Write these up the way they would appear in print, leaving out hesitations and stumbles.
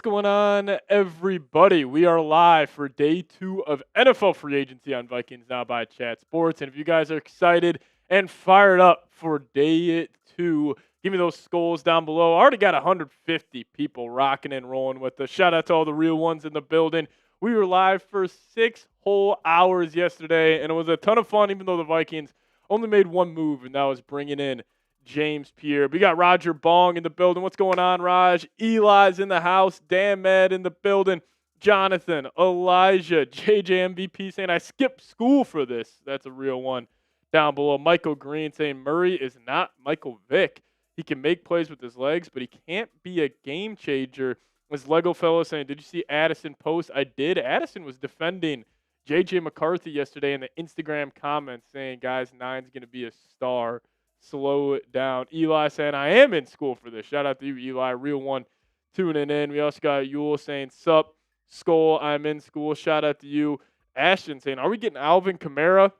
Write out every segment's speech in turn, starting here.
going on, everybody? We are live for day 2 of NFL free agency on Vikings Now by Chat Sports. And if you guys are excited and fired up for day 2, give me those skulls down below. I already got 150 people rocking and rolling with us. Shout out to all the real ones in the building. We were live for 6 whole hours yesterday, and it was a ton of fun, even though the Vikings only made one move, and that was bringing in James Pierre. We got Roger Bong in the building. What's going on, Raj? Eli's in the house. Dan Med in the building. Jonathan, Elijah, JJ MVP saying, I skipped school for this. That's a real one. Down below, Michael Green saying, Murray is not Michael Vick. He can make plays with his legs, but he can't be a game changer. This Lego fellow saying, did you see Addison post? I did. Addison was defending JJ McCarthy yesterday in the Instagram comments saying, guys, 9's going to be a star. Slow it down. Eli saying, I am in school for this. Shout out to you, Eli. Real one tuning in. We also got Yule saying, sup, Skull, I'm in school. Shout out to you. Ashton saying, are we getting Alvin Kamara?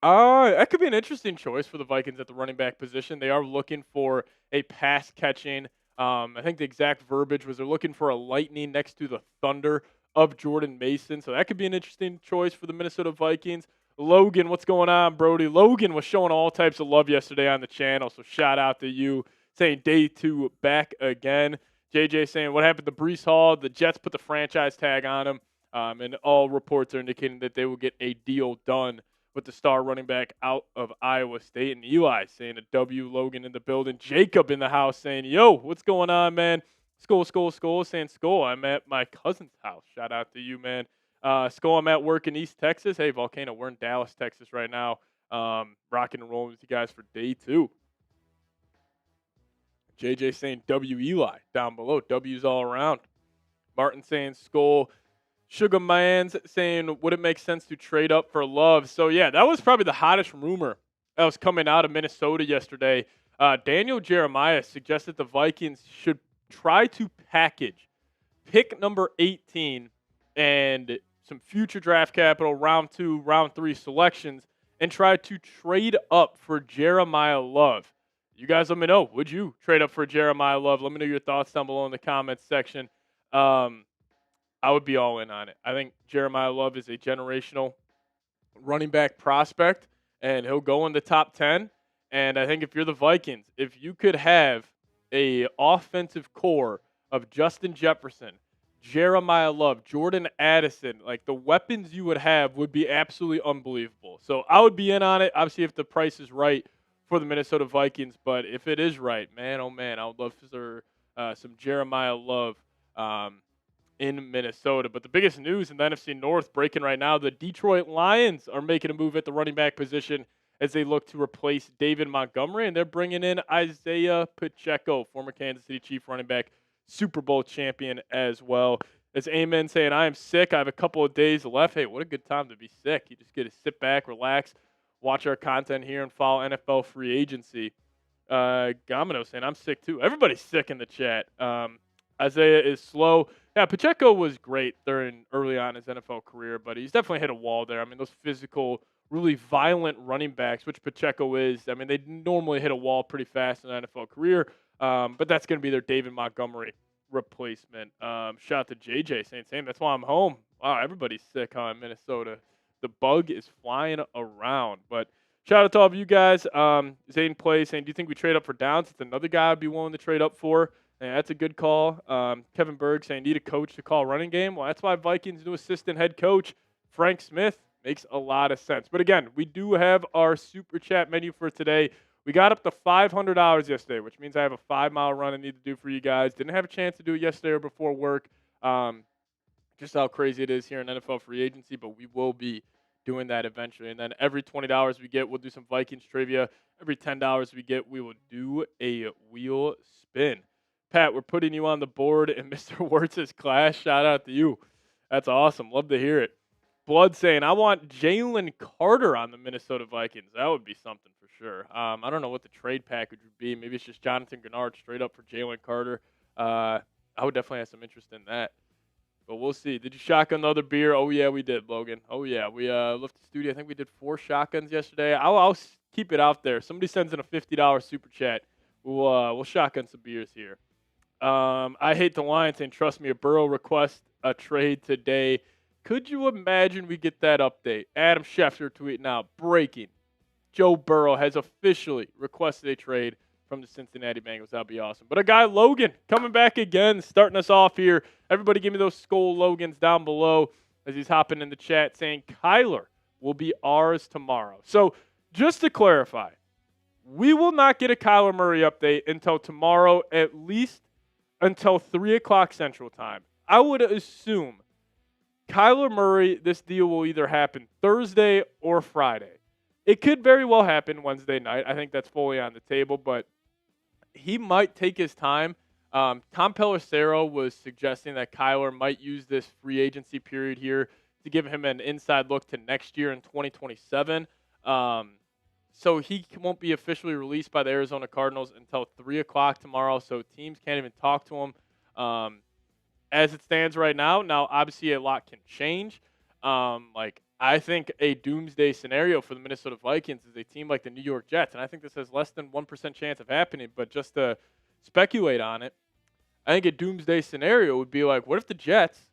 That could be an interesting choice for the Vikings at the running back position. They are looking for a pass catching. I think the exact verbiage was they're looking for a lightning next to the thunder of Jordan Mason. So that could be an interesting choice for the Minnesota Vikings. Logan, what's going on, Brody? Logan was showing all types of love yesterday on the channel, so shout out to you. Saying day 2 back again. JJ saying, what happened to Breece Hall? The Jets put the franchise tag on him, and all reports are indicating that they will get a deal done with the star running back out of Iowa State. And Eli saying a W. Logan in the building. Jacob in the house saying, yo, what's going on, man? Skull, saying, Skull, I'm at my cousin's house. Shout out to you, man. Skull, I'm at work in East Texas. Hey, Volcano, we're in Dallas, Texas right now. Rocking and rolling with you guys for day 2. JJ saying W Eli down below. W's all around. Martin saying Skull. Sugar Man's saying, would it make sense to trade up for Love? So, yeah, that was probably the hottest rumor that was coming out of Minnesota yesterday. Daniel Jeremiah suggested the Vikings should try to package pick number 18 and some future draft capital, round 2, round 3 selections, and try to trade up for Jeremiah Love. You guys let me know. Would you trade up for Jeremiah Love? Let me know your thoughts down below in the comments section. I would be all in on it. I think Jeremiah Love is a generational running back prospect, and he'll go in the top 10. And I think if you're the Vikings, if you could have a offensive core of Justin Jefferson, Jeremiah Love, Jordan Addison, like the weapons you would have would be absolutely unbelievable. So I would be in on it, obviously, if the price is right for the Minnesota Vikings. But if it is right, man, oh man, I would love for some Jeremiah Love in Minnesota. But the biggest news in the NFC North breaking right now, the Detroit Lions are making a move at the running back position as they look to replace David Montgomery, and they're bringing in Isaiah Pacheco, former Kansas City Chief running back, Super Bowl champion as well. As Amen saying, I am sick. I have a couple of days left. Hey, what a good time to be sick. You just get to sit back, relax, watch our content here, and follow NFL free agency. Gamino saying, I'm sick too. Everybody's sick in the chat. Isaiah is slow. Yeah, Pacheco was great early on in his NFL career, but he's definitely hit a wall there. I mean, those physical, really violent running backs, which Pacheco is, I mean, they normally hit a wall pretty fast in an NFL career. But that's going to be their David Montgomery replacement. Shout out to JJ saying, same. That's why I'm home. Wow, everybody's sick, huh, in Minnesota. The bug is flying around. But shout out to all of you guys. Zane Play saying, do you think we trade up for Downs? It's another guy I'd be willing to trade up for. And that's a good call. Kevin Berg saying, need a coach to call running game. Well, that's why Vikings' new assistant head coach, Frank Smith, makes a lot of sense. But again, we do have our super chat menu for today. We got up to $500 yesterday, which means I have a 5-mile run I need to do for you guys. Didn't have a chance to do it yesterday or before work. Just how crazy it is here in NFL free agency, but we will be doing that eventually. And then every $20 we get, we'll do some Vikings trivia. Every $10 we get, we will do a wheel spin. Pat, we're putting you on the board in Mr. Wirtz's class. Shout out to you. That's awesome. Love to hear it. Blood saying, I want Jaylen Carter on the Minnesota Vikings. That would be something for sure. I don't know what the trade package would be. Maybe it's just Jonathan Gennard straight up for Jaylen Carter. I would definitely have some interest in that. But we'll see. Did you shotgun the other beer? Oh, yeah, we did, Logan. Oh, yeah. We left the studio. I think we did 4 shotguns yesterday. I'll keep it out there. Somebody sends in a $50 super chat. We'll shotgun some beers here. I hate the Lions and trust me, a Burrow request a trade today. Could you imagine we get that update? Adam Schefter tweeting out, breaking. Joe Burrow has officially requested a trade from the Cincinnati Bengals. That'd be awesome. But a guy, Logan, coming back again, starting us off here. Everybody give me those Skull Logans down below as he's hopping in the chat saying Kyler will be ours tomorrow. So just to clarify, we will not get a Kyler Murray update until tomorrow, at least until 3 o'clock Central Time. I would assume Kyler Murray, this deal will either happen Thursday or Friday. It could very well happen Wednesday night. I think that's fully on the table, but he might take his time. Tom Pelissero was suggesting that Kyler might use this free agency period here to give him an inside look to next year in 2027. So he won't be officially released by the Arizona Cardinals until 3 o'clock tomorrow, so teams can't even talk to him as it stands right now. Now, obviously, a lot can change. I think a doomsday scenario for the Minnesota Vikings is a team like the New York Jets, and I think this has less than 1% chance of happening, but just to speculate on it, I think a doomsday scenario would be like, what if the Jets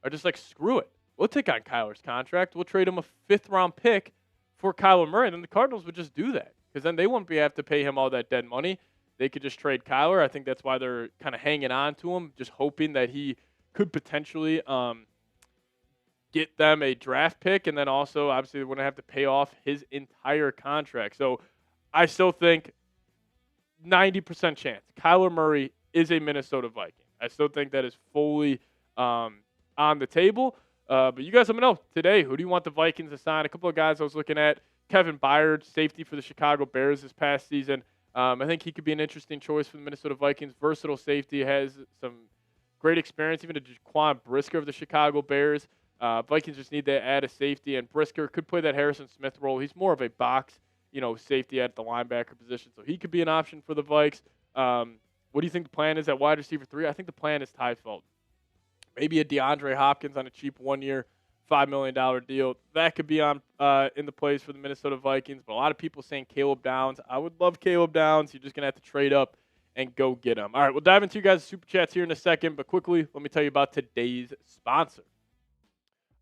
are just like, screw it. We'll take on Kyler's contract. We'll trade him a 5th-round pick for Kyler Murray, and then the Cardinals would just do that because then they wouldn't have to pay him all that dead money. They could just trade Kyler. I think that's why they're kind of hanging on to him, just hoping that he could potentially get them a draft pick, and then also, obviously, they wouldn't have to pay off his entire contract. So I still think 90% chance Kyler Murray is a Minnesota Viking. I still think that is fully on the table. But you guys let me know today, who do you want the Vikings to sign? A couple of guys I was looking at, Kevin Byard, safety for the Chicago Bears this past season. I think he could be an interesting choice for the Minnesota Vikings. Versatile safety, has some great experience, even to Jaquan Brisker of the Chicago Bears. Vikings just need to add a safety, and Brisker could play that Harrison Smith role. He's more of a box, safety at the linebacker position, so he could be an option for the Vikes. What do you think the plan is at wide receiver 3? I think the plan is Tyfeld. Maybe a DeAndre Hopkins on a cheap 1-year, $5 million deal. That could be on in the plays for the Minnesota Vikings, but a lot of people saying Caleb Downs. I would love Caleb Downs. You're just going to have to trade up and go get him. All right, we'll dive into you guys' super chats here in a second, but quickly, let me tell you about today's sponsor.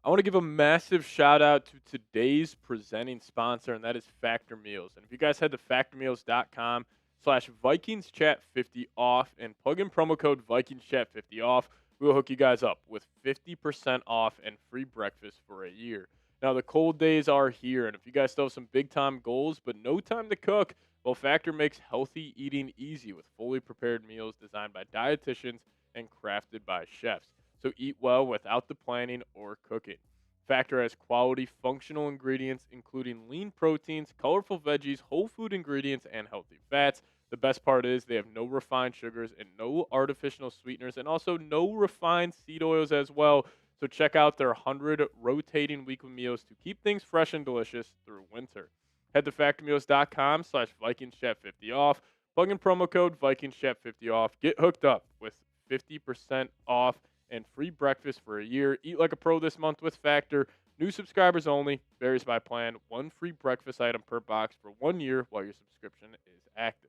I want to give a massive shout out to today's presenting sponsor, and that is Factor Meals. And if you guys head to factormeals.com/VikingsChat50 off and plug in promo code VikingsChat50 off, we'll hook you guys up with 50% off and free breakfast for a year. Now, the cold days are here, and if you guys still have some big-time goals but no time to cook, well, Factor makes healthy eating easy with fully prepared meals designed by dietitians and crafted by chefs. So eat well without the planning or cooking. Factor has quality, functional ingredients, including lean proteins, colorful veggies, whole food ingredients, and healthy fats. The best part is they have no refined sugars and no artificial sweeteners, and also no refined seed oils as well. So check out their 100 rotating weekly meals to keep things fresh and delicious through winter. Head to factormeals.com/VikingsChat50 off. Plug in promo code VikingsChat50 off. Get hooked up with 50% off and free breakfast for a year. Eat like a pro this month with Factor. New subscribers only. Varies by plan. 1 free breakfast item per box for 1 year while your subscription is active.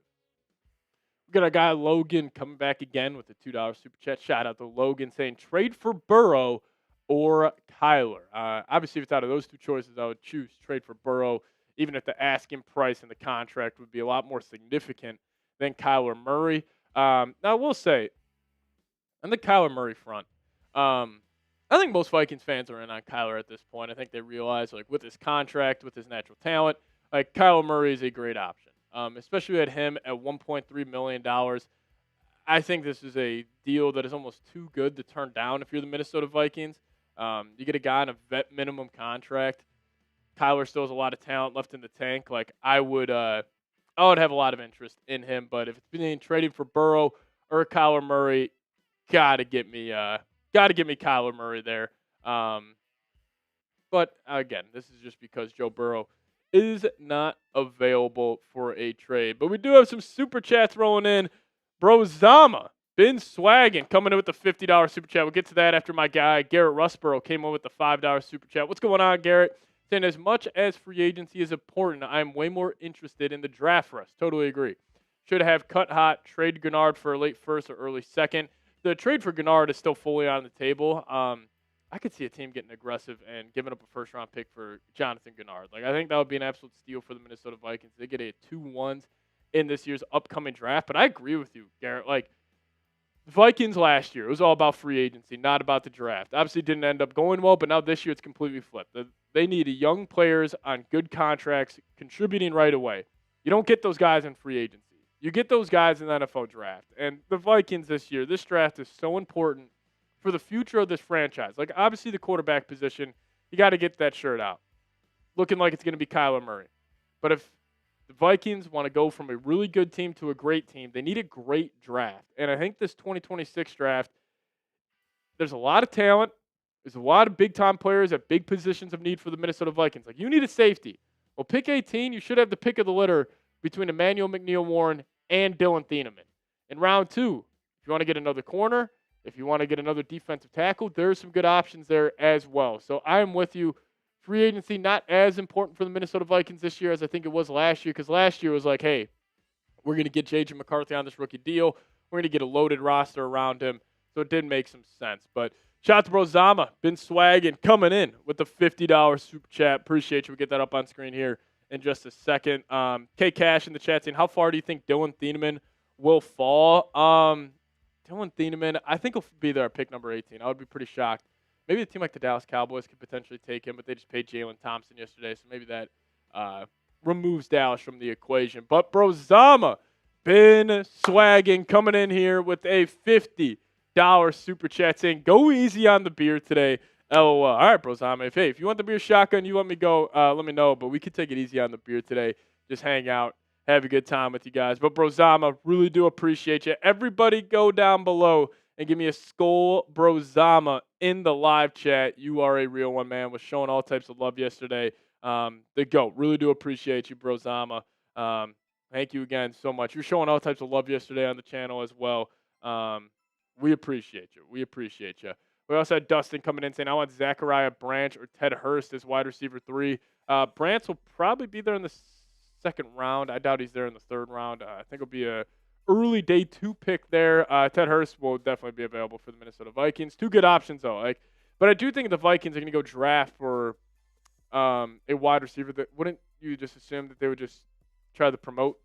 We got our guy Logan coming back again with a $2 super chat. Shout out to Logan saying trade for Burrow or Kyler. Obviously, if it's out of those two choices, I would choose trade for Burrow, even if the asking price and the contract would be a lot more significant than Kyler Murray. Now, I will say, on the Kyler Murray front, I think most Vikings fans are in on Kyler at this point. I think they realize, with his contract, with his natural talent, Kyler Murray is a great option, especially at him at $1.3 million. I think this is a deal that is almost too good to turn down if you're the Minnesota Vikings. You get a guy on a vet minimum contract. Kyler still has a lot of talent left in the tank. I would have a lot of interest in him, but if it's being traded for Burrow or Kyler Murray, gotta get me Kyler Murray there. But again, this is just because Joe Burrow is not available for a trade. But we do have some super chats rolling in. Bro Zama, been swagging, coming in with the $50 super chat. We'll get to that after my guy Garrett Russborough came in with the $5 super chat. What's going on, Garrett? Saying as much as free agency is important, I'm way more interested in the draft for us. Totally agree. should have cut hot, trade Gennard for a late first or early second. The trade for Gennard is still fully on the table. I could see a team getting aggressive and giving up a first-round pick for Jonathan Gennard. Like, I think that would be an absolute steal for the Minnesota Vikings. They get a 2-1s in this year's upcoming draft. But I agree with you, Garrett. Like, the Vikings last year, it was all about free agency, not about the draft. Obviously, didn't end up going well, but now this year it's completely flipped. They need young players on good contracts contributing right away. You don't get those guys in free agency. You get those guys in the NFL draft. And the Vikings this year, this draft is so important for the future of this franchise. Like, obviously, the quarterback position, you got to get that shirt out. Looking like it's going to be Kyler Murray. But if the Vikings want to go from a really good team to a great team, they need a great draft. And I think this 2026 draft, there's a lot of talent. There's a lot of big-time players at big positions of need for the Minnesota Vikings. Like, you need a safety. Well, pick 18, you should have the pick of the litter between Emmanuel McNeil-Warren and Dylan Thieneman. In round 2, if you want to get another corner, if you want to get another defensive tackle, there's some good options there as well. So I am with you. Free agency not as important for the Minnesota Vikings this year as I think it was last year, because last year was like, hey, we're going to get J.J. McCarthy on this rookie deal. We're going to get a loaded roster around him. So it did make some sense. But shout out to Bro Zama, been swagging, coming in with the $50 super chat. Appreciate you. We'll get that up on screen here in just a second. K Cash in the chat saying, how far do you think Dylan Thieneman will fall? Dylan Thieneman, I think he'll be there at pick number 18. I would be pretty shocked. Maybe a team like the Dallas Cowboys could potentially take him, but they just paid Jaylen Thompson yesterday, so maybe that removes Dallas from the equation. But Bro Zama, been swagging, coming in here with a $50 super chat saying, go easy on the beer today. LOL. All right, Bro Zama, if you want the beer shotgun, you let me go, let me know, but we could take it easy on the beer today. Just hang out. Have a good time with you guys. But Brozama, really do appreciate you. Everybody go down below and give me a skull Brozama in the live chat. You are a real one, man. Was showing all types of love yesterday. The GOAT. Really do appreciate you, Brozama. Thank you again so much. You're showing all types of love yesterday on the channel as well. We appreciate you. We appreciate you. We also had Dustin coming in saying, I want Zachariah Branch or Ted Hurst as wide receiver 3. Branch will probably be there in the second round. I doubt he's there in the third round. I think it'll be a early day 2 pick there. Ted Hurst will definitely be available for the Minnesota Vikings. 2 good options though. But I do think the Vikings are going to go draft for a wide receiver. That wouldn't you just assume that they would just try to promote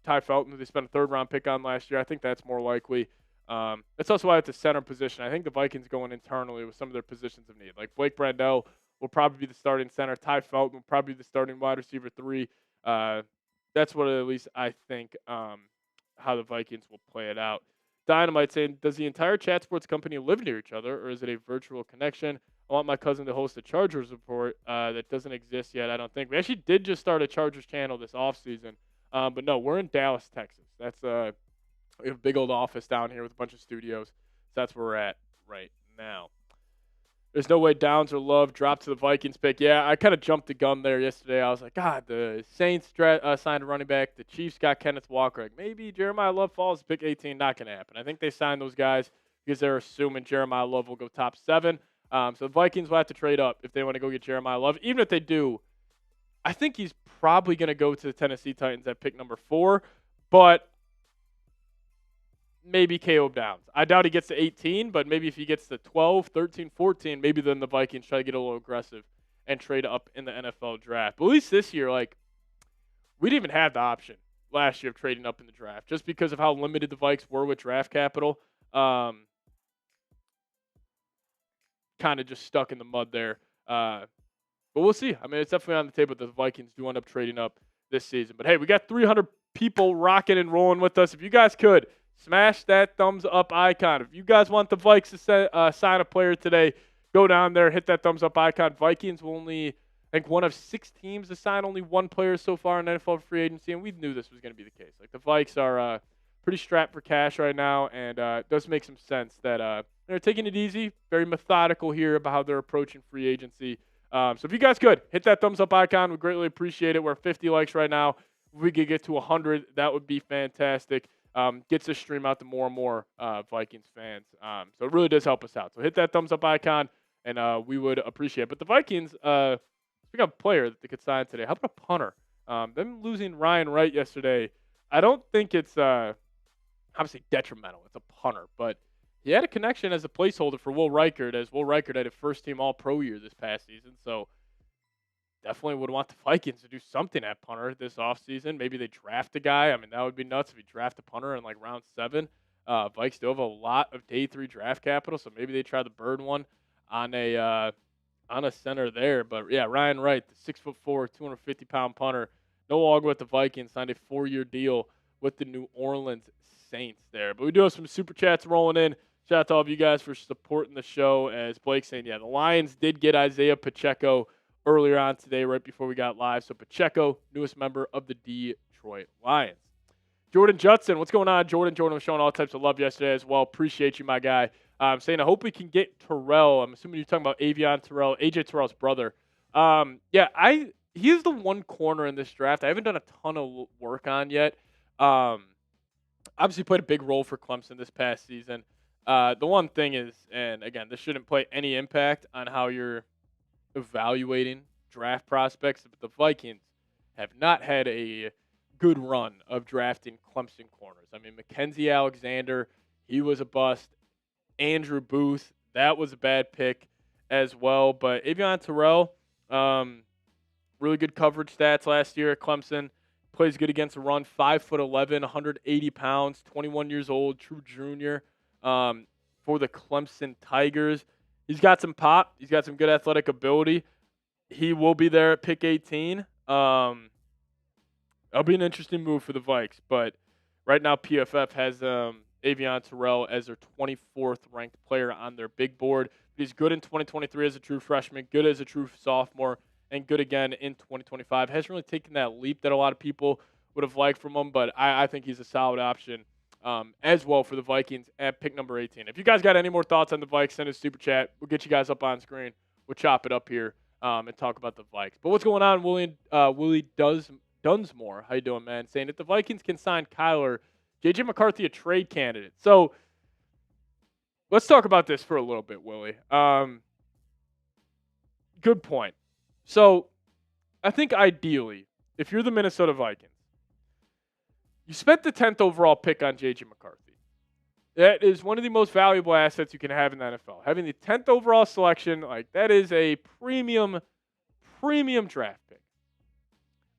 Ty Felton, who they spent a 3rd round pick on last year? I think that's more likely. That's also why at the center position, I think the Vikings going internally with some of their positions of need. Like Blake Brandell will probably be the starting center. Ty Felton will probably be the starting wide receiver 3. That's what at least I think how the Vikings will play it out. Dynamite saying, does the entire Chat Sports company live near each other, or is it a virtual connection? I want my cousin to host a Chargers report that doesn't exist yet, I don't think. We actually did just start a Chargers channel this offseason. But no, we're in Dallas, Texas. That's we have a big old office down here with a bunch of studios. So that's where we're at right now. There's no way Downs or Love dropped to the Vikings pick. Yeah, I kind of jumped the gun there yesterday. I was like, God, the Saints signed a running back. The Chiefs got Kenneth Walker. Like, maybe Jeremiah Love falls to pick 18. Not going to happen. I think they signed those guys because they're assuming Jeremiah Love will go top 7. So the Vikings will have to trade up if they want to go get Jeremiah Love. Even if they do, I think he's probably going to go to the Tennessee Titans at pick number 4. But maybe Caleb Downs. I doubt he gets to 18, but maybe if he gets to 12, 13, 14, maybe then the Vikings try to get a little aggressive and trade up in the NFL draft. But at least this year, we didn't even have the option last year of trading up in the draft just because of how limited the Vikes were with draft capital. Kind of just stuck in the mud there. But we'll see. I mean, it's definitely on the table that the Vikings do end up trading up this season. But, hey, we got 300 people rocking and rolling with us. If you guys could, smash that thumbs up icon. If you guys want the Vikes to sign a player today, go down there, hit that thumbs up icon. Vikings will only, I think, one of 6 teams to sign only 1 player so far in NFL free agency, and we knew this was going to be the case. Like, the Vikes are pretty strapped for cash right now, and it does make some sense that they're taking it easy, very methodical here about how they're approaching free agency. So if you guys could, hit that thumbs up icon. We greatly appreciate it. We're at 50 likes right now. If we could get to 100, that would be fantastic. Gets this stream out to more and more Vikings fans. So it really does help us out. So hit that thumbs up icon, and we would appreciate it. But the Vikings, we got a player that they could sign today. How about a punter? Them losing Ryan Wright yesterday. I don't think it's obviously detrimental. It's a punter, but he had a connection as a placeholder for Will Reichert, as Will Reichert had a first-team All-Pro year this past season. So definitely would want the Vikings to do something at punter this offseason. Maybe they draft a guy. I mean, that would be nuts if you draft a punter in like round 7. Vikes still have a lot of day 3 draft capital, so maybe they try the Bird one on a center there. But yeah, Ryan Wright, the 6'4", 250-pound punter, no longer with the Vikings, signed a 4-year deal with the New Orleans Saints there. But we do have some super chats rolling in. Shout out to all of you guys for supporting the show. As Blake saying, yeah, the Lions did get Isaiah Pacheco earlier on today, right before we got live. So Pacheco, newest member of the Detroit Lions. Jordan Judson, what's going on, Jordan? Jordan was showing all types of love yesterday as well. Appreciate you, my guy. Saying I hope we can get Terrell. I'm assuming you're talking about Avion Terrell, AJ Terrell's brother. He is the one corner in this draft I haven't done a ton of work on yet. Obviously played a big role for Clemson this past season. The one thing is, and again, this shouldn't play any impact on how you're evaluating draft prospects, but the Vikings have not had a good run of drafting Clemson corners. I mean, Mackenzie Alexander, he was a bust. Andrew Booth, that was a bad pick as well. But Avion Terrell, really good coverage stats last year at Clemson. Plays good against the run, 5'11", 180 pounds, 21 years old, true junior for the Clemson Tigers. He's got some pop. He's got some good athletic ability. He will be there at pick 18. That'll be an interesting move for the Vikes. But right now, PFF has Avion Terrell as their 24th ranked player on their big board. He's good in 2023 as a true freshman, good as a true sophomore, and good again in 2025. Hasn't really taken that leap that a lot of people would have liked from him, but I think he's a solid option as well for the Vikings at pick number 18. If you guys got any more thoughts on the Vikes, send us a super chat. We'll get you guys up on screen. We'll chop it up here and talk about the Vikes. But what's going on, Willie Dunsmore? How you doing, man? Saying if the Vikings can sign Kyler, J.J. McCarthy a trade candidate. So let's talk about this for a little bit, Willie. Good point. So I think ideally, if you're the Minnesota Vikings, you spent the 10th overall pick on J.J. McCarthy. That is one of the most valuable assets you can have in the NFL. Having the 10th overall selection, like that is a premium draft pick.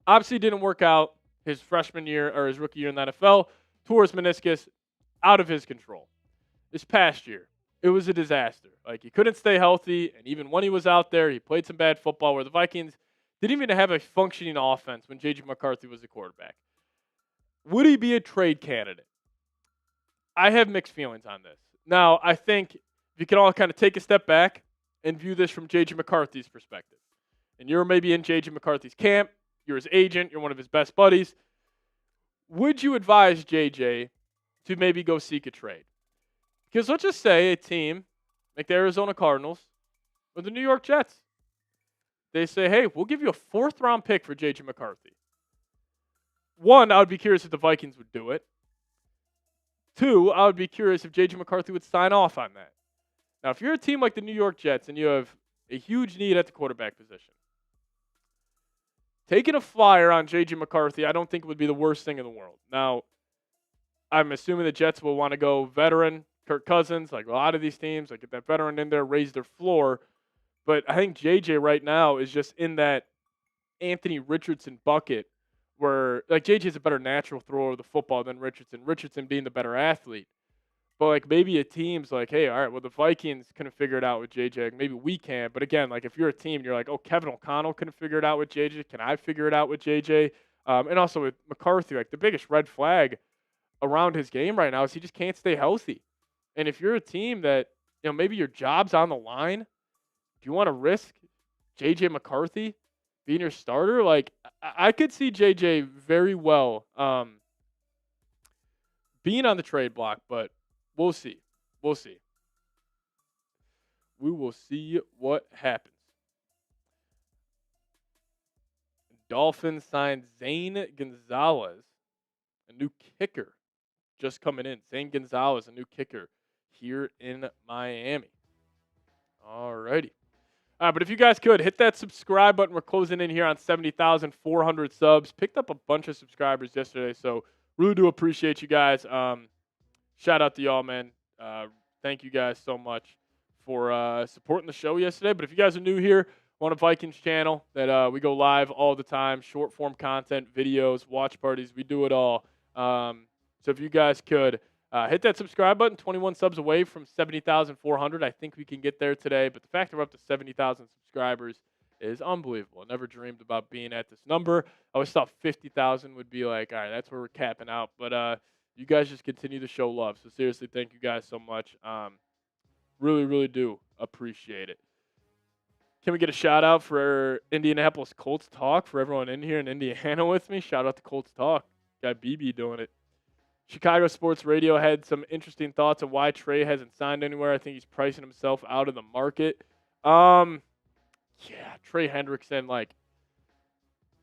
Obviously didn't work out his freshman year or his rookie year in the NFL. Tore his meniscus, out of his control. This past year, it was a disaster. Like, he couldn't stay healthy, and even when he was out there, he played some bad football where the Vikings didn't even have a functioning offense when J.J. McCarthy was the quarterback. Would he be a trade candidate? I have mixed feelings on this. Now, I think if you can all kind of take a step back and view this from J.J. McCarthy's perspective, and you're maybe in J.J. McCarthy's camp, you're his agent, you're one of his best buddies, would you advise J.J. to maybe go seek a trade? Because let's just say a team like the Arizona Cardinals or the New York Jets, they say, hey, we'll give you a 4th-round pick for J.J. McCarthy. 1, I would be curious if the Vikings would do it. 2, I would be curious if J.J. McCarthy would sign off on that. Now, if you're a team like the New York Jets and you have a huge need at the quarterback position, taking a flyer on J.J. McCarthy, I don't think would be the worst thing in the world. Now, I'm assuming the Jets will want to go veteran, Kirk Cousins, like a lot of these teams, like get that veteran in there, raise their floor. But I think J.J. right now is just in that Anthony Richardson bucket where, like, J.J. is a better natural thrower of the football than Richardson. Richardson being the better athlete. But, like, maybe a team's like, hey, all right, well, the Vikings couldn't figure it out with J.J. Maybe we can. But, again, like, if you're a team, you're like, oh, Kevin O'Connell couldn't figure it out with J.J. Can I figure it out with J.J.? And also with McCarthy, like, the biggest red flag around his game right now is he just can't stay healthy. And if you're a team that, you know, maybe your job's on the line, do you want to risk J.J. McCarthy being your starter? Like, I could see J.J. very well being on the trade block, but we'll see. We'll see. We will see what happens. Dolphins signed Zane Gonzalez, a new kicker, just coming in. Zane Gonzalez, a new kicker here in Miami. All righty. But if you guys could, hit that subscribe button. We're closing in here on 70,400 subs. Picked up a bunch of subscribers yesterday, so Really do appreciate you guys. Shout out to y'all, man. Thank you guys so much for supporting the show yesterday. But if you guys are new here on a Vikings channel, that we go live all the time, short form content, videos, watch parties, we do it all. So if you guys could hit that subscribe button, 21 subs away from 70,400. I think we can get there today. But the fact that we're up to 70,000 subscribers is unbelievable. I never dreamed about being at this number. I always thought 50,000 would be like, all right, that's where we're capping out. But you guys just continue to show love. So seriously, thank you guys so much. Really, really do appreciate it. Can we get a shout out for Indianapolis Colts Talk for everyone in here in Indiana with me? Shout out to Colts Talk. Got BB doing it. Chicago Sports Radio had some interesting thoughts on why Trey hasn't signed anywhere. I think he's pricing himself out of the market. Yeah, Trey Hendrickson,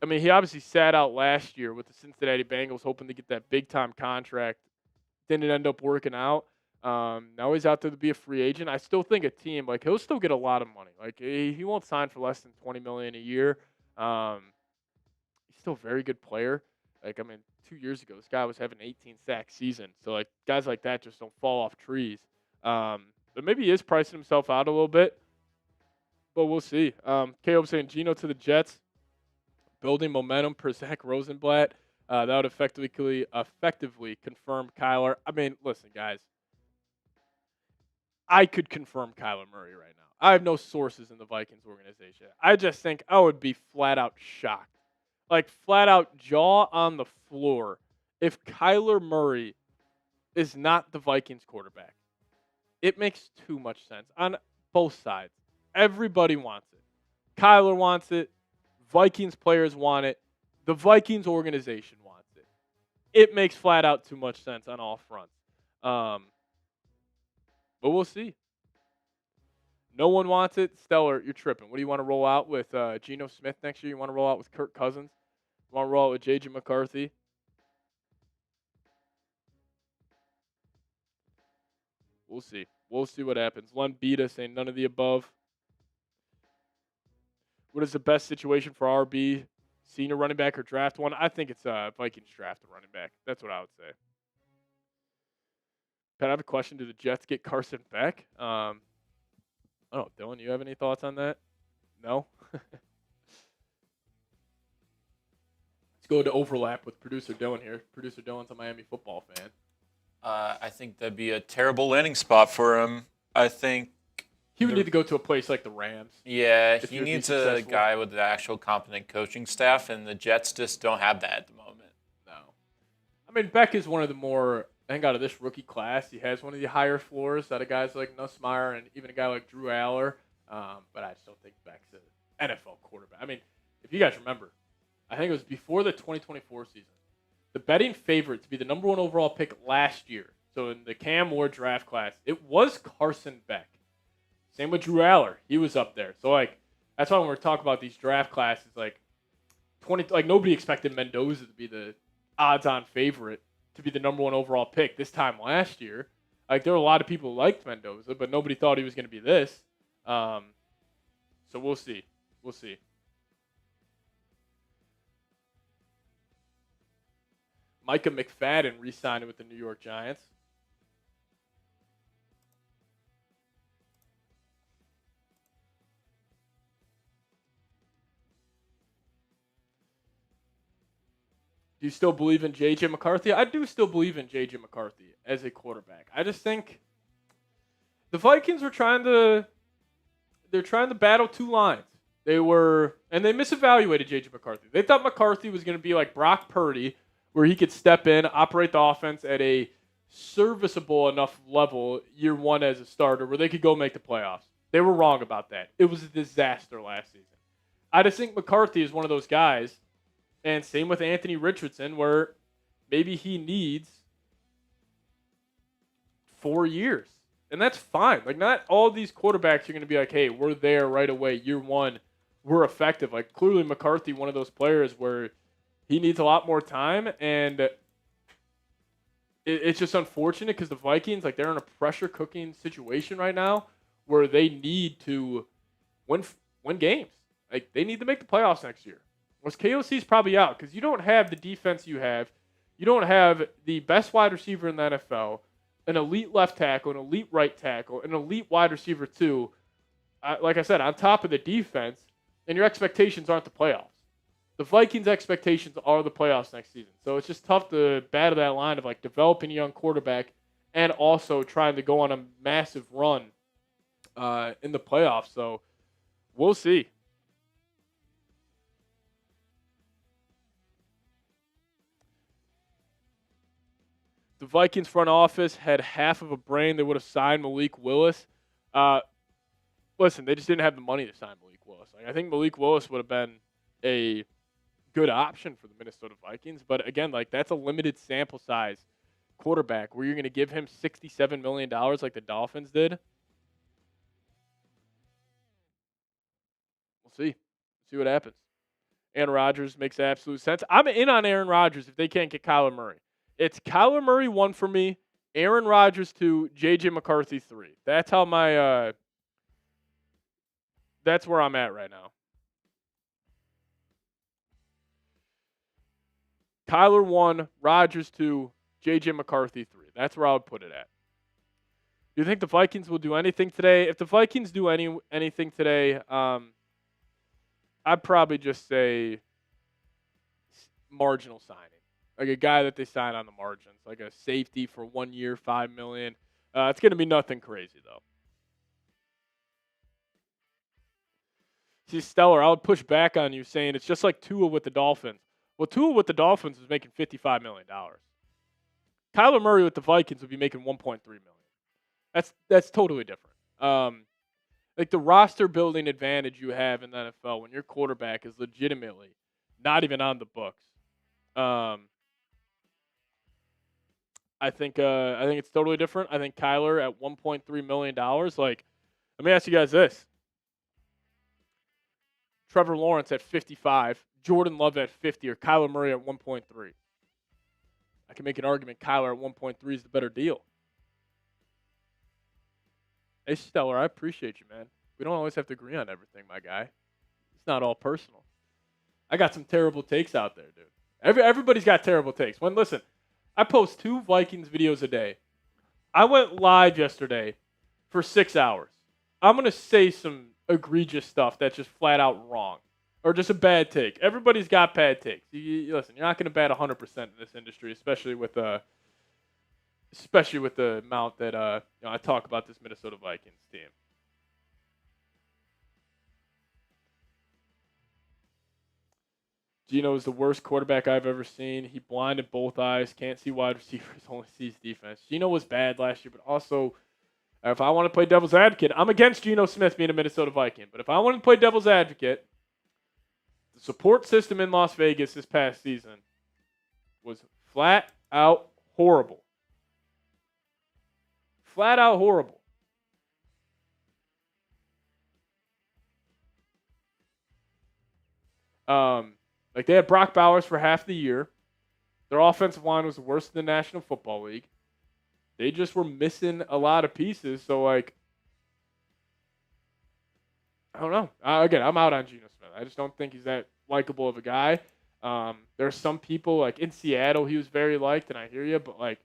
he obviously sat out last year with the Cincinnati Bengals, hoping to get that big-time contract. Didn't end up working out. Now he's out there to be a free agent. I still think a team, he'll still get a lot of money. He won't sign for less than $20 million a year. He's still a very good player. 2 years ago, this guy was having an 18-sack season. So, guys like that just don't fall off trees. But maybe he is pricing himself out a little bit. But we'll see. Caleb saying Geno to the Jets. Building momentum per Zach Rosenblatt. That would effectively confirm Kyler. Listen, guys. I could confirm Kyler Murray right now. I have no sources in the Vikings organization. I just think I would be flat out shocked. Flat out jaw on the floor if Kyler Murray is not the Vikings quarterback. It makes too much sense on both sides. Everybody wants it. Kyler wants it. Vikings players want it. The Vikings organization wants it. It makes flat out too much sense on all fronts. But we'll see. No one wants it. Stellar, you're tripping. What do you want to roll out with Geno Smith next year? You want to roll out with Kirk Cousins? You want to roll out with J.J. McCarthy? We'll see. We'll see what happens. Len Beta saying none of the above. What is the best situation for RB? Senior running back or draft one? I think it's Vikings draft a running back. That's what I would say. Pat, I have a question. Do the Jets get Carson Beck? I don't know. Dylan, you have any thoughts on that? No? Let's go to overlap with producer Dylan here. Producer Dylan's a Miami football fan. I think that'd be a terrible landing spot for him. I think he would need to go to a place like the Rams. Yeah, he needs a guy with the actual competent coaching staff, and the Jets just don't have that at the moment. No. Beck is one of the more, I think out of this rookie class, he has one of the higher floors out of guys like Nussmeier and even a guy like Drew Aller. But I just don't think Beck's an NFL quarterback. If you guys remember, I think it was before the 2024 season. The betting favorite to be the number one overall pick last year, so in the Cam Ward draft class, it was Carson Beck. Same with Drew Aller. He was up there. So, that's why when we're talking about these draft classes, nobody expected Mendoza to be the odds-on favorite to be the number one overall pick this time last year. There were a lot of people who liked Mendoza, but nobody thought he was going to be this. So we'll see. We'll see. Micah McFadden re-signed with the New York Giants. Do you still believe in J.J. McCarthy? I do still believe in J.J. McCarthy as a quarterback. I just think the Vikings were trying to battle two lines. They misevaluated J.J. McCarthy. They thought McCarthy was going to be like Brock Purdy, where he could step in, operate the offense at a serviceable enough level year one as a starter where they could go make the playoffs. They were wrong about that. It was a disaster last season. I just think McCarthy is one of those guys, and same with Anthony Richardson, where maybe he needs 4 years. And that's fine. Not all these quarterbacks are going to be like, hey, we're there right away. Year one, we're effective. Clearly McCarthy, one of those players where he needs a lot more time, and it's just unfortunate because the Vikings, they're in a pressure-cooking situation right now where they need to win games. They need to make the playoffs next year. KOC's probably out because you don't have the defense you have. You don't have the best wide receiver in the NFL, an elite left tackle, an elite right tackle, an elite wide receiver too. Like I said, on top of the defense, and your expectations aren't the playoffs. The Vikings' expectations are the playoffs next season. So it's just tough to battle that line of like developing a young quarterback and also trying to go on a massive run in the playoffs. So we'll see. The Vikings front office had half of a brain. They would have signed Malik Willis. Listen, they just didn't have the money to sign Malik Willis. Like, I think Malik Willis would have been a good option for the Minnesota Vikings. But again, like that's a limited sample size quarterback where you're going to give him $67 million like the Dolphins did. We'll see. See what happens. Aaron Rodgers makes absolute sense. I'm in on Aaron Rodgers if they can't get Kyler Murray. It's Kyler Murray 1 for me, Aaron Rodgers 2, J.J. McCarthy 3. That's how my that's where I'm at right now. Kyler 1, Rodgers 2, J.J. McCarthy 3. That's where I would put it at. Do you think the Vikings will do anything today? If the Vikings do anything today, I'd probably just say marginal signing. Like a guy that they sign on the margins, like a safety for 1 year, $5 million. It's going to be nothing crazy, though. See, Stellar, I would push back on you saying it's just like Tua with the Dolphins. Well, Tua with the Dolphins is making $55 million. Kyler Murray with the Vikings would be making $1.3 million. That's totally different. Like the roster building advantage you have in the NFL when your quarterback is legitimately not even on the books. I think it's totally different. I think Kyler at $1.3 million. Like, let me ask you guys this: Trevor Lawrence at 55, Jordan Love at 50, or Kyler Murray at 1.3. I can make an argument Kyler at 1.3 is the better deal. Hey, Stellar, I appreciate you, man. We don't always have to agree on everything, my guy. It's not all personal. I got some terrible takes out there, dude. Everybody's got terrible takes. Listen, I post 2 Vikings videos a day. I went live yesterday for 6 hours. I'm going to say some egregious stuff that's just flat out wrong or just a bad take. Everybody's got bad takes. Listen, you're not going to bat 100% in this industry, especially with the amount that I talk about this Minnesota Vikings team. Geno is the worst quarterback I've ever seen. He blinded both eyes, can't see wide receivers, only sees defense. Geno was bad last year, but also, if I want to play devil's advocate, I'm against Geno Smith being a Minnesota Viking. But if I want to play devil's advocate, the support system in Las Vegas this past season was flat out horrible. Flat out horrible. Like they had Brock Bowers for half the year. Their offensive line was the worst in the National Football League. They just were missing a lot of pieces. So, like, I don't know. Again, I'm out on Geno Smith. I just don't think he's that likable of a guy. There are some people, like in Seattle, he was very liked, and I hear you. But, like,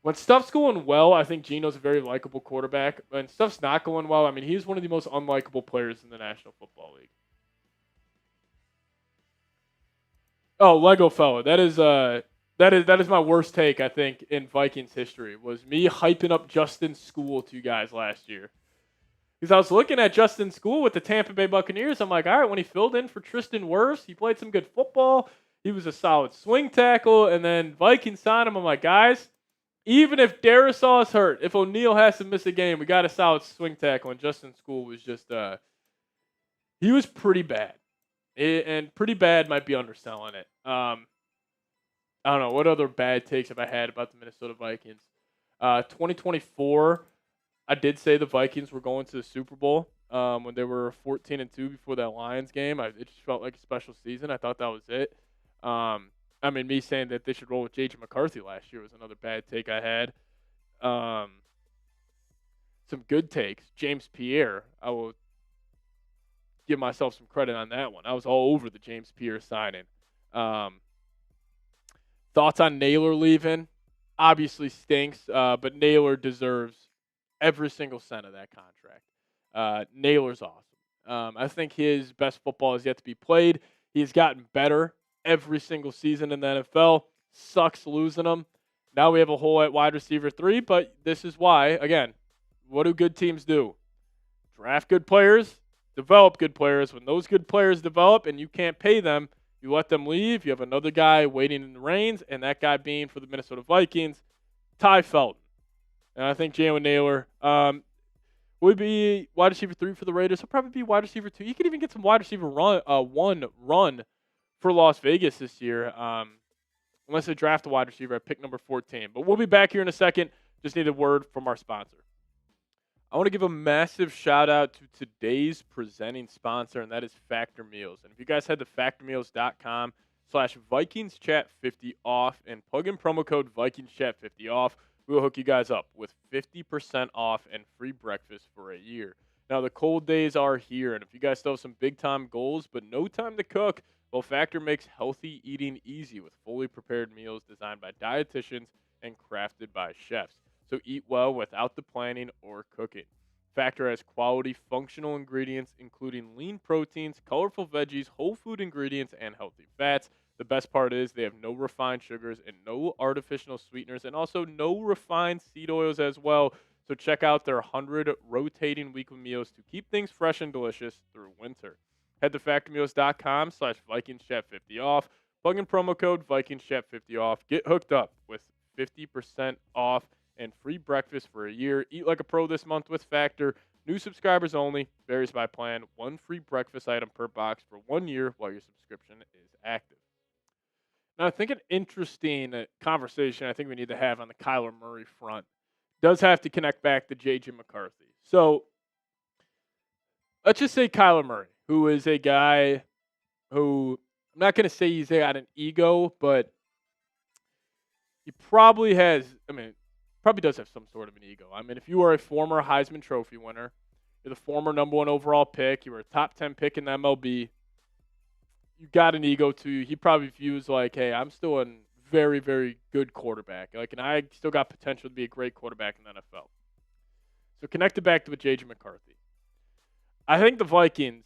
when stuff's going well, I think Geno's a very likable quarterback. When stuff's not going well, I mean, he's one of the most unlikable players in the National Football League. Oh, Lego fella. That is my worst take, I think, in Vikings history, was me hyping up Justin School to you guys last year. Because I was looking at Justin School with the Tampa Bay Buccaneers. I'm like, all right, when he filled in for Tristan Wirfs, he played some good football. He was a solid swing tackle. And then Vikings signed him. I'm like, guys, even if Darisaw is hurt, if O'Neal has to miss a game, we got a solid swing tackle. And Justin School was just, he was pretty bad. And pretty bad might be underselling it. I don't know. What other bad takes have I had about the Minnesota Vikings? 2024, I did say the Vikings were going to the Super Bowl when they were 14-2 before that Lions game. It just felt like a special season. I thought that was it. I mean, me saying that they should roll with J.J. McCarthy last year was another bad take I had. Some good takes. James Pierre, I will give myself some credit on that one. I was all over the James Pierre signing. Thoughts on Naylor leaving? Obviously stinks, but Naylor deserves every single cent of that contract. Naylor's awesome. I think his best football is yet to be played. He's gotten better every single season in the NFL. Sucks losing him. Now we have a hole at wide receiver 3, but this is why, again, what do good teams do? Draft good players, develop good players. When those good players develop and you can't pay them, you let them leave. You have another guy waiting in the reins, and that guy being for the Minnesota Vikings, Ty Felton. And I think Jalen Naylor would be wide receiver 3 for the Raiders. He'll probably be wide receiver 2. He could even get some wide receiver 1 run for Las Vegas this year, unless they draft a wide receiver at pick number 14. But we'll be back here in a second. Just need a word from our sponsor. I want to give a massive shout out to today's presenting sponsor, and that is Factor Meals. And if you guys head to factormeals.com/VikingsChat50off and plug in promo code VikingsChat50off, we'll hook you guys up with 50% off and free breakfast for a year. Now, the cold days are here, and if you guys still have some big-time goals but no time to cook, well, Factor makes healthy eating easy with fully prepared meals designed by dietitians and crafted by chefs. So eat well without the planning or cooking. Factor has quality, functional ingredients, including lean proteins, colorful veggies, whole food ingredients, and healthy fats. The best part is they have no refined sugars and no artificial sweeteners, and also no refined seed oils as well. So check out their 100 rotating weekly meals to keep things fresh and delicious through winter. Head to factormeals.com/VikingsChat50off. Plug in promo code VikingsChat50off. Get hooked up with 50% off and free breakfast for a year. Eat like a pro this month with Factor. New subscribers only. Varies by plan. 1 free breakfast item per box for 1 year while your subscription is active. Now, I think an interesting conversation I think we need to have on the Kyler Murray front does have to connect back to J.J. McCarthy. So, let's just say Kyler Murray, who is a guy who, I'm not going to say he's got an ego, but he probably probably does have some sort of an ego. I mean, if you are a former Heisman Trophy winner, you're the former number 1 overall pick, you were a top 10 pick in the MLB, you got an ego too. He probably views like, hey, I'm still a very, very good quarterback. And I still got potential to be a great quarterback in the NFL. So connect it back to with J.J. McCarthy. I think the Vikings,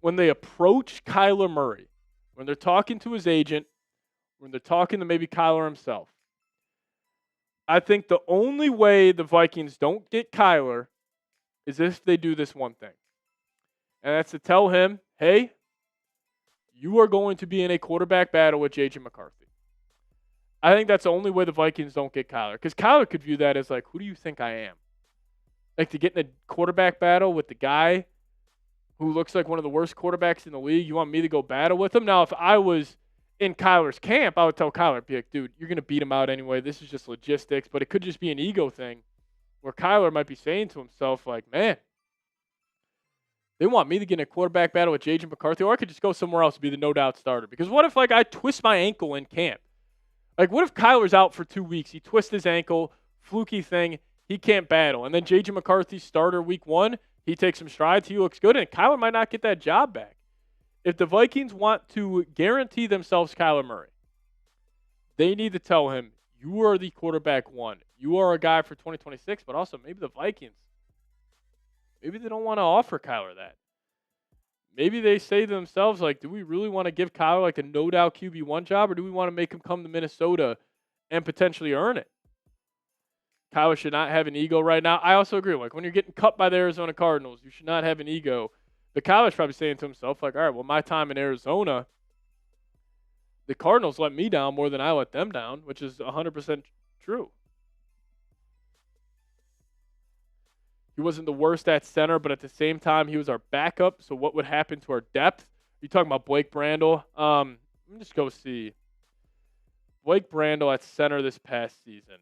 when they approach Kyler Murray, when they're talking to his agent, when they're talking to maybe Kyler himself, I think the only way the Vikings don't get Kyler is if they do this one thing. And that's to tell him, hey, you are going to be in a quarterback battle with J.J. McCarthy. I think that's the only way the Vikings don't get Kyler. Because Kyler could view that as like, who do you think I am? Like, to get in a quarterback battle with the guy who looks like one of the worst quarterbacks in the league, you want me to go battle with him? Now, if I was in Kyler's camp, I would tell Kyler, be like, dude, you're going to beat him out anyway. This is just logistics. But it could just be an ego thing where Kyler might be saying to himself, like, man, they want me to get in a quarterback battle with J.J. McCarthy, or I could just go somewhere else and be the no-doubt starter. Because what if, like, I twist my ankle in camp? Like, what if Kyler's out for 2 weeks? He twists his ankle, fluky thing, he can't battle. And then J.J. McCarthy's starter week 1, he takes some strides, he looks good, and Kyler might not get that job back. If the Vikings want to guarantee themselves Kyler Murray, they need to tell him, you are the quarterback 1. You are a guy for 2026, but also maybe the Vikings, maybe they don't want to offer Kyler that. Maybe they say to themselves, like, do we really want to give Kyler like a no-doubt QB1 job, or do we want to make him come to Minnesota and potentially earn it? Kyler should not have an ego right now. I also agree. Like, when you're getting cut by the Arizona Cardinals, you should not have an ego. But Kyler's probably saying to himself, like, all right, well, my time in Arizona, the Cardinals let me down more than I let them down, which is 100% true. He wasn't the worst at center, but at the same time, he was our backup. So what would happen to our depth? You talking about Blake Brandel? Let me just go see. Blake Brandel at center this past season.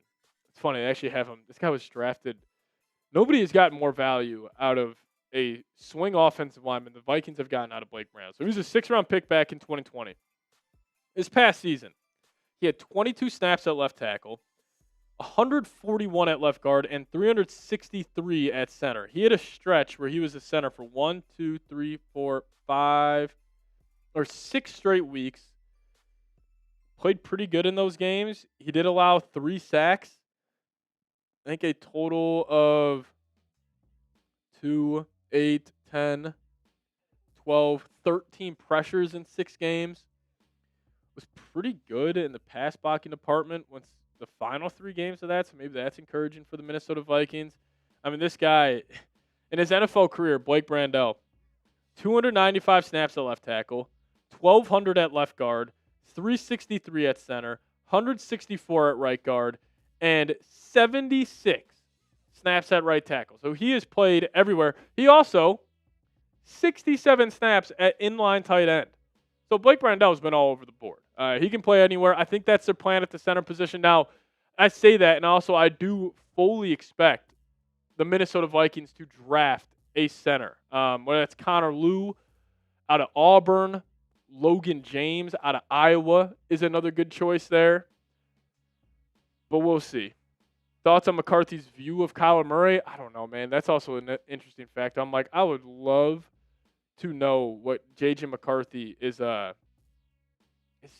It's funny, they actually have him. This guy was drafted. Nobody has gotten more value out of a swing offensive lineman the Vikings have gotten out of Blake Brandel. So he was a 6th-round pick back in 2020. This past season, he had 22 snaps at left tackle, 141 at left guard, and 363 at center. He had a stretch where he was a center for 6 straight weeks. Played pretty good in those games. He did allow 3 sacks. I think a total of 2, 8, 10, 12, 13 pressures in 6 games. Was pretty good in the pass blocking department once the final 3 games of that, so maybe that's encouraging for the Minnesota Vikings. I mean, this guy, in his NFL career, Blake Brandel, 295 snaps at left tackle, 1,200 at left guard, 363 at center, 164 at right guard, and 76 snaps at right tackle. So he has played everywhere. He also 67 snaps at inline tight end. So Blake Brandel's been all over the board. He can play anywhere. I think that's their plan at the center position. Now, I say that, and also I do fully expect the Minnesota Vikings to draft a center. Whether it's Connor Lew out of Auburn, Logan James out of Iowa is another good choice there. But we'll see. Thoughts on McCarthy's view of Kyler Murray? I don't know, man. That's also an interesting fact. I'm like, I would love to know what JJ McCarthy is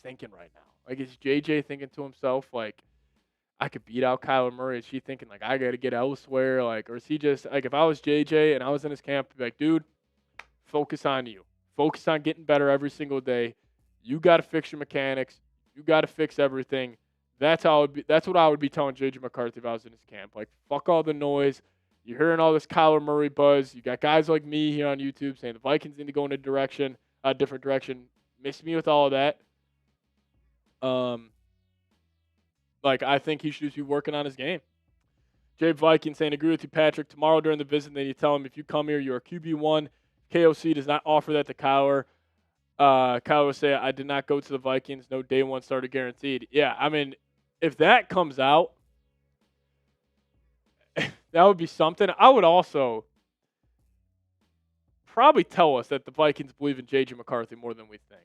thinking right now. Like, is JJ thinking to himself, like, I could beat out Kyler Murray? Is she thinking, like, I got to get elsewhere? Like, or is he just, like, if I was JJ and I was in his camp, I'd be like, dude, focus on you. Focus on getting better every single day. You got to fix your mechanics. You got to fix everything. That's what I would be telling JJ McCarthy if I was in his camp. Like, fuck all the noise. You're hearing all this Kyler Murray buzz. You got guys like me here on YouTube saying the Vikings need to go in a different direction. Miss me with all of that. Like, I think he should just be working on his game. Jay Viking saying, agree with you, Patrick. Tomorrow during the visit, then you tell him if you come here, you're a QB1. KOC does not offer that to Kyler. Kyler will say, I did not go to the Vikings. No day one starter guaranteed. Yeah, I mean, if that comes out, that would be something. I would also probably tell us that the Vikings believe in J.J. McCarthy more than we think.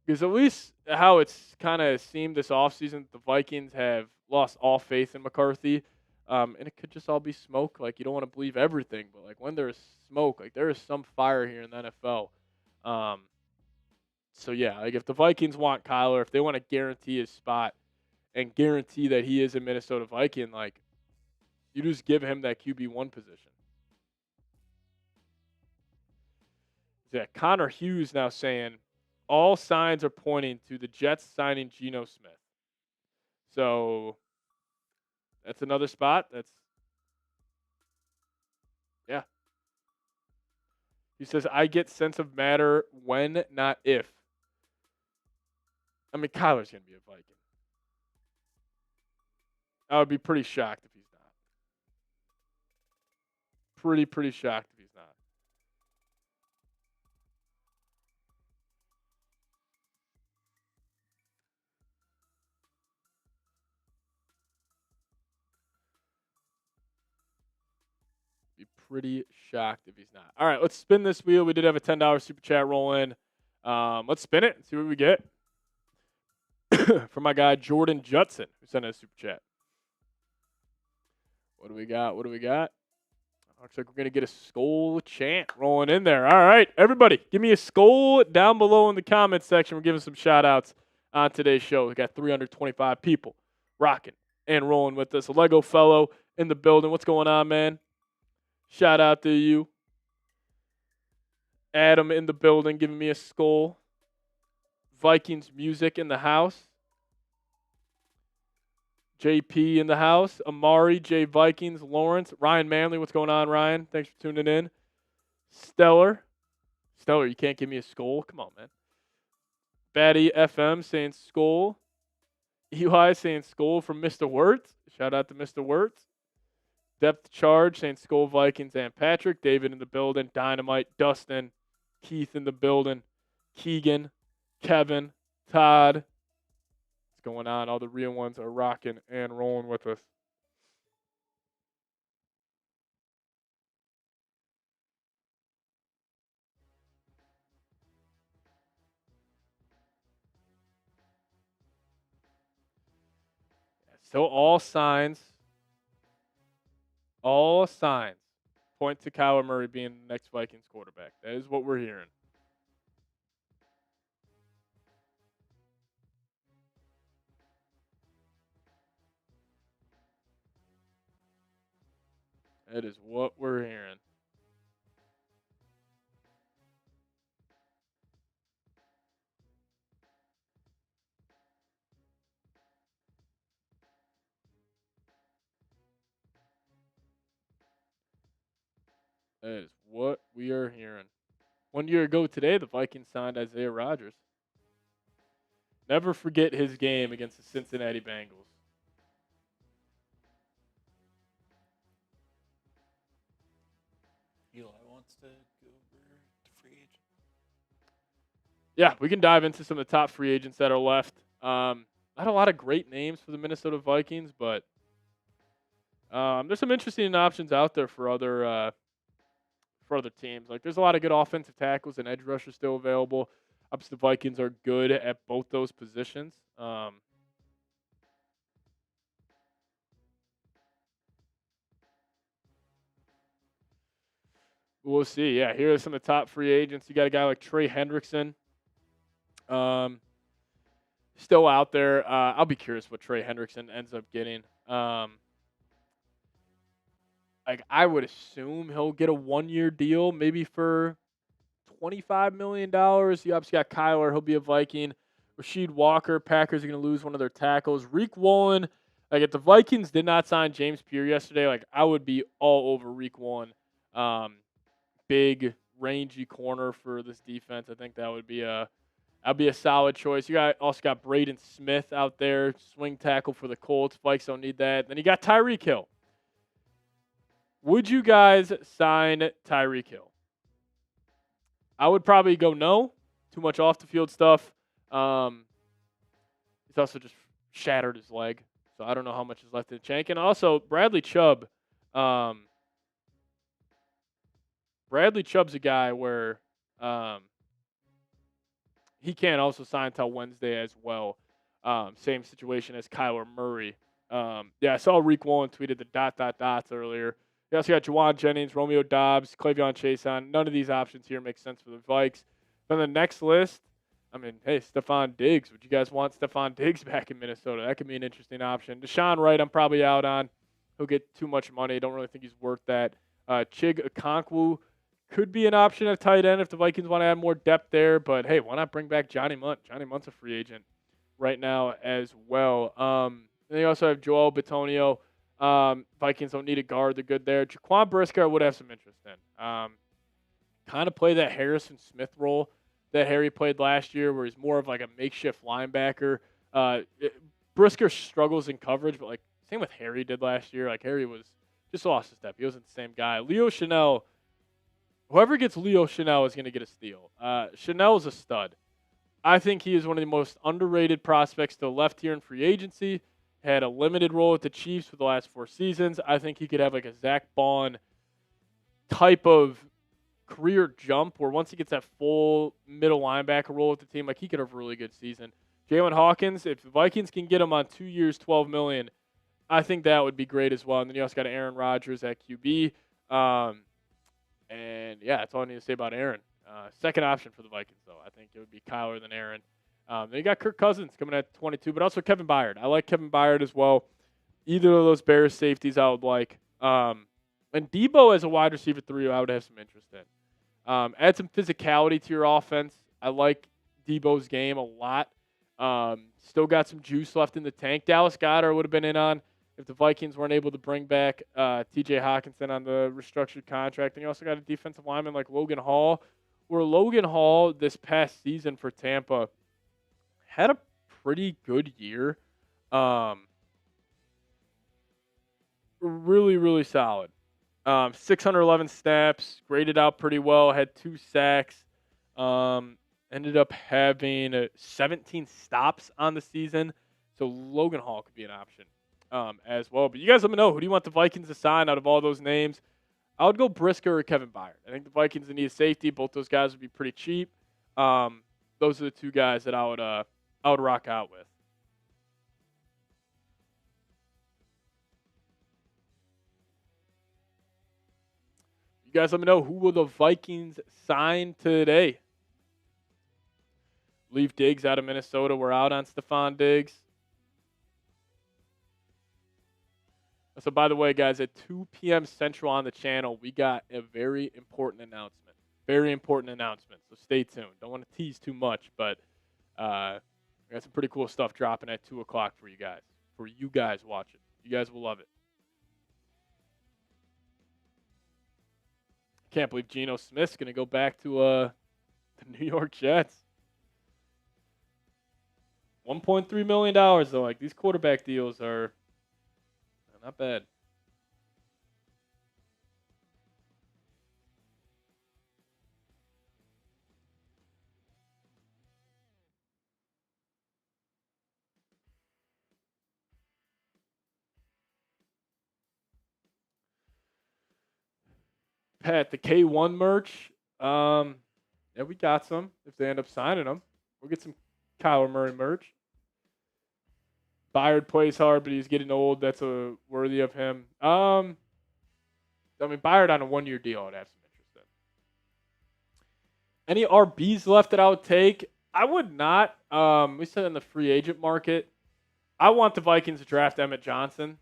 Because at least how it's kind of seemed this offseason, the Vikings have lost all faith in McCarthy. And it could just all be smoke. Like, you don't want to believe everything. But, like, when there's smoke, like, there is some fire here in the NFL. So, yeah, like, if the Vikings want Kyler, if they want to guarantee his spot and guarantee that he is a Minnesota Viking, like, you just give him that QB1 position. Yeah, Connor Hughes now saying, all signs are pointing to the Jets signing Geno Smith. So that's another spot. Yeah. He says, I get sense of matter when, not if. I mean, Kyler's going to be a Viking. I would be pretty shocked if he's not. Pretty shocked if he's not. Be pretty shocked if he's not. All right, let's spin this wheel. We did have a $10 super chat roll in. Let's spin it and see what we get. From my guy Jordan Judson, who sent us a super chat. What do we got? Looks like we're going to get a skull chant rolling in there. All right, everybody, give me a skull down below in the comments section. We're giving some shout-outs on today's show. We got 325 people rocking and rolling with us. A Lego fellow in the building. What's going on, man? Shout out to you. Adam in the building giving me a skull. Vikings music in the house. JP in the house. Amari, J Vikings, Lawrence, Ryan Manley. What's going on, Ryan? Thanks for tuning in. Stellar, you can't give me a skull. Come on, man. Batty FM saying skull. Eli saying skull from Mr. Wirtz. Shout out to Mr. Wirtz. Depth Charge saying skull Vikings and Patrick. David in the building. Dynamite. Dustin. Keith in the building. Keegan. Kevin. Todd. What's going on? All the real ones are rocking and rolling with us. So all signs point to Kyler Murray being the next Vikings quarterback. That is what we're hearing. That is what we're hearing. That is what we are hearing. 1 year ago today, the Vikings signed Isaiah Rodgers. Never forget his game against the Cincinnati Bengals. Eli wants to go over to free agent. Yeah, we can dive into some of the top free agents that are left. Not a lot of great names for the Minnesota Vikings, but there's some interesting options out there for other teams. Like, there's a lot of good offensive tackles and edge rushers still available. Obviously, the Vikings are good at both those positions. We'll see. Yeah, here are some of the top free agents. You got a guy like Trey Hendrickson. Still out there. I'll be curious what Trey Hendrickson ends up getting. Like, I would assume he'll get a 1-year deal, maybe for $25 million. You obviously got Kyler. He'll be a Viking. Rasheed Walker. Packers are going to lose one of their tackles. Reek Woolen. Like, if the Vikings did not sign James Pierre yesterday, like, I would be all over Reek Woolen. Big, rangy corner for this defense. I think that would be a solid choice. You also got Braden Smith out there, swing tackle for the Colts. Vikes don't need that. Then you got Tyreek Hill. Would you guys sign Tyreek Hill? I would probably go no. Too much off the field stuff. He's also just shattered his leg, so I don't know how much is left in the tank. And also Bradley Chubb. Bradley Chubb's a guy where he can't also sign until Wednesday as well. Same situation as Kyler Murray. I saw Reek Woolen tweeted the ... dots earlier. You also got Juwan Jennings, Romeo Doubs, Clavion Chason. None of these options here make sense for the Vikes. On the next list, I mean, hey, Stephon Diggs. Would you guys want Stephon Diggs back in Minnesota? That could be an interesting option. Deshaun Wright, I'm probably out on. He'll get too much money. Don't really think he's worth that. Chig Okonkwo could be an option at tight end if the Vikings want to add more depth there. But, hey, why not bring back Johnny Munt? Johnny Munt's a free agent right now as well. Then you also have Joel Bitonio. Vikings don't need a guard. They're good there. Jaquan Brisker would have some interest in. Kind of play that Harrison Smith role that Harry played last year, where he's more of like a makeshift linebacker. Brisker struggles in coverage, but like same with Harry did last year. Like, Harry was just lost a step. He wasn't the same guy. Leo Chanel, whoever gets Leo Chanel is going to get a steal. Chanel is a stud. I think he is one of the most underrated prospects to the left here in free agency. Had a limited role with the Chiefs for the last 4 seasons. I think he could have like a Zach Bond type of career jump where once he gets that full middle linebacker role with the team, like, he could have a really good season. Jalen Hawkins, if the Vikings can get him on 2 years, $12 million, I think that would be great as well. And then you also got Aaron Rodgers at QB. And yeah, that's all I need to say about Aaron. Second option for the Vikings, though. I think it would be Kyler than Aaron. Then you got Kirk Cousins coming at 22, but also Kevin Byard. I like Kevin Byard as well. Either of those Bears safeties I would like. And Debo as a wide receiver 3, I would have some interest in. Add some physicality to your offense. I like Debo's game a lot. Still got some juice left in the tank. Dallas Goedert would have been in on if the Vikings weren't able to bring back T.J. Hawkinson on the restructured contract. And you also got a defensive lineman like Logan Hall, where Logan Hall this past season for Tampa had a pretty good year. Really, really solid. 611 snaps, graded out pretty well, had 2 sacks. Ended up having 17 stops on the season. So Logan Hall could be an option as well. But you guys let me know, who do you want the Vikings to sign out of all those names? I would go Brisker or Kevin Byard. I think the Vikings need a safety. Both those guys would be pretty cheap. Those are the 2 guys that I would rock out with. You guys let me know, who will the Vikings sign today? Leave Diggs out of Minnesota. We're out on Stephon Diggs. So, by the way, guys, at 2 p.m. Central on the channel, we got a very important announcement. Very important announcement. So stay tuned. Don't want to tease too much, but we got some pretty cool stuff dropping at 2 o'clock for you guys. For you guys watching. You guys will love it. Can't believe Geno Smith's going to go back to the New York Jets. $1.3 million, though. Like, these quarterback deals are not bad. Pat, the K1 merch. Yeah, we got some. If they end up signing them, we'll get some Kyler Murray merch. Byard plays hard, but he's getting old. That's worthy of him. I mean, Byard on a 1-year deal, I'd have some interest in. Any RBs left that I would take? I would not. We said in the free agent market. I want the Vikings to draft Emmett Johnson.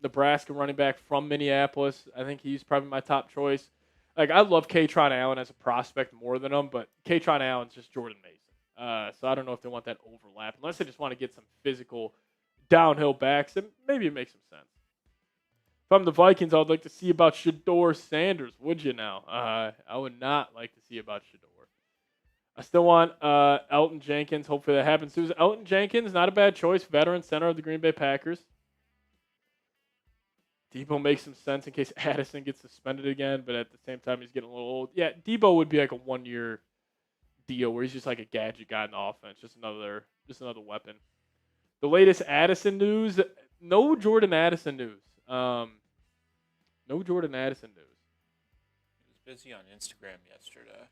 Nebraska running back from Minneapolis. I think he's probably my top choice. Like, I love Kaytron Allen as a prospect more than him, but Kaytron Allen's just Jordan Mason. So I don't know if they want that overlap. Unless they just want to get some physical downhill backs, then maybe it makes some sense. If I'm the Vikings, I would like to see about Shedeur Sanders. Would you now? I would not like to see about Shedeur. I still want Elton Jenkins. Hopefully that happens too. Elton Jenkins, not a bad choice. Veteran center of the Green Bay Packers. Debo makes some sense in case Addison gets suspended again, but at the same time, he's getting a little old. Yeah, Debo would be like a 1-year deal where he's just like a gadget guy in the offense, just another weapon. The latest Addison news: no Jordan Addison news. No Jordan Addison news. He was busy on Instagram yesterday.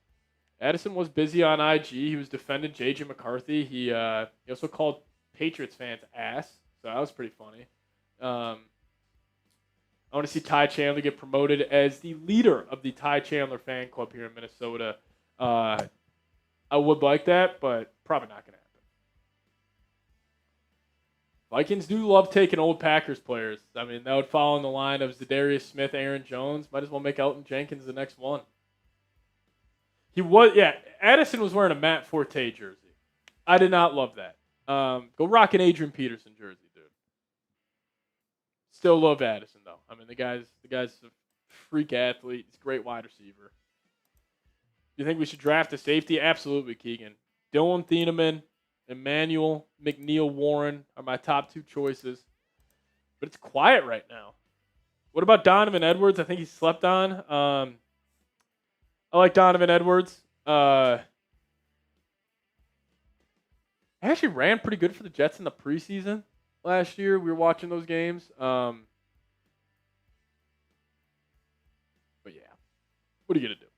Addison was busy on IG. He was defending J.J. McCarthy. He also called Patriots fans ass, so that was pretty funny. I want to see Ty Chandler get promoted as the leader of the Ty Chandler fan club here in Minnesota. I would like that, but probably not going to happen. Vikings do love taking old Packers players. I mean, that would fall in the line of Zadarius Smith, Aaron Jones. Might as well make Elton Jenkins the next one. Addison was wearing a Matt Forte jersey. I did not love that. Go rock an Adrian Peterson jersey, dude. Still love Addison, though. I mean, the guy's a freak athlete. He's a great wide receiver. Do you think we should draft a safety? Absolutely, Keegan. Dylan Thieneman, Emmanuel McNeil-Warren are my top 2 choices. But it's quiet right now. What about Donovan Edwards? I think he slept on. I like Donovan Edwards. He actually ran pretty good for the Jets in the preseason last year. We were watching those games. But yeah, what are you going to do?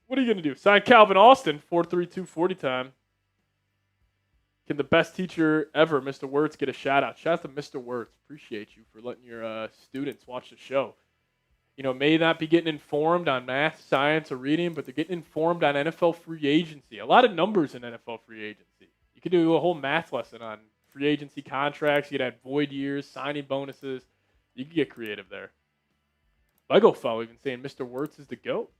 What are you going to do? Sign Calvin Austin, 4.32 40 time. Can the best teacher ever, Mr. Wirtz, get a shout out? Shout out to Mr. Wirtz. Appreciate you for letting your students watch the show. You know, may not be getting informed on math, science, or reading, but they're getting informed on NFL free agency. A lot of numbers in NFL free agency. You could do a whole math lesson on free agency contracts. You could add void years, signing bonuses. You could get creative there. Lego fellow even saying Mr. Wirtz is the GOAT.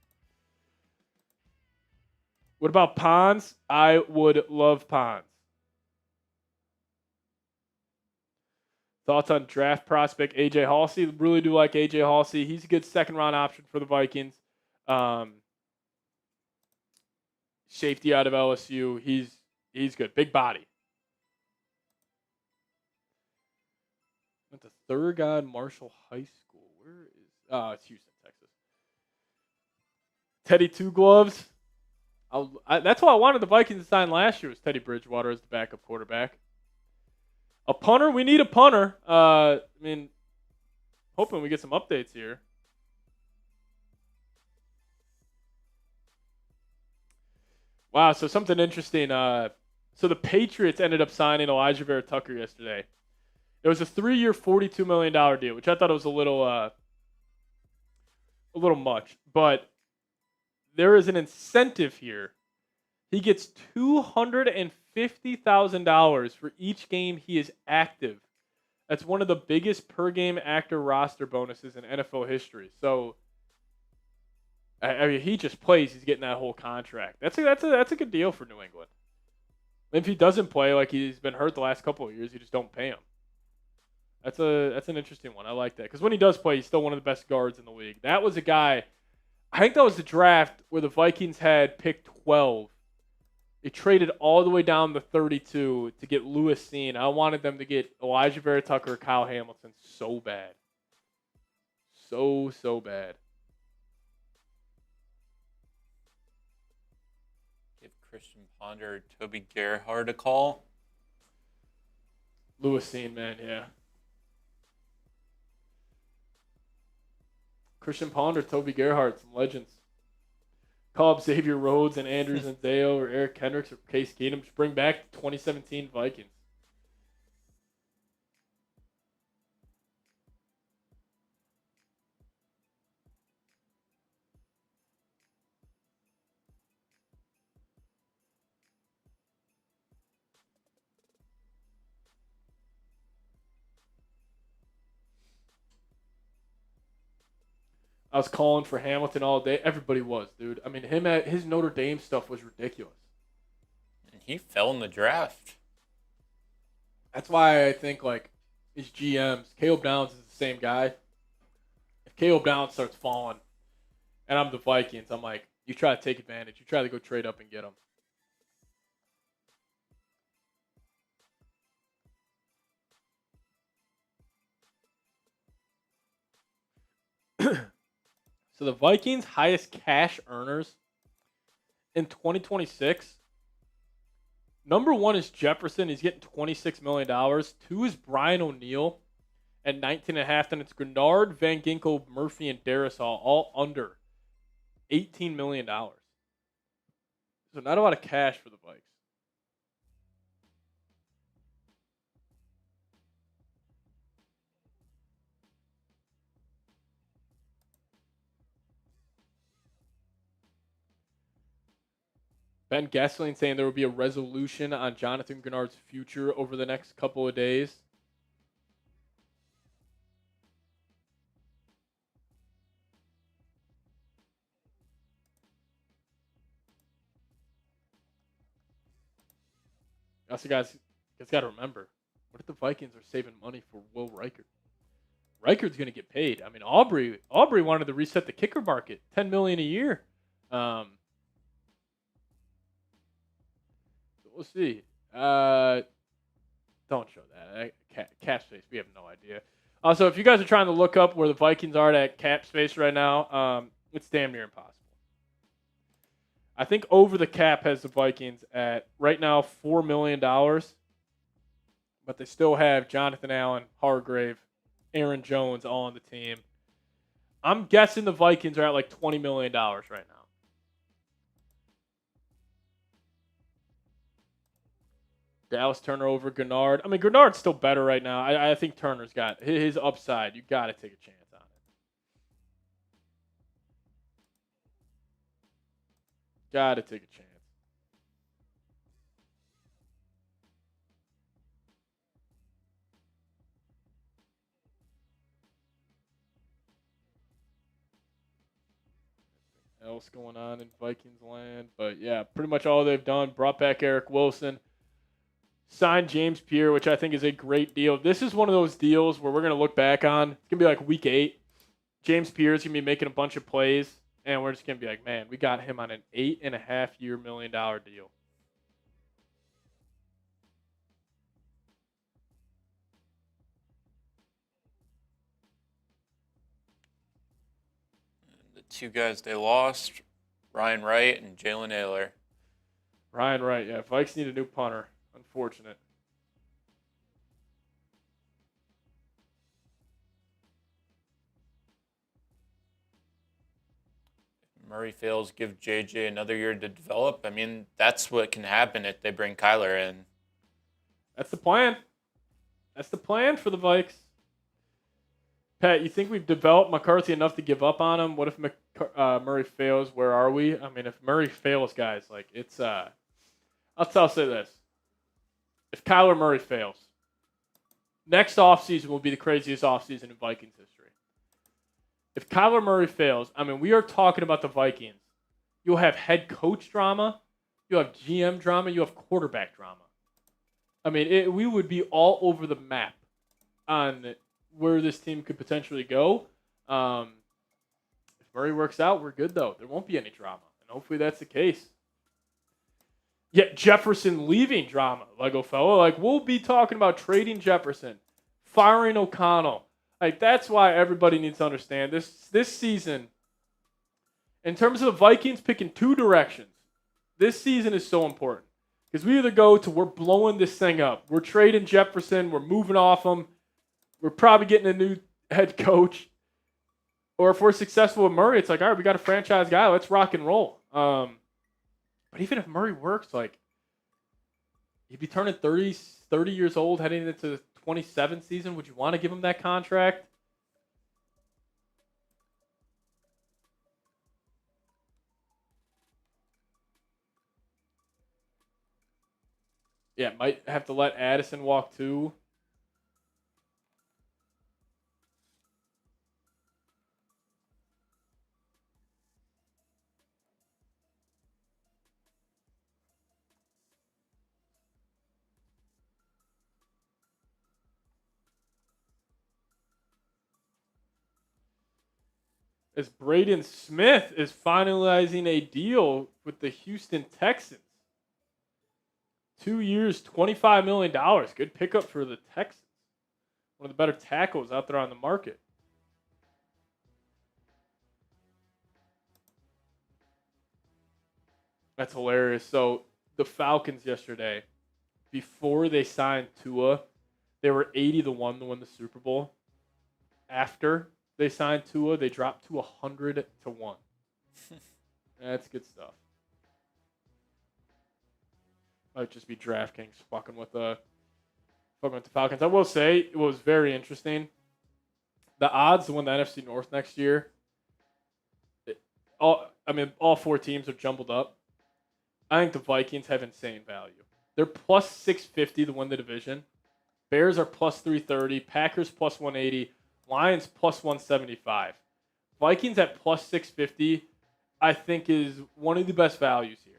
What about Pons? I would love Pons. Thoughts on draft prospect AJ Halsey? Really do like AJ Halsey. He's a good second-round option for the Vikings. Safety out of LSU. He's good. Big body. Went to Thurgood Marshall High School. Where is? It's Houston, Texas. Teddy Two Gloves. That's why I wanted the Vikings to sign last year was Teddy Bridgewater as the backup quarterback. A punter? We need a punter. I mean, hoping we get some updates here. Wow, so something interesting. So the Patriots ended up signing Elijah Vera Tucker yesterday. It was a 3-year, $42 million deal, which I thought it was a little much. But there is an incentive here. He gets $250,000 for each game he is active That's one of the biggest per-game actor roster bonuses in NFL history. So, I mean, he just plays. He's getting that whole contract. That's a good deal for New England. If he doesn't play, like he's been hurt the last couple of years, you just don't pay him. That's an interesting one. I like that because when he does play, he's still one of the best guards in the league. That was a guy. I think that was the draft where the Vikings had pick 12. They traded all the way down to 32 to get Lewis Seen. I wanted them to get Elijah Vera Tucker or Kyle Hamilton so bad. So bad. Give Christian Ponder or Toby Gerhardt a call. Lewis Seen, man, yeah. Christian Ponder, Toby Gerhardt, some legends. Call up Xavier Rhodes and Andrew Zendeo or Eric Kendricks or Case Keenum. Just bring back the 2017 Vikings. I was calling for Hamilton all day. Everybody was, dude. I mean, his Notre Dame stuff was ridiculous. And he fell in the draft. That's why I think, like, his GMs, Caleb Downs is the same guy. If Caleb Downs starts falling, and I'm the Vikings, I'm like, you try to take advantage. You try to go trade up and get him. So the Vikings' highest cash earners in 2026, number 1 is Jefferson. He's getting $26 million. 2 is Brian O'Neill at 19.5. Then it's Grenard, Van Ginkel, Murphy, and Darrisaw, all under $18 million. So not a lot of cash for the Vikes. Ben Gessling saying there will be a resolution on Jonathan Grenard's future over the next couple of days. Also, guys got to remember, what if the Vikings are saving money for Will Reichard? Reichard's going to get paid. I mean, Aubrey wanted to reset the kicker market, $10 million a year. We'll see. Don't show that. Cap space, we have no idea. Also, if you guys are trying to look up where the Vikings are at cap space right now, it's damn near impossible. I think over the cap has the Vikings at, right now, $4 million. But they still have Jonathan Allen, Hargrave, Aaron Jones all on the team. I'm guessing the Vikings are at like $20 million right now. Dallas Turner over Grenard. I mean, Grenard's still better right now. I think Turner's got his upside. You got to take a chance on it. Got to take a chance. Nothing else going on in Vikings land. But, yeah, pretty much all they've done. Brought back Eric Wilson. Signed James Pierre, which I think is a great deal. This is one of those deals where we're going to look back on. It's going to be like week 8. James Pierre is going to be making a bunch of plays, and we're just going to be like, man, we got him on an $8.5-year $1 million deal. The 2 guys they lost, Ryan Wright and Jaylen Naylor. Ryan Wright, yeah. Vikes need a new punter. Unfortunate. If Murray fails, give JJ another year to develop. I mean, that's what can happen if they bring Kyler in. That's the plan. That's the plan for the Vikes. Pat, you think we've developed McCarthy enough to give up on him? What if Murray fails? Where are we? I mean, if Murray fails, guys, like it's I'll say this. If Kyler Murray fails, Next offseason will be the craziest offseason in Vikings history. If Kyler Murray fails, I mean, we are talking about the Vikings. You'll have head coach drama. You'll have GM drama. You'll have quarterback drama. I mean, we would be all over the map on where this team could potentially go. If Murray works out, we're good, though. There won't be any drama, and hopefully that's the case. Yet Jefferson leaving drama, Lego fellow. Like, we'll be talking about trading Jefferson, firing O'Connell. Like, that's why everybody needs to understand this season, in terms of the Vikings picking two directions, this season is so important. Because we either go to we're blowing this thing up. We're trading Jefferson. We're moving off him. We're probably getting a new head coach. Or if we're successful with Murray, it's like, all right, we got a franchise guy. Let's rock and roll. But even if Murray works, like, he'd be turning 30 years old heading into the 27th season. Would you want to give him that contract? Yeah, might have to let Addison walk too. As Braden Smith is finalizing a deal with the Houston Texans. 2 years, $25 million. Good pickup for the Texans. One of the better tackles out there on the market. That's hilarious. So the Falcons yesterday, before they signed Tua, they were 80-1 to win the Super Bowl. After they signed Tua, they dropped to 100-1. That's good stuff. Might just be DraftKings fucking with the Falcons. I will say it was very interesting. The odds to win the NFC North next year, all four teams are jumbled up. I think the Vikings have insane value. They're plus 650 to win the division. Bears are plus 330. Packers plus 180. Lions plus 175. Vikings at plus 650, I think, is one of the best values here.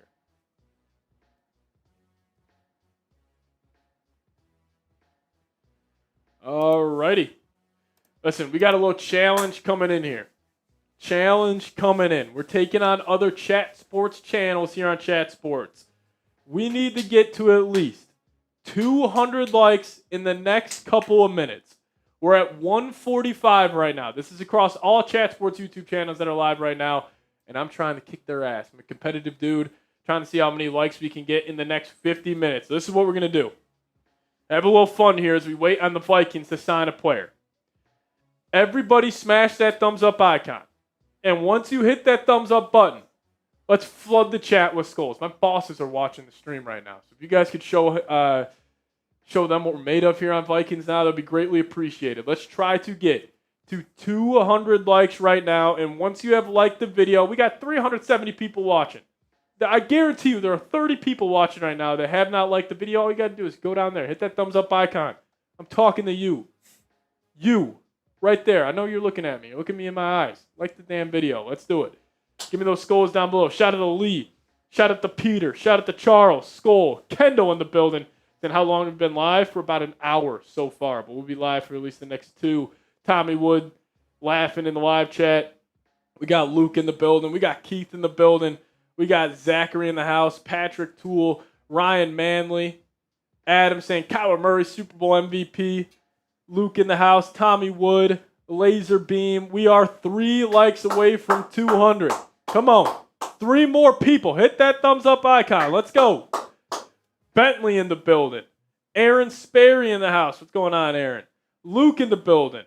Alrighty. Listen, we got a little challenge coming in here. We're taking on other Chat Sports channels here on Chat Sports. We need to get to at least 200 likes in the next couple of minutes. We're at 145 right now. This is across all Chat Sports YouTube channels that are live right now, and I'm trying to kick their ass. I'm a competitive dude, trying to see how many likes we can get in the next 50 minutes. So this is what we're going to do. Have a little fun here as we wait on the Vikings to sign a player. Everybody smash that thumbs up icon. And once you hit that thumbs up button, let's flood the chat with skulls. My bosses are watching the stream right now. So if you guys could show them what we're made of here on Vikings Now, that'd be greatly appreciated. Let's try to get to 200 likes right now. And once you have liked the video, we got 370 people watching. I guarantee you there are 30 people watching right now that have not liked the video. All you got to do is go down there, hit that thumbs up icon. I'm talking to you. You. Right there. I know you're looking at me. Look at me in my eyes. Like the damn video. Let's do it. Give me those skulls down below. Shout out to Lee. Shout out to Peter. Shout out to Charles. Skull. Kendall in the building. Then how long have we been live? For about an hour so far. But we'll be live for at least the next two. Tommy Wood laughing in the live chat. We got Luke in the building. We got Keith in the building. We got Zachary in the house. Patrick Toole. Ryan Manley. Adam saying Kyler Murray, Super Bowl MVP. Luke in the house, Tommy Wood, Laser Beam. We are 3 likes away from 200. Come on. 3 more people. Hit that thumbs up icon. Let's go. Bentley in the building. Aaron Sperry in the house. What's going on, Aaron? Luke in the building.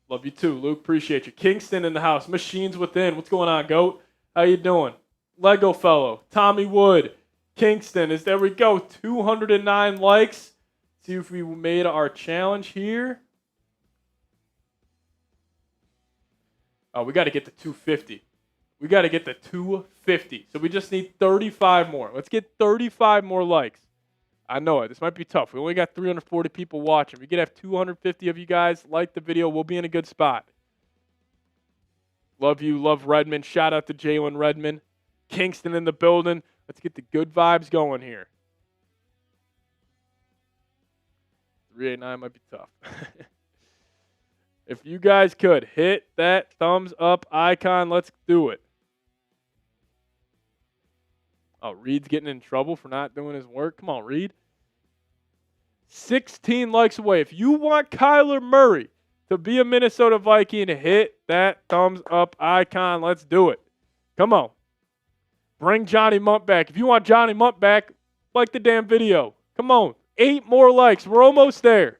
Love you too, Luke. Appreciate you. Kingston in the house. Machines Within. What's going on, Goat? How you doing? Lego Fellow. Tommy Wood. Kingston. There we go. 209 likes. See if we made our challenge here. Oh, we got to get to 250. We got to get to 250. So we just need 35 more. Let's get 35 more likes. I know it. This might be tough. We only got 340 people watching. We could have 250 of you guys like the video. We'll be in a good spot. Love you. Love Redmond. Shout out to Jaylen Redmond. Kingston in the building. Let's get the good vibes going here. 389 might be tough. If you guys could hit that thumbs up icon, let's do it. Oh, Reed's getting in trouble for not doing his work. Come on, Reed. 16 likes away. If you want Kyler Murray to be a Minnesota Viking, hit that thumbs up icon. Let's do it. Come on. Bring Johnny Munt back. If you want Johnny Munt back, like the damn video. Come on. 8 more likes. We're almost there.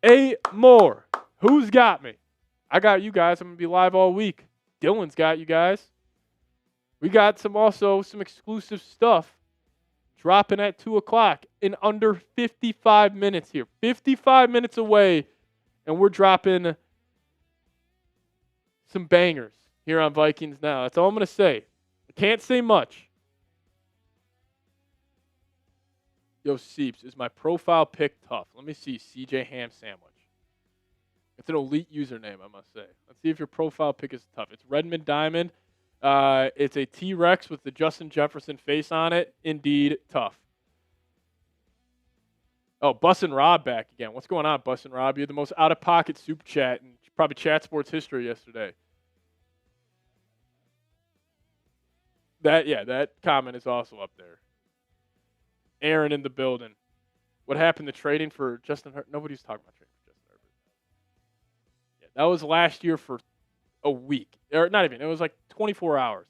8 more. Who's got me? I got you guys. I'm going to be live all week. Dylan's got you guys. We got some exclusive stuff dropping at 2 o'clock in under 55 minutes here. 55 minutes away, and we're dropping some bangers here on Vikings Now. That's all I'm going to say. I can't say much. Yo, Seeps, is my profile pic tough? Let me see. CJ Ham Sandwich. It's an elite username, I must say. Let's see if your profile pic is tough. It's Redmond Diamond. It's a T-Rex with the Justin Jefferson face on it. Indeed, tough. Oh, Bussin' Rob back again. What's going on, Bussin' Rob? You're the most out-of-pocket super chat in probably chat sports history yesterday. That comment is also up there. Aaron in the building. What happened to trading for Justin Herbert? Nobody's talking about trading for Justin Herbert. Yeah, that was last year for a week. Or not even. It was like 24 hours.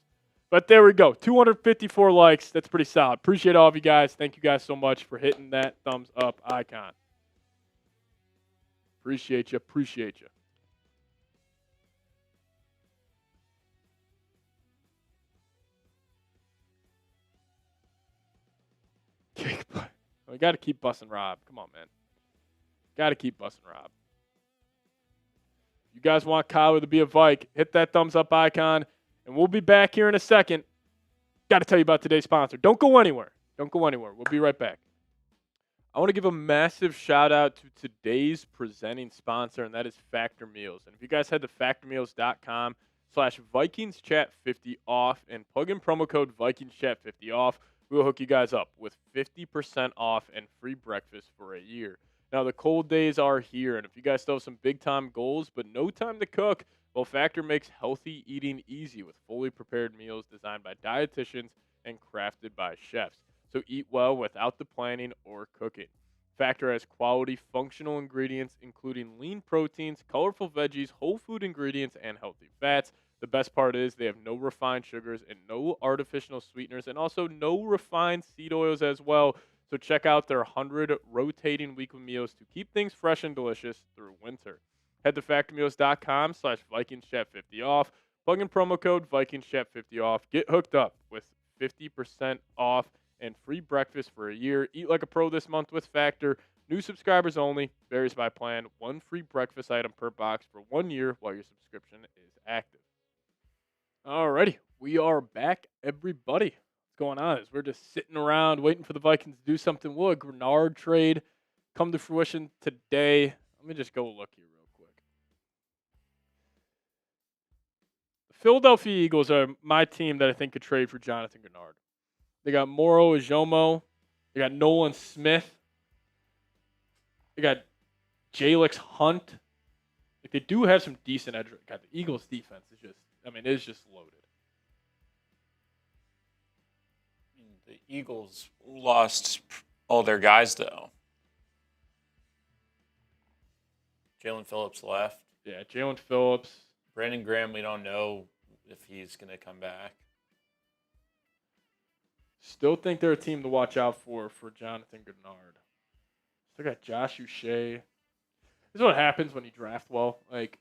But there we go. 254 likes. That's pretty solid. Appreciate all of you guys. Thank you guys so much for hitting that thumbs up icon. Appreciate you. Appreciate you. We got to keep busting Rob. Come on, man. Got to keep busting Rob. If you guys want Kyler to be a Vike, hit that thumbs up icon, and we'll be back here in a second. Got to tell you about today's sponsor. Don't go anywhere. Don't go anywhere. We'll be right back. I want to give a massive shout out to today's presenting sponsor, and that is Factor Meals. And if you guys head to factormeals.com/VikingsChat50 off and plug in promo code VikingsChat50 off, we'll hook you guys up with 50% off and free breakfast for a year. Now, the cold days are here, and if you guys still have some big-time goals but no time to cook, well, Factor makes healthy eating easy with fully prepared meals designed by dietitians and crafted by chefs. So eat well without the planning or cooking. Factor has quality, functional ingredients, including lean proteins, colorful veggies, whole food ingredients, and healthy fats. The best part is they have no refined sugars and no artificial sweeteners, and also no refined seed oils as well. So check out their 100 rotating weekly meals to keep things fresh and delicious through winter. Head to factormeals.com/VikingsChat50 off. Plug in promo code VikingsChat50 off. Get hooked up with 50% off and free breakfast for a year. Eat like a pro this month with Factor. New subscribers only. Varies by plan. 1 free breakfast item per box for 1 year while your subscription is active. Alrighty, we are back, everybody. What's going on is we're just sitting around waiting for the Vikings to do something. Will a Grenard trade come to fruition today? Let me just go look here real quick. The Philadelphia Eagles are my team that I think could trade for Jonathan Grenard. They got Moro Ijomo. They got Nolan Smith. They got Jalix Hunt. Like, they do have some decent edge. God, the Eagles' defense is just, it's just loaded. The Eagles lost all their guys, though. Jalen Phillips left. Yeah, Jalen Phillips. Brandon Graham, we don't know if he's going to come back. Still think they're a team to watch out for Jonathan Grenard. Still got Josh Uche. This is what happens when you draft well. Like,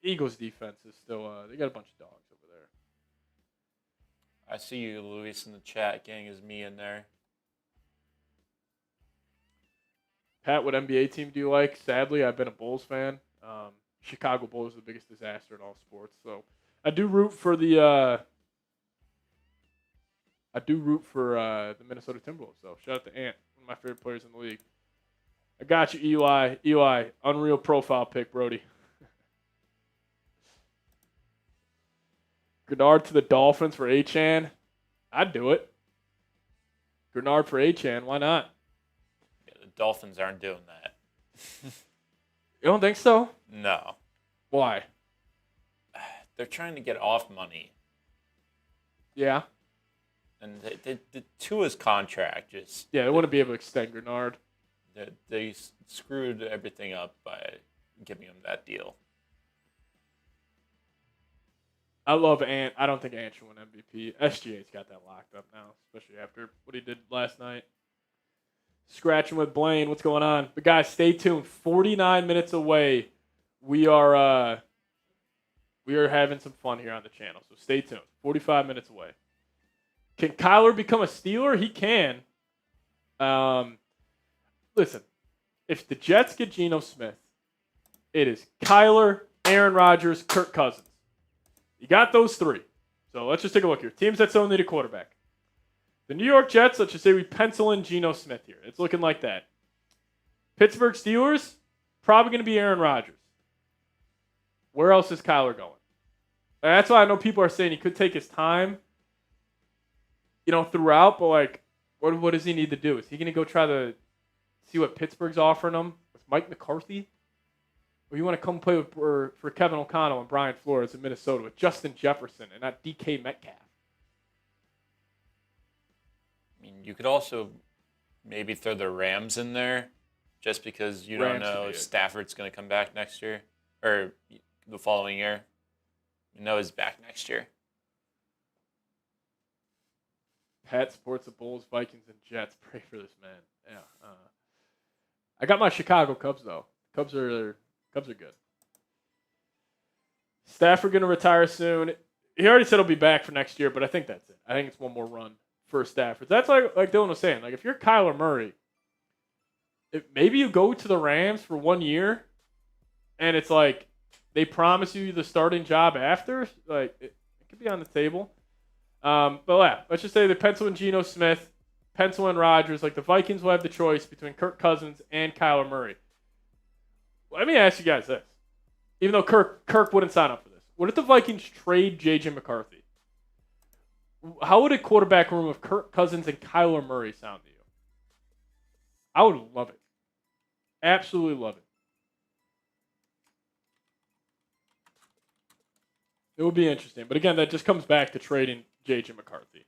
Eagles defense is still, they got a bunch of dogs over there. I see you, Luis, in the chat. Gang is me in there. Pat, what NBA team do you like? Sadly, I've been a Bulls fan. Chicago Bulls are the biggest disaster in all sports. So I do root for the I do root for the Minnesota Timberwolves, though. Shout out to Ant, one of my favorite players in the league. I got you, Eli. Eli, unreal profile pick, Brody. Grenard to the Dolphins for Achan. I'd do it. Grenard for Achan. Why not? Yeah, the Dolphins aren't doing that. You don't think so? No. Why? They're trying to get off money. Yeah. And the Tua's contract just... Yeah, they wouldn't be able to extend Grenard. They screwed everything up by giving him that deal. I love Ant. I don't think Ant should win MVP. SGA's got that locked up now, especially after what he did last night. Scratching with Blaine. What's going on? But guys, stay tuned. 49 minutes away. We are having some fun here on the channel, so stay tuned. 45 minutes away. Can Kyler become a Steeler? He can. Listen, if the Jets get Geno Smith, it is Kyler, Aaron Rodgers, Kirk Cousins. You got those three. So let's just take a look here. Teams that still need a quarterback. The New York Jets, let's just say we pencil in Geno Smith here. It's looking like that. Pittsburgh Steelers, probably going to be Aaron Rodgers. Where else is Kyler going? That's why I know people are saying he could take his time, throughout, but like, what does he need to do? Is he going to go try to see what Pittsburgh's offering him with Mike McCarthy? Or you want to come play for Kevin O'Connell and Brian Flores in Minnesota with Justin Jefferson and not DK Metcalf? I mean, you could also maybe throw the Rams in there just because you don't know if Stafford's going to come back next year or the following year. You know he's back next year. Pat supports the Bulls, Vikings, and Jets. Pray for this man. Yeah. I got my Chicago Cubs, though. Cubs are good. Stafford going to retire soon. He already said he'll be back for next year, but I think that's it. I think it's one more run for Stafford. That's like Dylan was saying. Like, if you're Kyler Murray, maybe you go to the Rams for 1 year, and it's like they promise you the starting job after. Like, it could be on the table. But yeah, let's just say they pencil in Geno Smith, pencil in Rodgers. Like, the Vikings will have the choice between Kirk Cousins and Kyler Murray. Let me ask you guys this. Even though Kirk wouldn't sign up for this. What if the Vikings trade J.J. McCarthy? How would a quarterback room of Kirk Cousins and Kyler Murray sound to you? I would love it. Absolutely love it. It would be interesting. But again, that just comes back to trading J.J. McCarthy.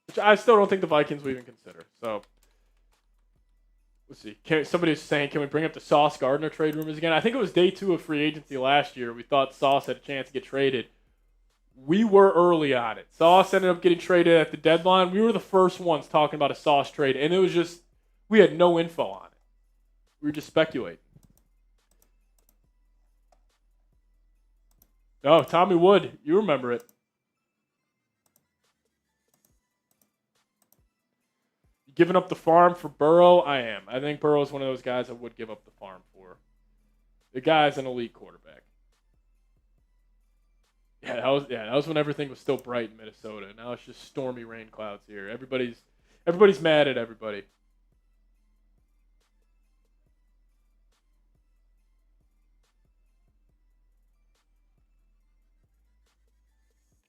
Which I still don't think the Vikings will even consider. So, let's see. Somebody was saying, can we bring up the Sauce Gardner trade rumors again? I think it was day 2 of free agency last year. We thought Sauce had a chance to get traded. We were early on it. Sauce ended up getting traded at the deadline. We were the first ones talking about a Sauce trade, and it was just, we had no info on it. We were just speculating. Oh, Tommy Wood. You remember it. Giving up the farm for Burrow? I am. I think Burrow is one of those guys I would give up the farm for. The guy's an elite quarterback. Yeah, that was when everything was still bright in Minnesota. Now it's just stormy rain clouds here. Everybody's mad at everybody.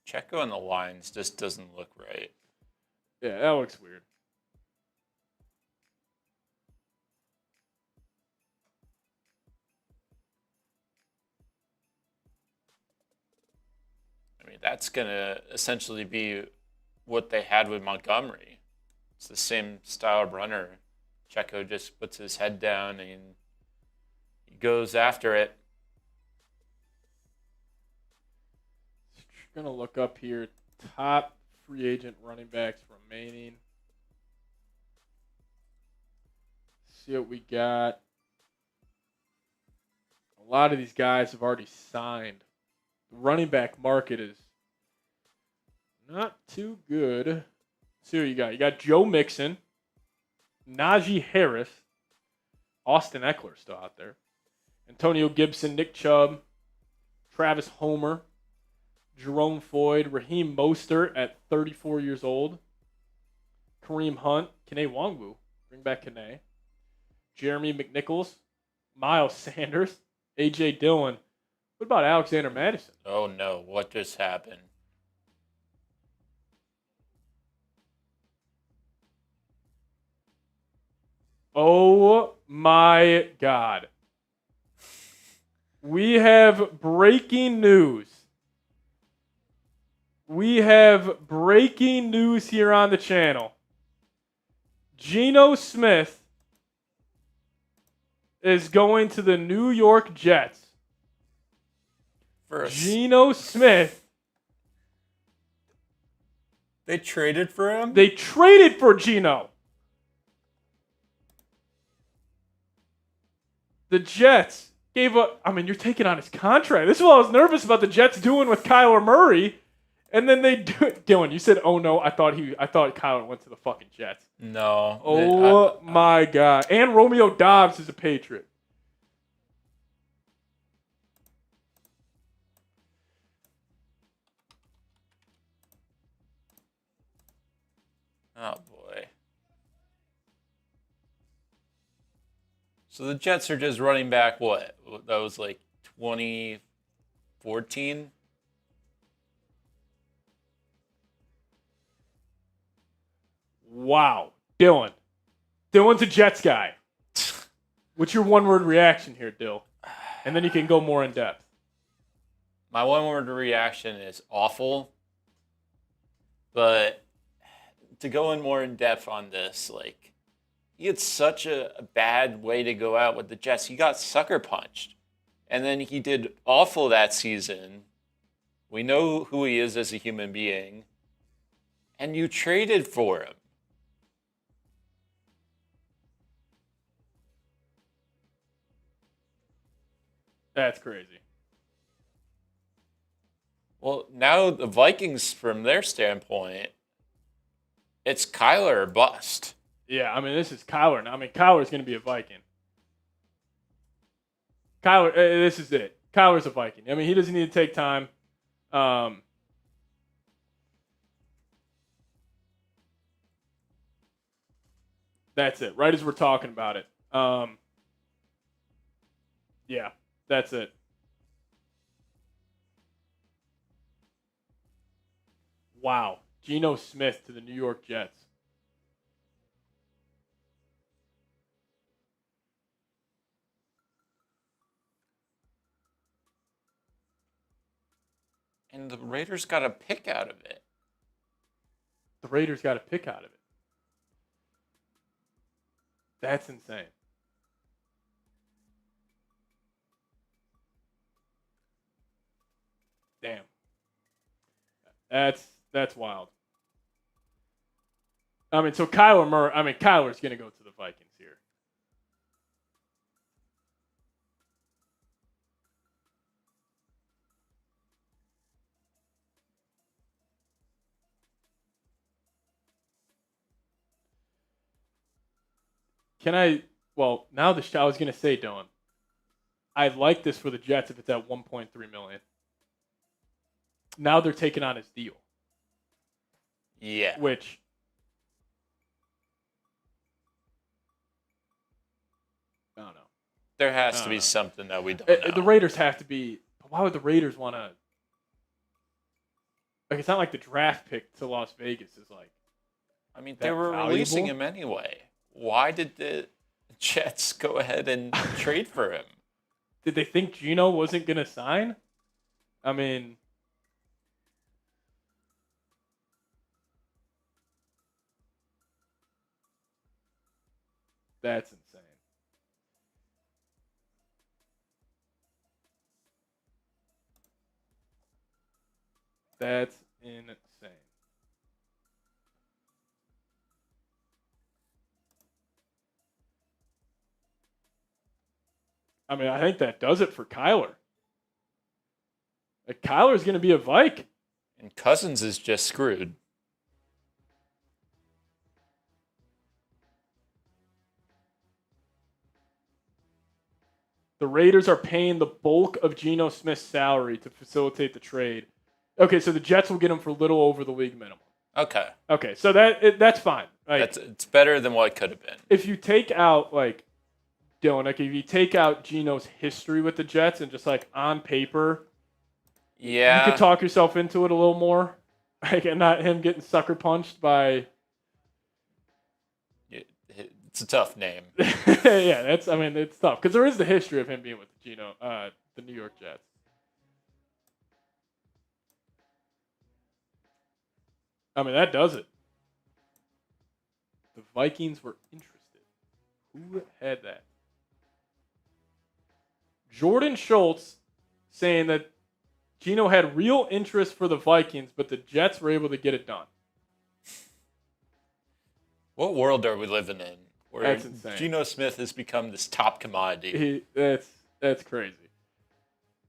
Checo on the lines just doesn't look right. Yeah, that looks weird. I mean, that's going to essentially be what they had with Montgomery. It's the same style of runner. Checo just puts his head down and he goes after it. Going to look up here. Top free agent running backs remaining. See what we got. A lot of these guys have already signed. The running back market is not too good. Let's see what you got. You got Joe Mixon, Najee Harris, Austin Eckler still out there, Antonio Gibson, Nick Chubb, Travis Homer, Jerome Floyd, Raheem Mostert at 34 years old. Kareem Hunt, Kene Nwangwu. Bring back Kene. Jeremy McNichols, Miles Sanders, A.J. Dillon. What about Alexander Madison? Oh, no. What just happened? Oh, my God. We have breaking news. We have breaking news here on the channel. Geno Smith is going to the New York Jets. Geno Smith. They traded for him? They traded for Geno. The Jets gave up. I mean, you're taking on his contract. This is what I was nervous about the Jets doing with Kyler Murray. And then they do it. Dylan, you said, "Oh no, I thought Kyler went to the fucking Jets." No. Oh my God! And Romeo Dobbs is a Patriot. Oh boy. So the Jets are just running back what? That was like 2014. Wow. Dylan's a Jets guy. What's your one-word reaction here, Dill? And then you can go more in depth. My one-word reaction is awful. But to go in more in depth on this, like, he had such a bad way to go out with the Jets. He got sucker punched. And then he did awful that season. We know who he is as a human being. And you traded for him. That's crazy. Well, now the Vikings, from their standpoint, it's Kyler or bust. Yeah, I mean, this is Kyler. I mean, Kyler's going to be a Viking. Kyler, this is it. Kyler's a Viking. I mean, he doesn't need to take time. That's it. Right as we're talking about it. Yeah, that's it. Wow. Geno Smith to the New York Jets. And the Raiders got a pick out of it. The Raiders got a pick out of it. That's insane. Damn. That's wild. I mean, so Kyler's going to go to the Vikings here. I was going to say, Dylan, I'd like this for the Jets if it's at $1.3 million. Now they're taking on his deal. Yeah. Which, I don't know. There has to be something that we don't know. The Raiders have to be. Why would the Raiders want to? Like, it's not like the draft pick to Las Vegas is like. I mean, they were releasing him anyway. Why did the Jets go ahead and trade for him? Did they think Geno wasn't going to sign? I mean, that's insane. That's insane. I mean, I think that does it for Kyler. Like, Kyler's going to be a Vike. And Cousins is just screwed. The Raiders are paying the bulk of Geno Smith's salary to facilitate the trade. Okay, so the Jets will get him for a little over the league minimum. Okay, so that's fine. Like, It's better than what it could have been. If you take out, like, Dylan, like, if you take out Geno's history with the Jets and just, like, on paper, you could talk yourself into it a little more. Like, and not him getting sucker punched by... It's a tough name. Yeah, it's tough. Because there is the history of him being with Geno, the New York Jets. I mean, that does it. The Vikings were interested. Who had that? Jordan Schultz saying that Geno had real interest for the Vikings, but the Jets were able to get it done. What world are we living in? Where That's insane. Geno Smith has become this top commodity. That's crazy.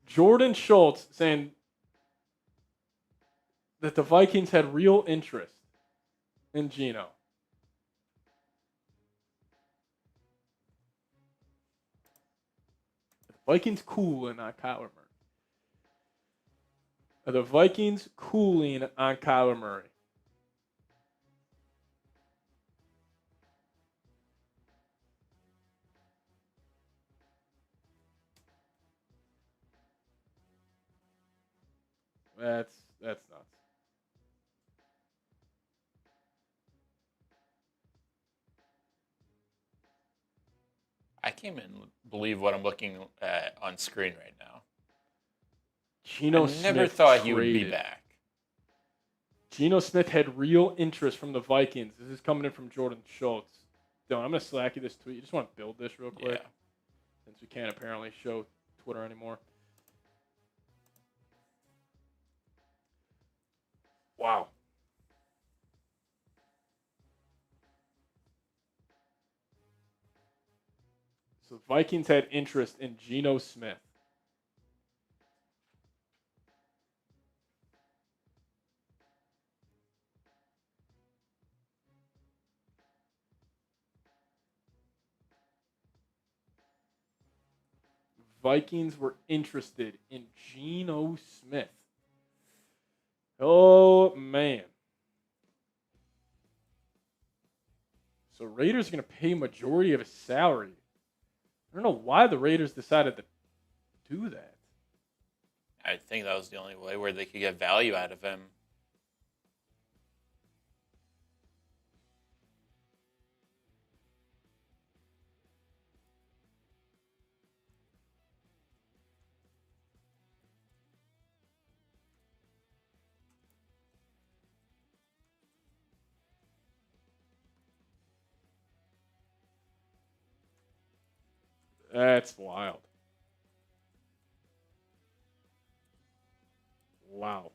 Jordan Schultz saying that the Vikings had real interest in Geno. The Vikings cooling on Kyler Murray. Are the Vikings cooling on Kyler Murray? That's nuts. I can't even believe what I'm looking at on screen right now. Geno I never thought he would be back. Geno Smith had real interest from the Vikings. This is coming in from Jordan Schultz. Dylan, I'm going to Slack you this tweet. You just want to build this real quick? Yeah. Since we can't apparently show Twitter anymore. Wow. So Vikings had interest in Geno Smith. Vikings were interested in Geno Smith. Oh, man. So Raiders are going to pay majority of his salary. I don't know why the Raiders decided to do that. I think that was the only way where they could get value out of him. That's wild. Wow.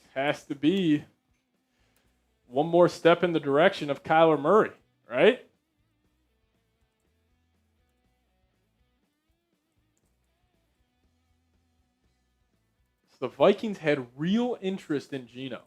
This has to be one more step in the direction of Kyler Murray, right? The Vikings had real interest in Geno.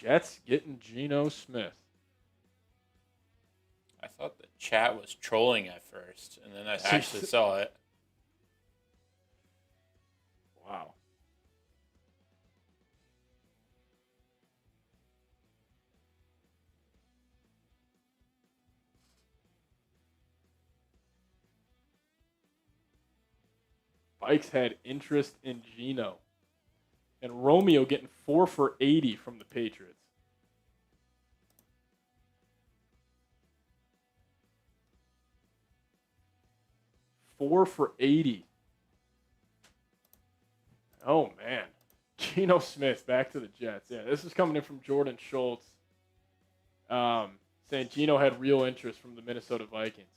Jets getting Geno Smith. I thought the chat was trolling at first, and then I actually saw it. Wow. Vikes had interest in Geno. And Romeo getting 4 for 80 from the Patriots. $4 for 80. Oh, man. Geno Smith back to the Jets. Yeah, this is coming in from Jordan Schultz saying Geno had real interest from the Minnesota Vikings.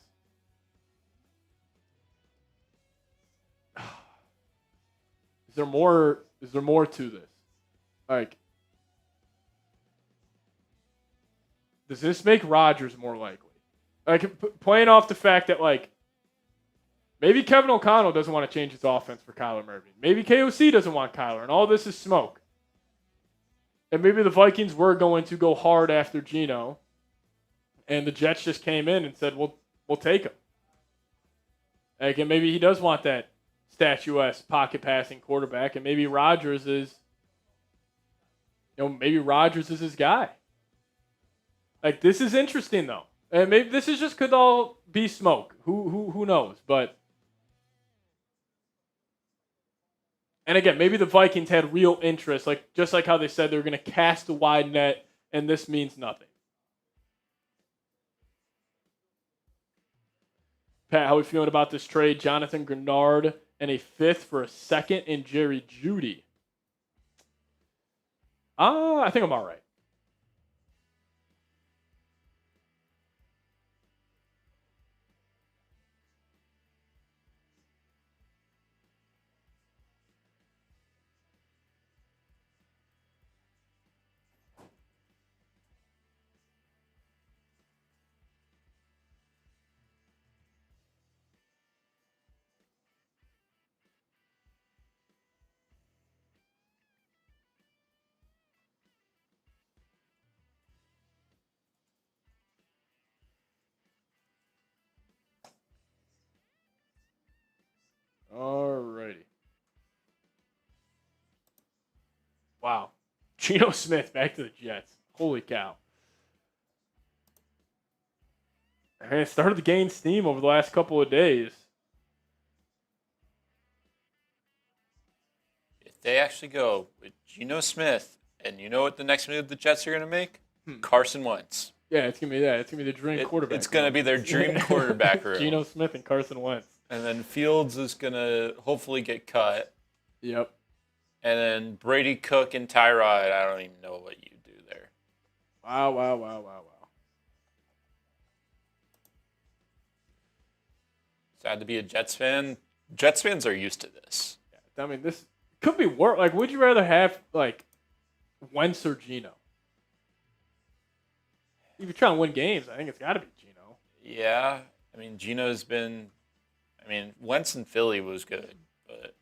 Is there more? Is there more to this? Like, does this make Rodgers more likely? Like, playing off the fact that, like, maybe Kevin O'Connell doesn't want to change his offense for Kyler Murray. Maybe KOC doesn't want Kyler, and all this is smoke. And maybe the Vikings were going to go hard after Geno, and the Jets just came in and said, we'll take him. Again, maybe he does want that statuesque pocket passing quarterback, and maybe Rodgers is, maybe Rodgers is his guy. Like, this is interesting, though. And maybe this is just could all be smoke. Who knows? But, and again, maybe the Vikings had real interest, like just like how they said they were going to cast a wide net, and this means nothing. Pat, how are we feeling about this trade? Jonathan Grenard and a 5th for a 2nd in Jerry Jeudy. I think I'm all right. Alrighty. Wow. Geno Smith back to the Jets. Holy cow. And it started to gain steam over the last couple of days. If they actually go with Geno Smith, and you know what the next move the Jets are going to make? Carson Wentz. Yeah, it's going to be that. It's going to be the dream quarterback. It's going to be their dream quarterback room. Geno Smith and Carson Wentz. And then Fields is going to hopefully get cut. Yep. And then Brady, Cook, and Tyrod, I don't even know what you do there. Wow. Sad to be a Jets fan. Jets fans are used to this. Yeah, I mean, this could be worse. Like, would you rather have, like, Wentz or Geno? If you're trying to win games, I think it's got to be Geno. Yeah. I mean, Geno's been... I mean, Wentz in Philly was good, but...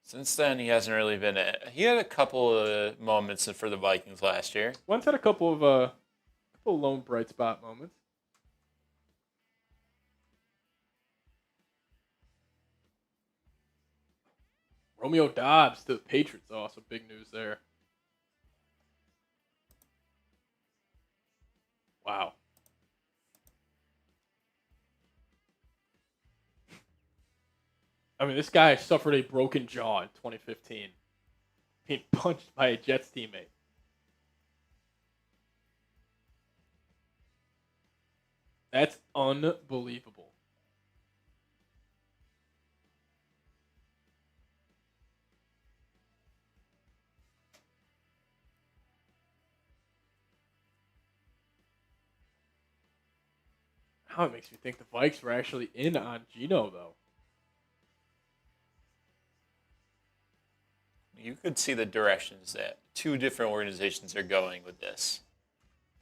Since then, he hasn't really been it. He had a couple of moments for the Vikings last year. Wentz had a couple of lone bright spot moments. Romeo Doubs to the Patriots. Also, big news there. Wow. I mean, this guy suffered a broken jaw in 2015. Being punched by a Jets teammate. That's unbelievable. Now it makes me think the Vikes were actually in on Geno, though. You could see the directions that two different organizations are going with this.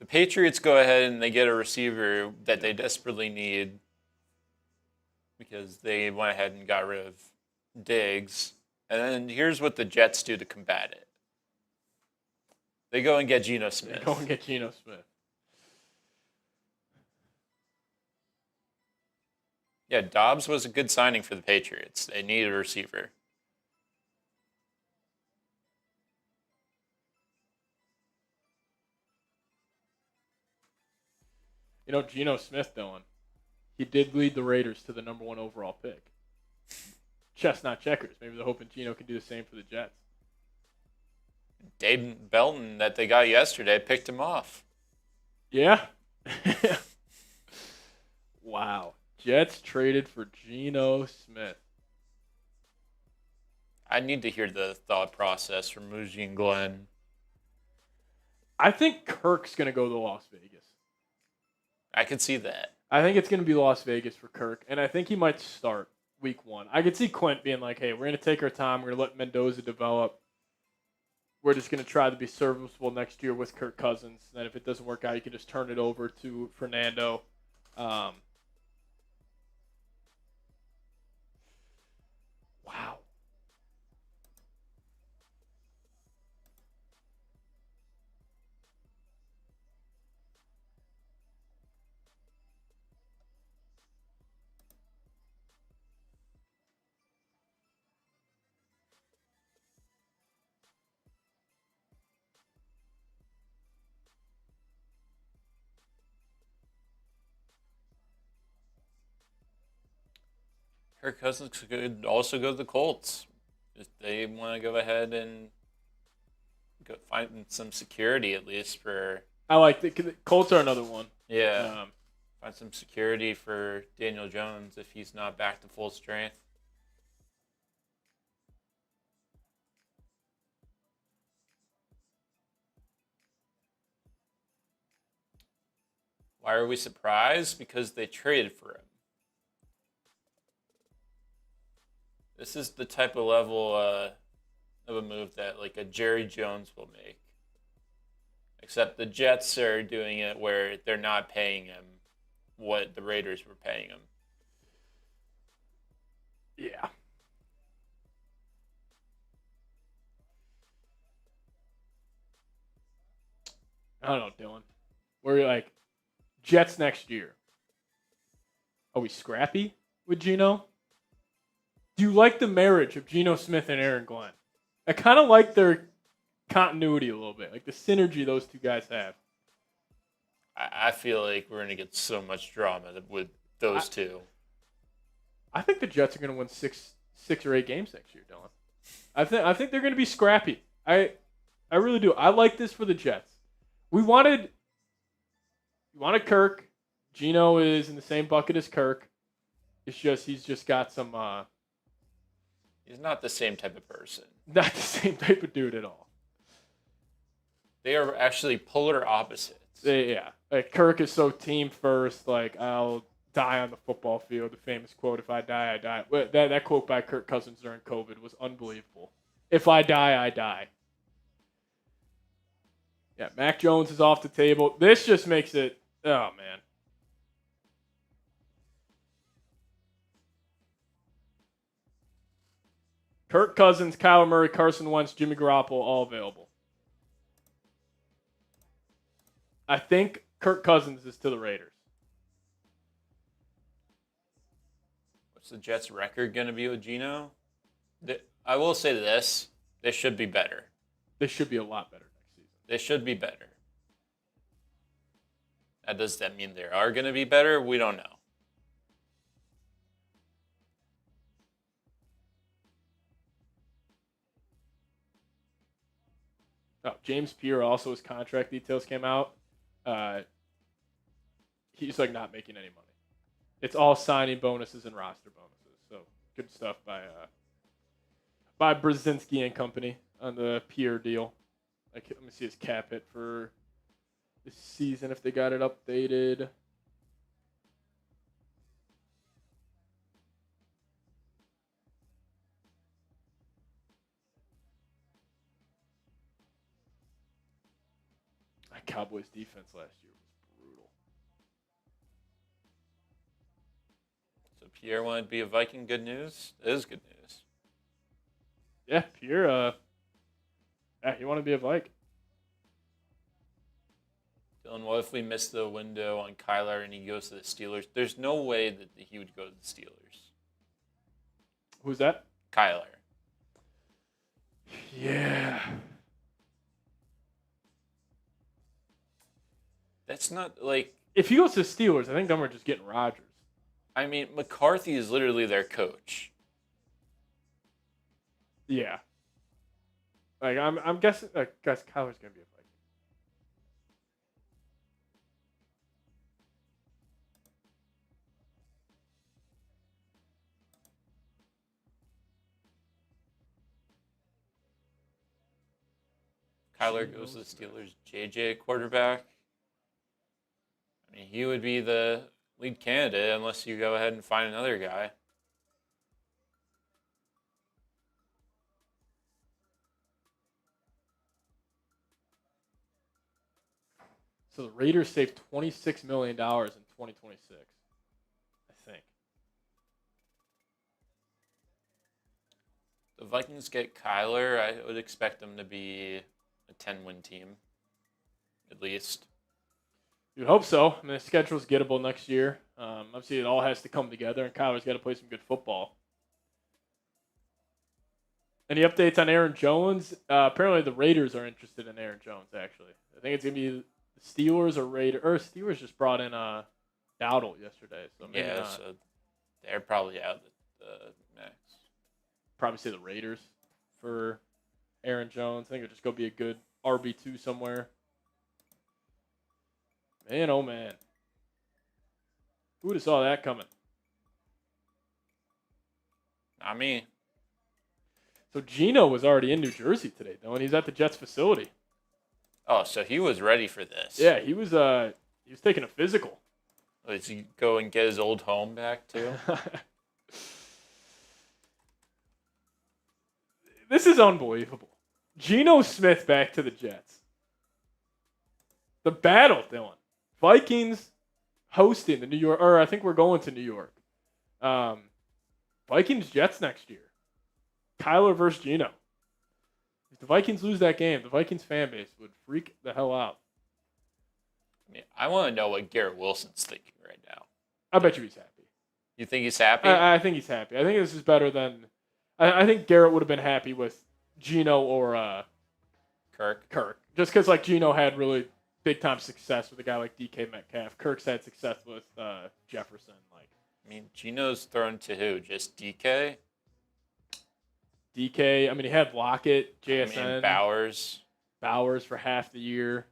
The Patriots go ahead and they get a receiver that they desperately need because they went ahead and got rid of Diggs. And then here's what the Jets do to combat it. They go and get Geno Smith. Yeah, Dobbs was a good signing for the Patriots. They needed a receiver. You know, Geno Smith, Dylan, he did lead the Raiders to the number 1 overall pick. Chestnut checkers. Maybe they're hoping Geno can do the same for the Jets. Dave Belton that they got yesterday picked him off. Yeah. Wow. Jets traded for Geno Smith. I need to hear the thought process from Muji and Glenn. I think Kirk's going to go to Las Vegas. I could see that. I think it's going to be Las Vegas for Kirk, and I think he might start. week 1. I could see Quint being like, hey, we're going to take our time. We're going to let Mendoza develop. We're just going to try to be serviceable next year with Kirk Cousins. And then if it doesn't work out, you can just turn it over to Fernando. Wow. Kirk Cousins could also go to the Colts if they want to go ahead and go find some security at least for. I like the Colts are another one. Yeah. Find some security for Daniel Jones if he's not back to full strength. Why are we surprised? Because they traded for him. This is the type of level of a move that like a Jerry Jones will make. Except the Jets are doing it where they're not paying him what the Raiders were paying him. Yeah. I don't know, Dylan. We're like Jets next year. Are we scrappy with Geno? Do you like the marriage of Geno Smith and Aaron Glenn? I kind of like their continuity a little bit, like the synergy those two guys have. I feel like we're going to get so much drama with those two. I think the Jets are going to win six or 8 games next year, Dylan. I think they're going to be scrappy. I really do. I like this for the Jets. We wanted Kirk. Geno is in the same bucket as Kirk. It's just he's just got some. He's not the same type of person. Not the same type of dude at all. They are actually polar opposites. Yeah. Like Kirk is so team first, like I'll die on the football field. The famous quote, if I die, I die. That quote by Kirk Cousins during COVID was unbelievable. If I die, I die. Yeah, Mac Jones is off the table. This just makes it, oh man. Kirk Cousins, Kyler Murray, Carson Wentz, Jimmy Garoppolo, all available. I think Kirk Cousins is to the Raiders. What's the Jets' record going to be with Geno? I will say this. They should be better. They should be a lot better next season. They should be better. Now, does that mean they are going to be better? We don't know. Oh, James Pierre also, his contract details came out. He's like not making any money. It's all signing bonuses and roster bonuses. So good stuff by Brzezinski and company on the Pierre deal. Like, let me see his cap hit for this season if they got it updated. That Cowboys defense last year was brutal. So Pierre wanted to be a Viking. Good news? It is good news. Yeah, Pierre, he wanted to be a Viking. Dylan, what if we miss the window on Kyler and he goes to the Steelers? There's no way that he would go to the Steelers. Who's that? Kyler. Yeah. That's not like... If he goes to the Steelers, I think them are just getting Rodgers. I mean, McCarthy is literally their coach. Yeah. Like, I'm guessing, guys, Kyler's going to be a Viking. Kyler goes to the Steelers. JJ quarterback. I mean, he would be the lead candidate unless you go ahead and find another guy. So the Raiders saved $26 million in 2026, I think. The Vikings get Kyler. I would expect them to be a 10-win team, at least. You'd hope so. I mean, the schedule's gettable next year. Obviously, it all has to come together, and Kyler's got to play some good football. Any updates on Aaron Jones? Apparently, the Raiders are interested in Aaron Jones, actually. I think it's going to be the Steelers or Raiders. Or Steelers just brought in Dowdle yesterday. So maybe not. So they're probably out the max. Probably say the Raiders for Aaron Jones. I think it'll just go be a good RB2 somewhere. Man, oh man. Who would have saw that coming? Not me. So Geno was already in New Jersey today, though, and he's at the Jets facility. Oh, so he was ready for this. Yeah, he was taking a physical. Does he go and get his old home back too? This is unbelievable. Geno Smith back to the Jets. The battle, Dylan. Vikings hosting the New York, or I think we're going to New York. Vikings Jets next year. Kyler versus Geno. If the Vikings lose that game, the Vikings fan base would freak the hell out. I mean, I want to know what Garrett Wilson's thinking right now. I bet you he's happy. You think he's happy? I think he's happy. I think this is better than. I think Garrett would have been happy with Geno or Kirk. Just because Geno had really big time success with a guy like DK Metcalf. Kirk's had success with Jefferson. I mean, Geno's thrown to who? Just DK? DK. I mean, he had Lockett, JSN, I mean, Bowers for half the year.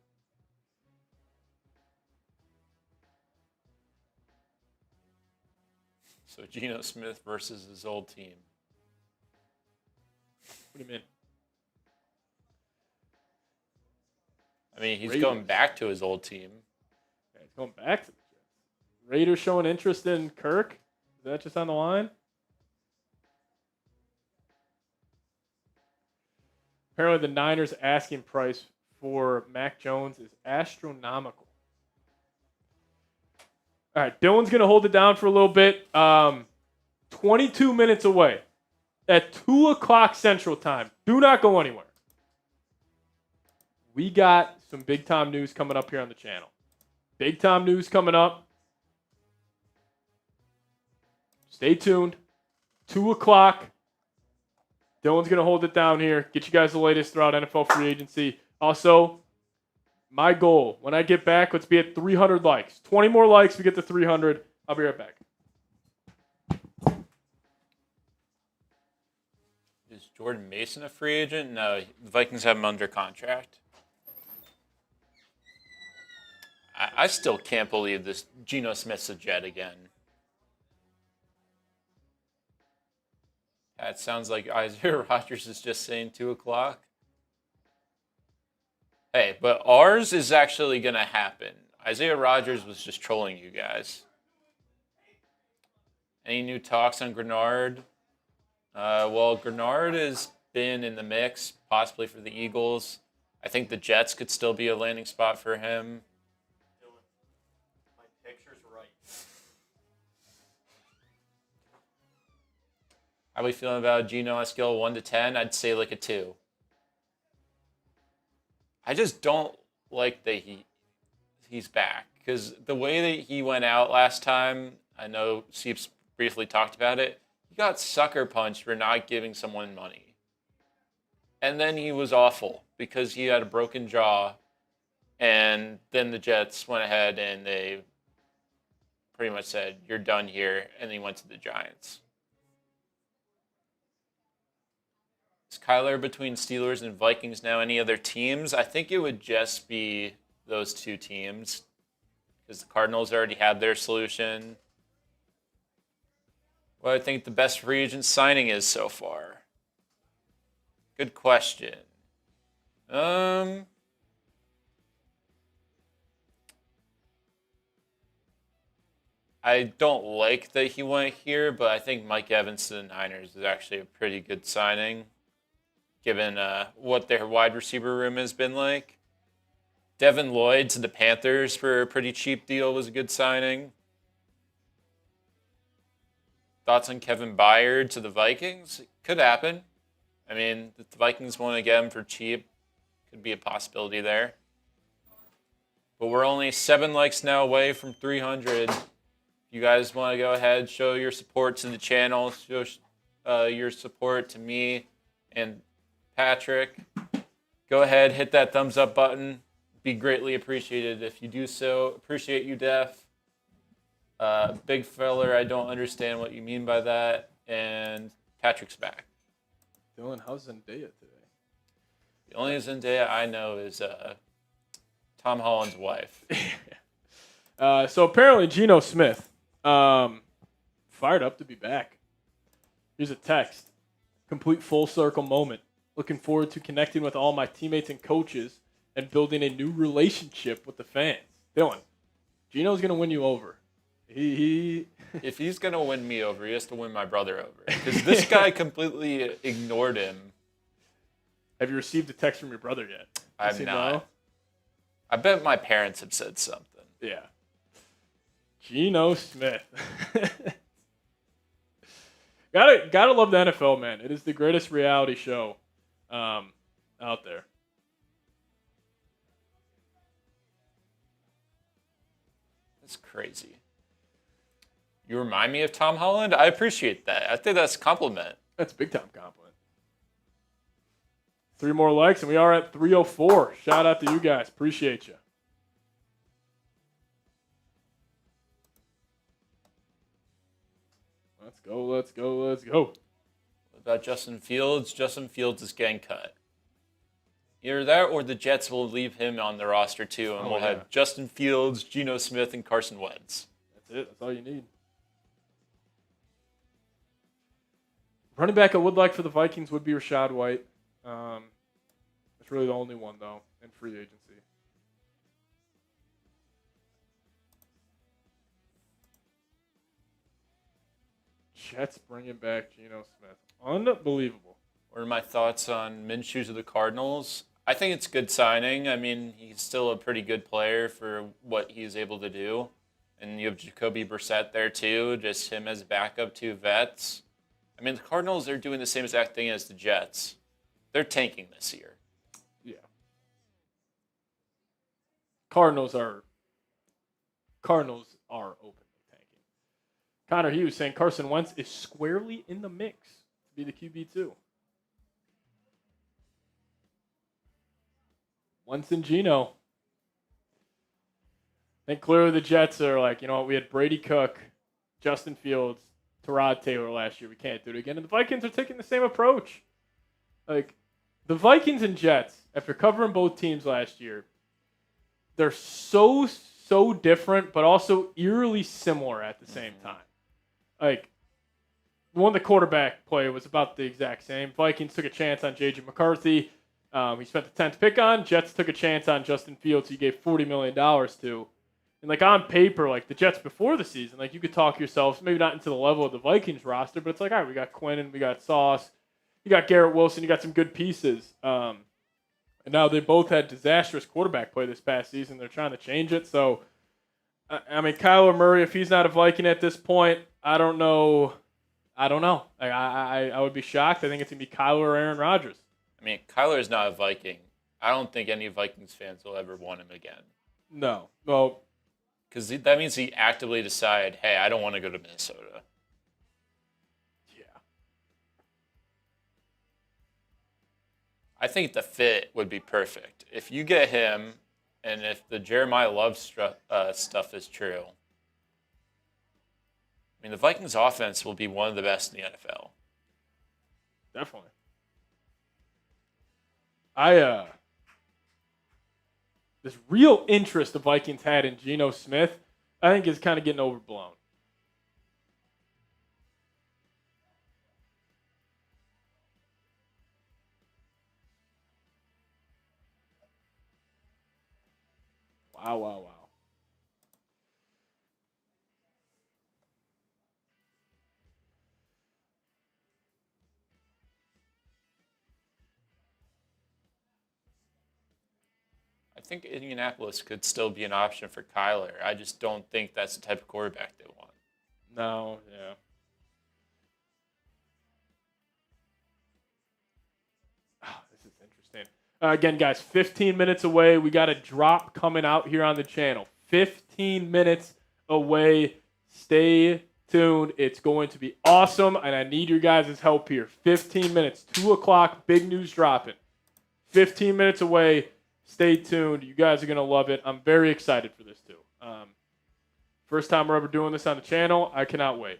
So Geno Smith versus his old team. What do you mean? I mean, he's Raiders. going back to his old team. Yeah, he's going back to the Jets. Raiders showing interest in Kirk. Is that just on the line? Apparently, the Niners' asking price for Mac Jones is astronomical. All right, Dylan's going to hold it down for a little bit. 22 minutes away at 2 o'clock Central Time. Do not go anywhere. We got some big-time news coming up here on the channel. Big-time news coming up. Stay tuned. 2 o'clock. Dylan's going to hold it down here. Get you guys the latest throughout NFL free agency. Also, my goal, when I get back, let's be at 300 likes. 20 more likes, we get to 300. I'll be right back. Is Jordan Mason a free agent? No, the Vikings have him under contract. I still can't believe this. Geno Smith's a Jet again. That sounds like Isaiah Rodgers is just saying 2 o'clock. Hey, but ours is actually going to happen. Isaiah Rodgers was just trolling you guys. Any new talks on Grenard? Well, Grenard has been in the mix, possibly for the Eagles. I think the Jets could still be a landing spot for him. My picture's right. How are we feeling about Geno on a scale of 1 to 10? I'd say like a 2. I just don't like that he's back. Because the way that he went out last time, I know Sieps briefly talked about it, he got sucker punched for not giving someone money. And then he was awful because he had a broken jaw. And then the Jets went ahead and they pretty much said, you're done here. And then he went to the Giants. Is Kyler between Steelers and Vikings now any other teams? I think it would just be those two teams because the Cardinals already had their solution. What do I think the best free agent signing is so far? Good question. I don't like that he went here, but I think Mike Evans to the Niners is actually a pretty good signing, given what their wide receiver room has been like. Devin Lloyd to the Panthers for a pretty cheap deal was a good signing. Thoughts on Kevin Byard to the Vikings? It could happen. I mean, if the Vikings want to get him for cheap, could be a possibility there. But we're only 7 likes now away from 300. If you guys want to go ahead, show your support to the channel, show your support to me and Patrick. Go ahead, hit that thumbs up button. Be greatly appreciated if you do so. Appreciate you, Def. Big feller, I don't understand what you mean by that. And Patrick's back. Dylan, how's Zendaya today? The only Zendaya I know is Tom Holland's wife. So apparently Geno Smith fired up to be back. Here's a text. Complete full circle moment. Looking forward to connecting with all my teammates and coaches and building a new relationship with the fans. Dylan, Geno's going to win you over. If he's going to win me over, he has to win my brother over. Because this guy completely ignored him. Have you received a text from your brother yet? I have not. Know? I bet my parents have said something. Yeah. Geno Smith. Gotta love the NFL, man. It is the greatest reality show out there. That's crazy. You remind me of Tom Holland? I appreciate that. I think that's a compliment. That's a big time compliment. 3 more likes, and we are at 304. Shout out to you guys. Appreciate you. Let's go, let's go, let's go. What about Justin Fields? Justin Fields is getting cut. Either that or the Jets will leave him on the roster too, and we'll have Justin Fields, Geno Smith, and Carson Wentz. That's it. That's all you need. Running back I would like for the Vikings would be Rachaad White. That's really the only one, though, in free agency. Jets bringing back Geno Smith. Unbelievable. What are my thoughts on Minshew to the Cardinals? I think it's a good signing. I mean, he's still a pretty good player for what he's able to do. And you have Jacoby Brissett there, too, just him as backup to vets. I mean, the Cardinals are doing the same exact thing as the Jets. They're tanking this year. Yeah. Cardinals are openly tanking. Connor, he was saying Carson Wentz is squarely in the mix to be the QB2. Wentz and Geno. I think clearly the Jets are like, you know what, we had Brady Cook, Justin Fields, Tyrod Taylor last year. We can't do it again. And the Vikings are taking the same approach. Like, the Vikings and Jets, after covering both teams last year, they're so different, but also eerily similar at the same time. Like, the quarterback play was about the exact same. Vikings took a chance on J.J. McCarthy. He spent the 10th pick on. Jets took a chance on Justin Fields, he gave $40 million to. And, like, on paper, like, the Jets before the season, like, you could talk yourselves, maybe not into the level of the Vikings roster, but it's like, all right, we got Quinnen, we got Sauce, you got Garrett Wilson, you got some good pieces. And now they both had disastrous quarterback play this past season. They're trying to change it. So, I mean, Kyler Murray, if he's not a Viking at this point, I don't know. Like, I would be shocked. I think it's going to be Kyler or Aaron Rodgers. I mean, Kyler is not a Viking. I don't think any Vikings fans will ever want him again. No. Well, because that means he actively decide, hey, I don't want to go to Minnesota. Yeah. I think the fit would be perfect. If you get him, and if the Jeremiah Love stuff is true, I mean, the Vikings offense will be one of the best in the NFL. Definitely. This real interest the Vikings had in Geno Smith, I think is kind of getting overblown. Wow. I think Indianapolis could still be an option for Kyler. I just don't think that's the type of quarterback they want. No, yeah. Oh, this is interesting. Again, guys, 15 minutes away. We got a drop coming out here on the channel. 15 minutes away. Stay tuned. It's going to be awesome, and I need your guys' help here. 15 minutes, 2 o'clock, big news dropping. 15 minutes away. Stay tuned. You guys are going to love it. I'm very excited for this, too. First time we're ever doing this on the channel. I cannot wait.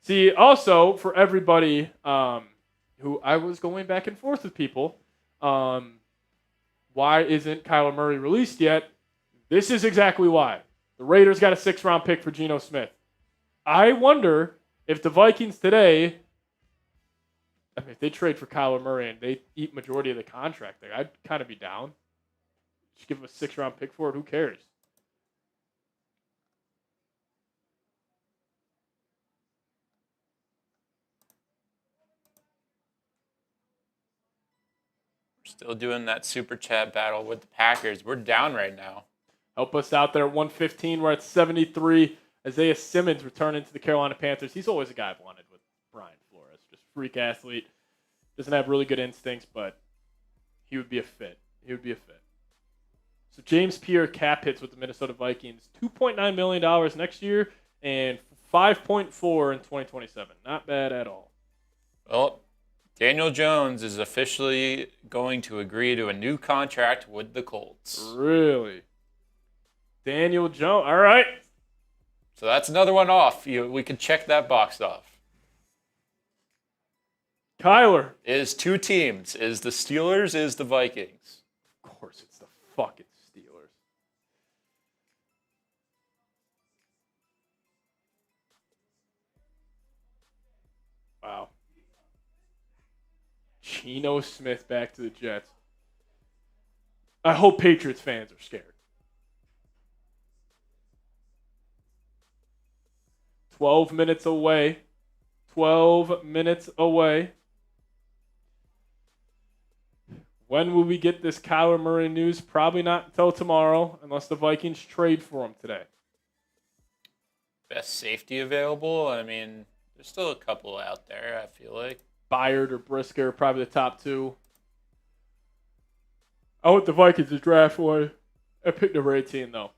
See, also, for everybody who I was going back and forth with people, why isn't Kyler Murray released yet? This is exactly why. The Raiders got a 6th-round pick for Geno Smith. I wonder if the Vikings today, I mean, if they trade for Kyler Murray and they eat majority of the contract there, I'd kind of be down. Just give him a 6th-round pick for it. Who cares? Still doing that super chat battle with the Packers. We're down right now. Help us out there at 115. We're at 73. Isaiah Simmons returning to the Carolina Panthers. He's always a guy I've wanted with Brian Flores. Just freak athlete. Doesn't have really good instincts, but he would be a fit. He would be a fit. So James Pierre cap hits with the Minnesota Vikings. $2.9 million next year and $5.4 in 2027. Not bad at all. Well, Daniel Jones is officially going to agree to a new contract with the Colts. Really? Daniel Jones. All right. So that's another one off. We can check that box off. Kyler. Is 2 teams. Is the Steelers, is the Vikings. Of course it's the fucking Steelers. Wow. Geno Smith back to the Jets. I hope Patriots fans are scared. 12 minutes away. 12 minutes away. When will we get this Kyler Murray news? Probably not until tomorrow, unless the Vikings trade for him today. Best safety available? I mean, there's still a couple out there, I feel like. Byard or Brisker are probably the top 2. I want the Vikings to draft one. I picked number 18, though.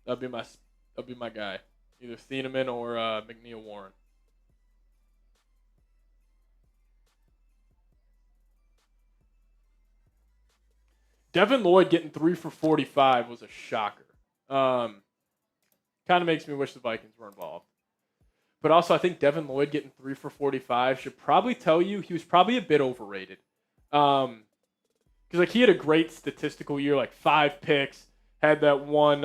That'd be my guy. Either Thieneman or McNeil Warren. Devin Lloyd getting 3 for 45 was a shocker. Kind of makes me wish the Vikings were involved. But also, I think Devin Lloyd getting 3 for 45 should probably tell you he was probably a bit overrated. Because he had a great statistical year, 5 picks, had that one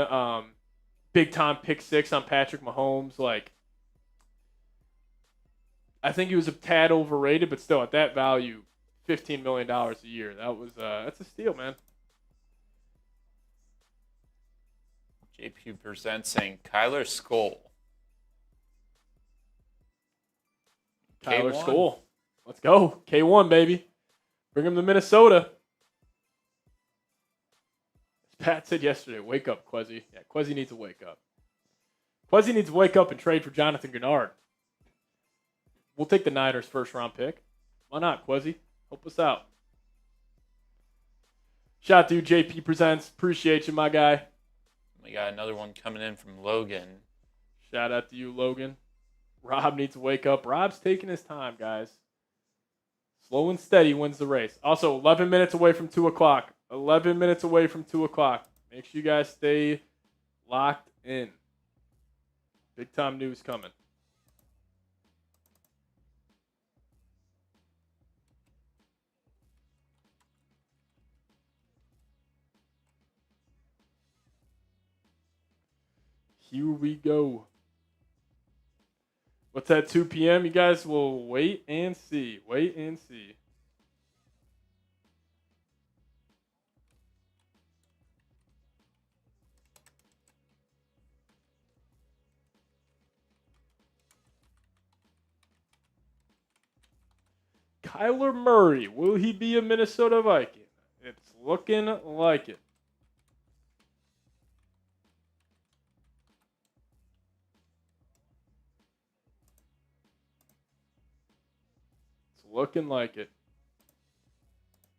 big-time pick 6 on Patrick Mahomes. I think he was a tad overrated, but still, at that value, $15 million a year. That's a steal, man. JP Presents saying Kyler Skull. Kyler K1. Skull. Let's go. K1, baby. Bring him to Minnesota. As Pat said yesterday, wake up, Quezzy. Yeah, Quezzy needs to wake up. Quezzy needs to wake up and trade for Jonathan Gennard. We'll take the Niners' first-round pick. Why not, Quezzy? Help us out. Shout out to you, JP Presents. Appreciate you, my guy. We got another one coming in from Logan. Shout out to you, Logan. Rob needs to wake up. Rob's taking his time, guys. Slow and steady wins the race. Also, 11 minutes away from 2 o'clock. 11 minutes away from 2 o'clock. Make sure you guys stay locked in. Big time news coming. Here we go. What's at 2 p.m.? You guys will wait and see. Wait and see. Kyler Murray, will he be a Minnesota Viking? It's looking like it. It's looking like it.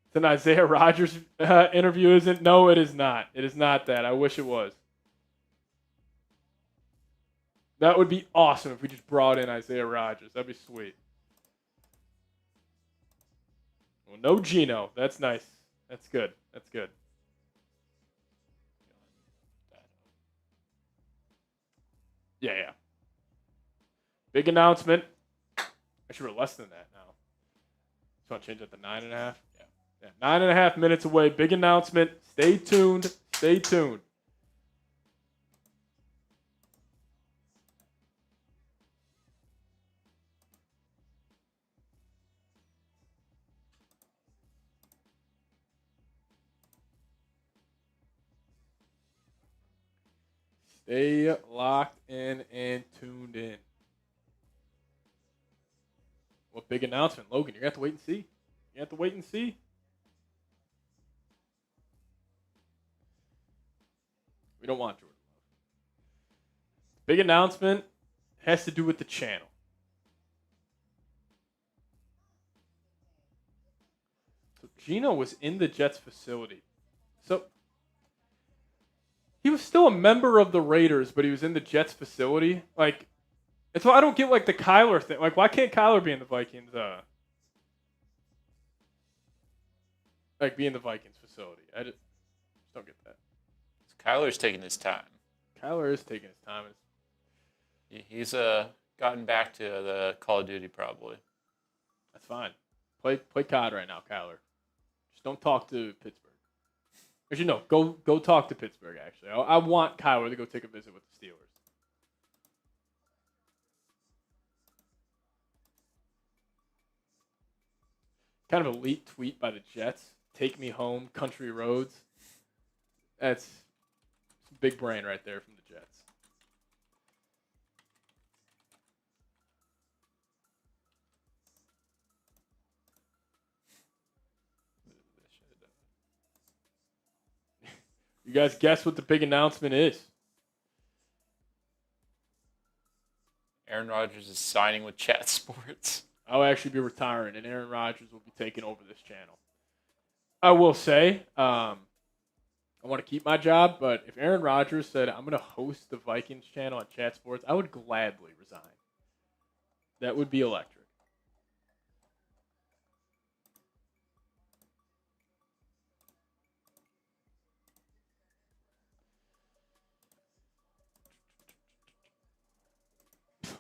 It's an Isaiah Rodgers interview, isn't? No, it is not. It is not that. I wish it was. That would be awesome if we just brought in Isaiah Rodgers. That'd be sweet. Well, no Geno. That's nice. That's good. That's good. Yeah. Big announcement. Actually, we're less than that now. Just want to change it to 9.5? Yeah. 9.5 minutes away. Big announcement. Stay tuned. Stay tuned. Stay locked in and tuned in. What big announcement, Logan? You're going to have to wait and see. You have to wait and see. We don't want Jordan Love. Big announcement has to do with the channel. So Geno was in the Jets facility. So he was still a member of the Raiders, but he was in the Jets facility. Like, and so I don't get like the Kyler thing. Like, why can't Kyler be in the Vikings? Like, be in the Vikings facility. I just don't get that. Kyler's taking his time. Kyler is taking his time. He's gotten back to the Call of Duty probably. That's fine. Play COD right now, Kyler. Just don't talk to Pittsburgh. Actually, no. Go talk to Pittsburgh. Actually, I want Kyler to go take a visit with the Steelers. Kind of elite tweet by the Jets. Take me home, country roads. That's big brain right there from the Jets. You guys guess what the big announcement is? Aaron Rodgers is signing with Chat Sports. I'll actually be retiring, and Aaron Rodgers will be taking over this channel. I will say, I want to keep my job, but if Aaron Rodgers said, I'm going to host the Vikings channel on Chat Sports, I would gladly resign. That would be electric.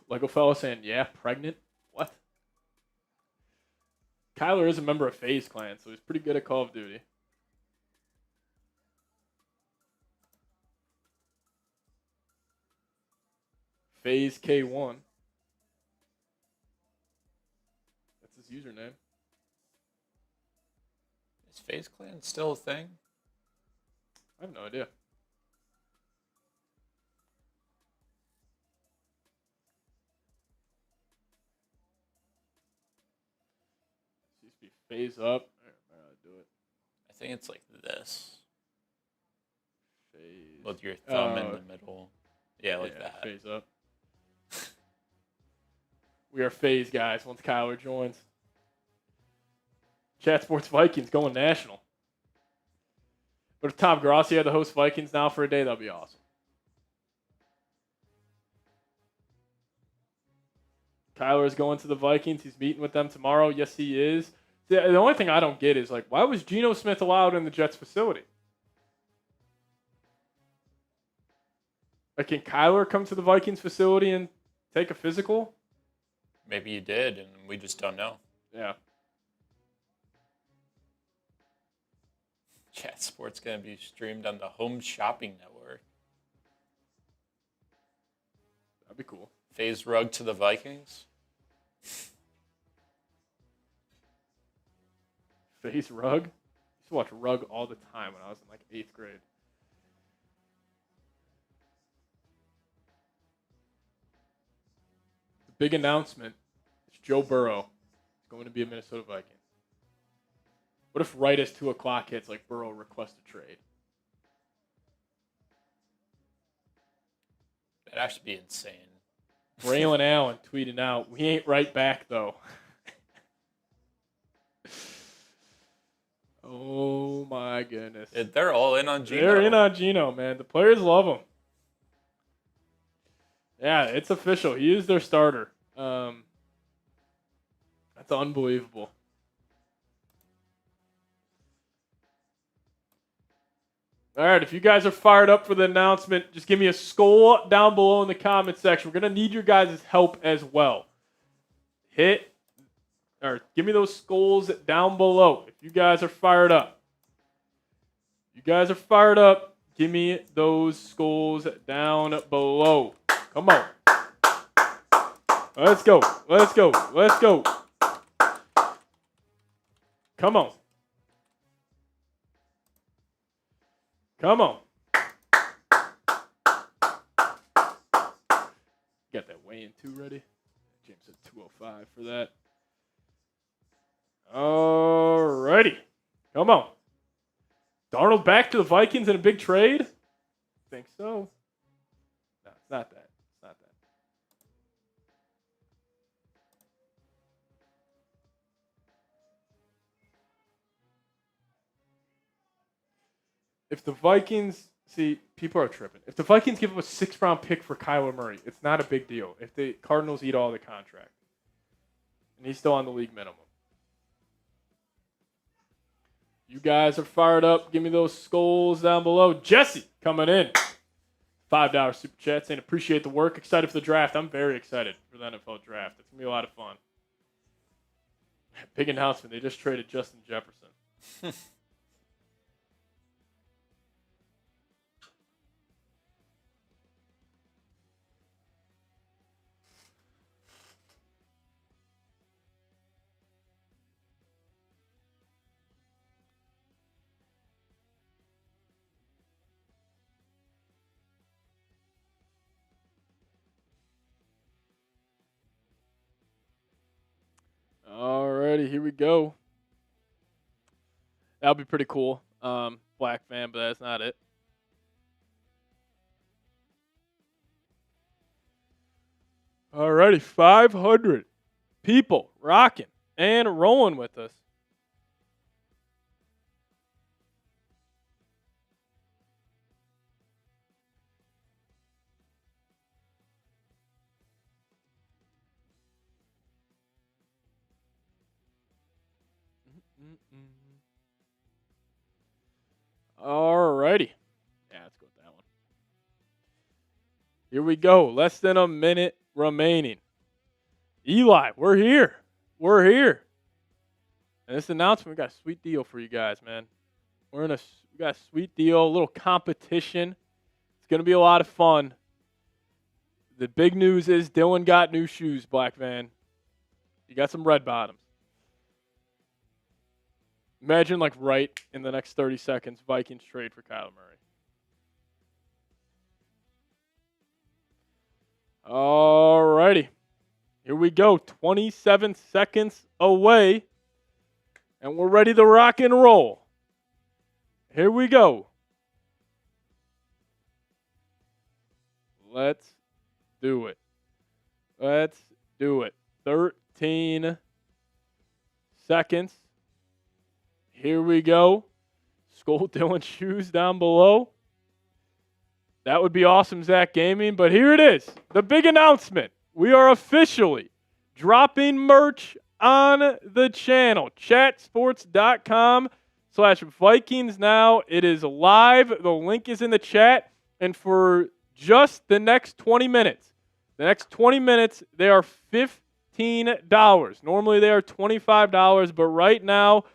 Lego fellow saying, yeah, pregnant? What? Kyler is a member of FaZe Clan, so he's pretty good at Call of Duty. FaZe K1. That's his username. Is FaZe Clan still a thing? I have no idea. Phase up. Do it. I think it's like this. Phase. With your thumb in the middle. Yeah, like that. Phase up. We are phase guys once Kyler joins. Chat Sports Vikings going national. But if Tom Grossi had to host Vikings now for a day, that'd be awesome. Kyler is going to the Vikings. He's meeting with them tomorrow. Yes, he is. The only thing I don't get is, like, why was Geno Smith allowed in the Jets facility? Like, can Kyler come to the Vikings facility and take a physical? Maybe you did, and we just don't know. Yeah. Chat Sports going to be streamed on the Home Shopping Network. That'd be cool. FaZe Rug to the Vikings. FaZe Rug? I used to watch Rug all the time when I was in like 8th grade. The big announcement is Joe Burrow It's going to be a Minnesota Viking. What if right as 2 o'clock hits, like Burrow requests a trade? That'd actually be insane. Braylon Allen tweeting out, "We ain't right back though." Oh my goodness. They're all in on Geno. They're in on Geno, man. The players love him. Yeah, it's official. He is their starter. That's unbelievable. All right, if you guys are fired up for the announcement, just give me a skull down below in the comment section. We're going to need your guys' help as well. Give me those skulls down below if you guys are fired up. You guys are fired up. Give me those skulls down below. Come on. Let's go. Let's go. Let's go. Come on. Come on. Got that weigh-in too ready. James said 205 for that. Alrighty. Come on. Darnold back to the Vikings in a big trade? Think so. No, it's not that. It's not that. If the Vikings, see, people are tripping. If the Vikings give up a 6th-round pick for Kyler Murray, it's not a big deal. If the Cardinals eat all the contract, and he's still on the league minimum. You guys are fired up. Give me those skulls down below. Jesse coming in. $5 super chat saying appreciate the work. Excited for the draft. I'm very excited for the NFL draft. It's going to be a lot of fun. Big announcement. They just traded Justin Jefferson. Alrighty, here we go. That'll be pretty cool. Black fan, but that's not it. Alrighty, 500 people rocking and rolling with us. Alrighty. Yeah, let's go with that one. Here we go. Less than a minute remaining. Eli, we're here. We're here. And this announcement, we got a sweet deal for you guys, man. We got a sweet deal, a little competition. It's going to be a lot of fun. The big news is Dylan got new shoes, Black Van. You got some red bottoms. Imagine, like, right in the next 30 seconds, Vikings trade for Kyler Murray. All righty. Here we go. 27 seconds away. And we're ready to rock and roll. Here we go. Let's do it. Let's do it. 13 seconds. Here we go. Skull Dylan shoes down below. That would be awesome, Zach Gaming. But here it is. The big announcement. We are officially dropping merch on the channel. Chatsports.com/Vikings now. It is live. The link is in the chat. And for just the next 20 minutes, they are $15. Normally they are $25, but right now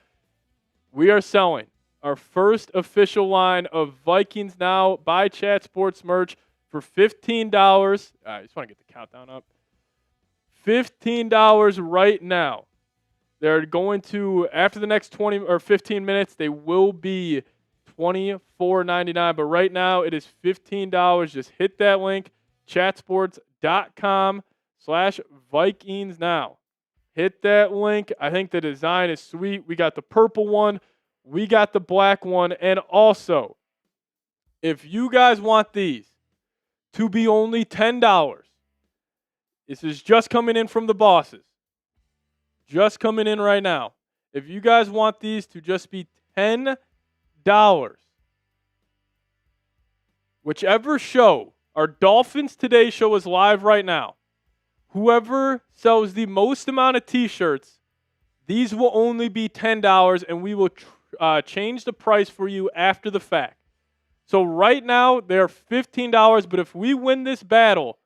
we are selling our first official line of Vikings Now by Chat Sports merch for $15. I just want to get the countdown up. $15 right now. They're going to, after the next 20 or 15 minutes, they will be $24.99. But right now it is $15. Just hit that link, chatsports.com/Vikings Now. Hit that link. I think the design is sweet. We got the purple one. We got the black one. And also, if you guys want these to be only $10, this is just coming in from the bosses. Just coming in right now. If you guys want these to just be $10, whichever show, our Dolphins Today show is live right now. Whoever sells the most amount of t-shirts, these will only be $10, and we will change the price for you after the fact. So right now, they're $15, but if we win this battle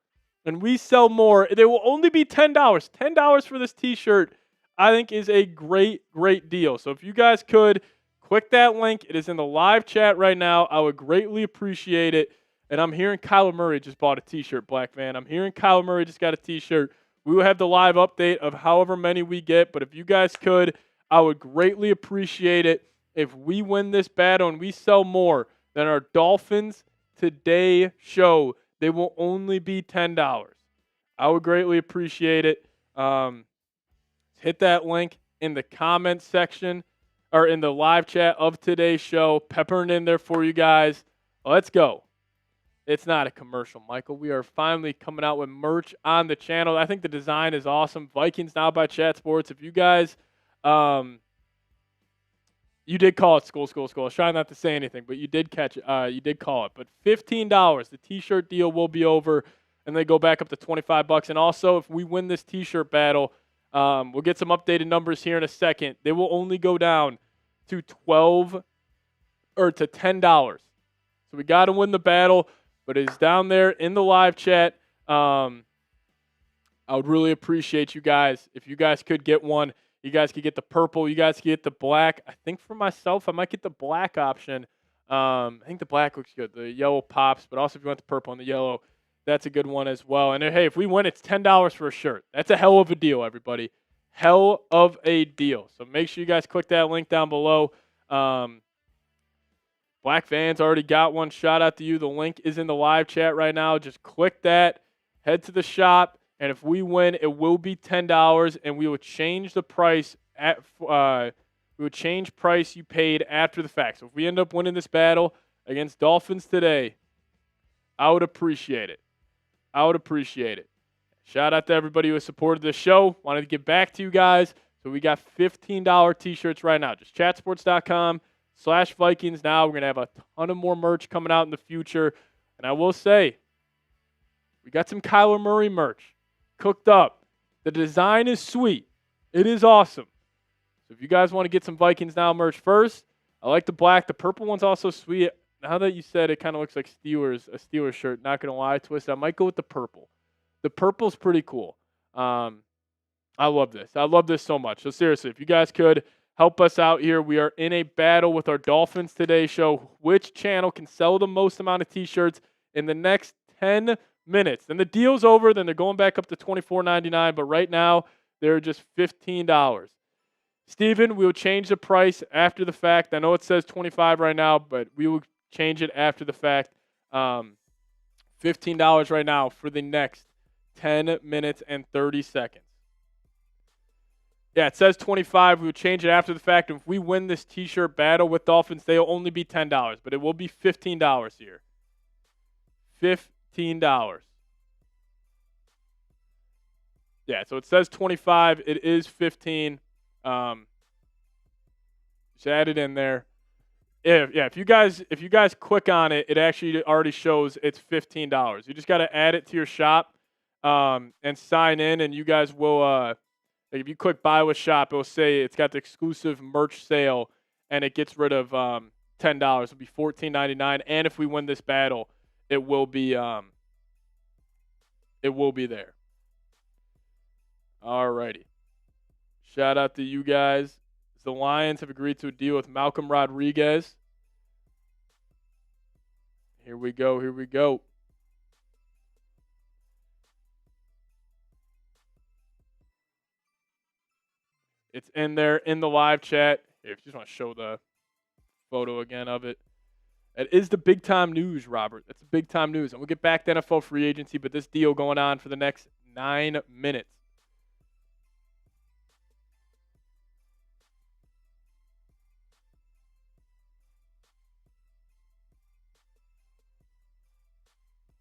and we sell more, they will only be $10. $10 for this t-shirt, I think, is a great, great deal. So if you guys could, click that link. It is in the live chat right now. I would greatly appreciate it. And I'm hearing Kyler Murray just bought a t-shirt, Black Van. I'm hearing Kyler Murray just got a t-shirt. We will have the live update of however many we get. But if you guys could, I would greatly appreciate it if we win this battle and we sell more than our Dolphins Today show. They will only be $10. I would greatly appreciate it. Hit that link in the comments section or in the live chat of today's show. Peppering in there for you guys. Let's go. It's not a commercial, Michael. We are finally coming out with merch on the channel. I think the design is awesome. Vikings Now by Chat Sports. If you guys, you did call it school. I was trying not to say anything, but you did catch it. You did call it. But $15, the t-shirt deal will be over, and they go back up to $25. And also, if we win this t-shirt battle, we'll get some updated numbers here in a second. They will only go down to $10. So we got to win the battle. But it's down there in the live chat. I would really appreciate you guys. If you guys could get one, you guys could get the purple. You guys could get the black. I think for myself, I might get the black option. I think the black looks good. The yellow pops. But also if you want the purple and the yellow, that's a good one as well. And hey, if we win, it's $10 for a shirt. That's a hell of a deal, everybody. Hell of a deal. So make sure you guys click that link down below. Black Van's already got one. Shout out to you. The link is in the live chat right now. Just click that, head to the shop, and if we win, it will be $10, and we will change the price price you paid after the fact. So if we end up winning this battle against Dolphins Today, I would appreciate it. Shout out to everybody who has supported this show. Wanted to get back to you guys. So we got $15 t-shirts right now. Just chatsports.com/Vikings now. We're going to have a ton of more merch coming out in the future. And I will say, we got some Kyler Murray merch cooked up. The design is sweet. It is awesome. So if you guys want to get some Vikings Now merch first, I like the black. The purple one's also sweet. Now that you said it kind of looks like a Steelers shirt, not going to lie, Twist, I might go with the purple. The purple's pretty cool. I love this. I love this so much. So seriously, if you guys could help us out here. We are in a battle with our Dolphins Today show. Which channel can sell the most amount of t-shirts in the next 10 minutes? Then the deal's over. Then they're going back up to $24.99. But right now, they're just $15. Steven, we will change the price after the fact. I know it says $25 right now, but we will change it after the fact. $15 right now for the next 10 minutes and 30 seconds. Yeah, it says $25. We will change it after the fact. If we win this t-shirt battle with Dolphins, they'll only be $10, but it will be $15 here. $15. Yeah, so it says 25. It is 15. Just add it in there. If you guys click on it, it actually already shows it's $15. You just got to add it to your shop and sign in, and you guys will if you click buy with shop, it will say it's got the exclusive merch sale, and it gets rid of $10. It'll be $14.99, and if we win this battle, it will be there. Alrighty. Shout out to you guys. The Lions have agreed to a deal with Malcolm Rodriguez. Here we go. It's in there in the live chat. Here, if you just want to show the photo again of it. It is the big time news, Robert. That's the big time news. And we'll get back to NFL free agency, but this deal going on for the next 9 minutes.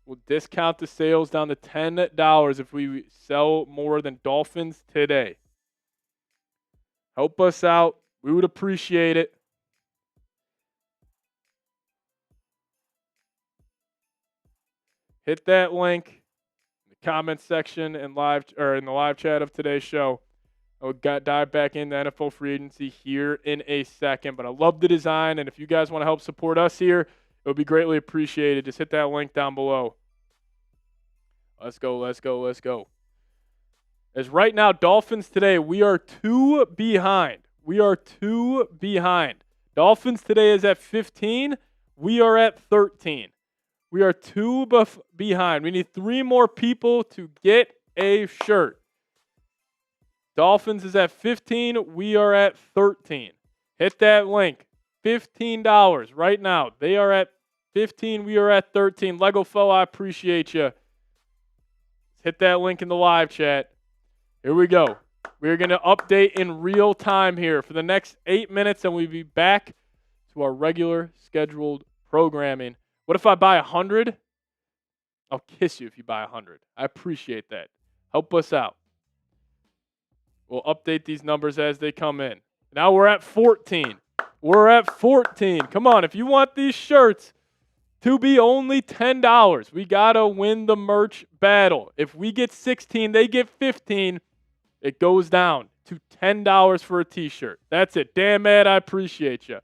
We'll discount the sales down to $10 if we sell more than Dolphins today. Help us out. We would appreciate it. Hit that link in the comment section and in the live chat of today's show. I'll dive back into NFL free agency here in a second. But I love the design, and if you guys want to help support us here, it would be greatly appreciated. Just hit that link down below. Let's go, let's go, let's go. As right now, Dolphins today, we are 2 behind. We are 2 behind. Dolphins today is at 15. We are at 13. We are 2 behind. We need 3 more people to get a shirt. Dolphins is at 15. We are at 13. Hit that link. $15 right now. They are at 15. We are at 13. Lego Fo, I appreciate you. Hit that link in the live chat. Here we go. We're going to update in real time here for the next 8 minutes, and we'll be back to our regular scheduled programming. What if I buy 100? I'll kiss you if you buy 100. I appreciate that. Help us out. We'll update these numbers as they come in. Now we're at 14. We're at 14. Come on, if you want these shirts to be only $10, we got to win the merch battle. If we get 16, they get 15, it goes down to $10 for a t-shirt. That's it. Damn it, I appreciate you.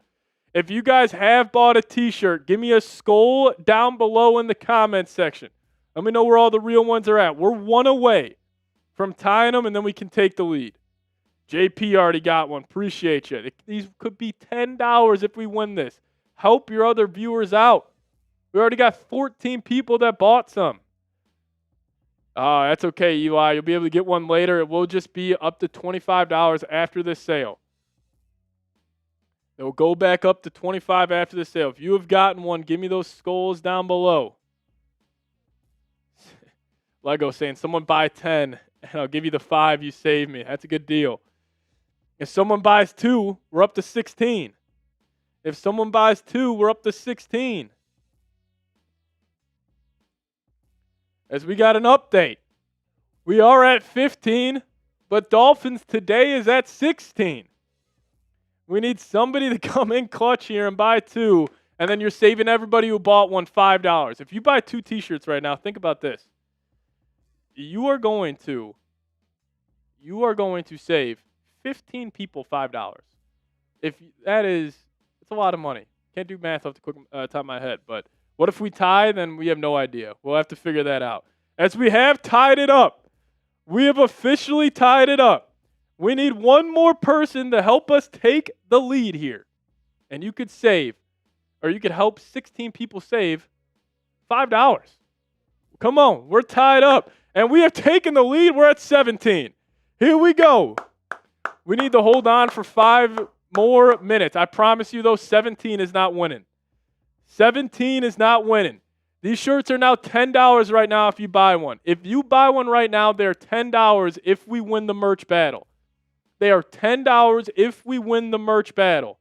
If you guys have bought a t-shirt, give me a skull down below in the comments section. Let me know where all the real ones are at. We're 1 away from tying them, and then we can take the lead. JP already got one. Appreciate you. These could be $10 if we win this. Help your other viewers out. We already got 14 people that bought some. That's okay, Eli. You'll be able to get one later. It will just be up to $25 after this sale. It will go back up to $25 after the sale. If you have gotten one, give me those skulls down below. Lego saying, someone buy 10, and I'll give you the 5 you saved me. That's a good deal. If someone buys 2, we're up to 16. If someone buys 2, we're up to 16. As we got an update. We are at 15, but Dolphins today is at 16. We need somebody to come in clutch here and buy 2, and then you're saving everybody who bought one $5. If you buy 2 t-shirts right now, think about this. You are going to save 15 people $5. If that is, it's a lot of money. Can't do math off the quick top of my head, but what if we tie? Then we have no idea. We'll have to figure that out. As we have tied it up, we have officially tied it up. We need one more person to help us take the lead here, and you could save, or you could help 16 people save $5. Come on, we're tied up. And we have taken the lead. We're at 17. Here we go. We need to hold on for 5 more minutes. I promise you, though, 17 is not winning. 17 is not winning. These shirts are now $10 right now if you buy one. If you buy one right now, they're $10 if we win the merch battle. They are $10 if we win the merch battle.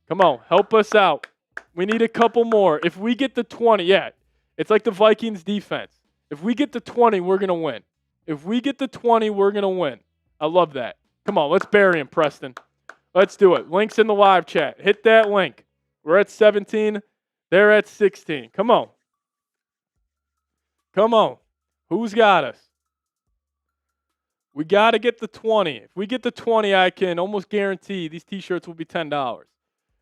Come on, help us out. We need a couple more. If we get to 20, yeah. It's like the Vikings defense. If we get to 20, we're going to win. If we get to 20, we're going to win. I love that. Come on, let's bury him, Preston. Let's do it. Link's in the live chat. Hit that link. We're at 17. They're at 16. Come on. Come on. Who's got us? We got to get to 20. If we get to 20, I can almost guarantee these t-shirts will be $10.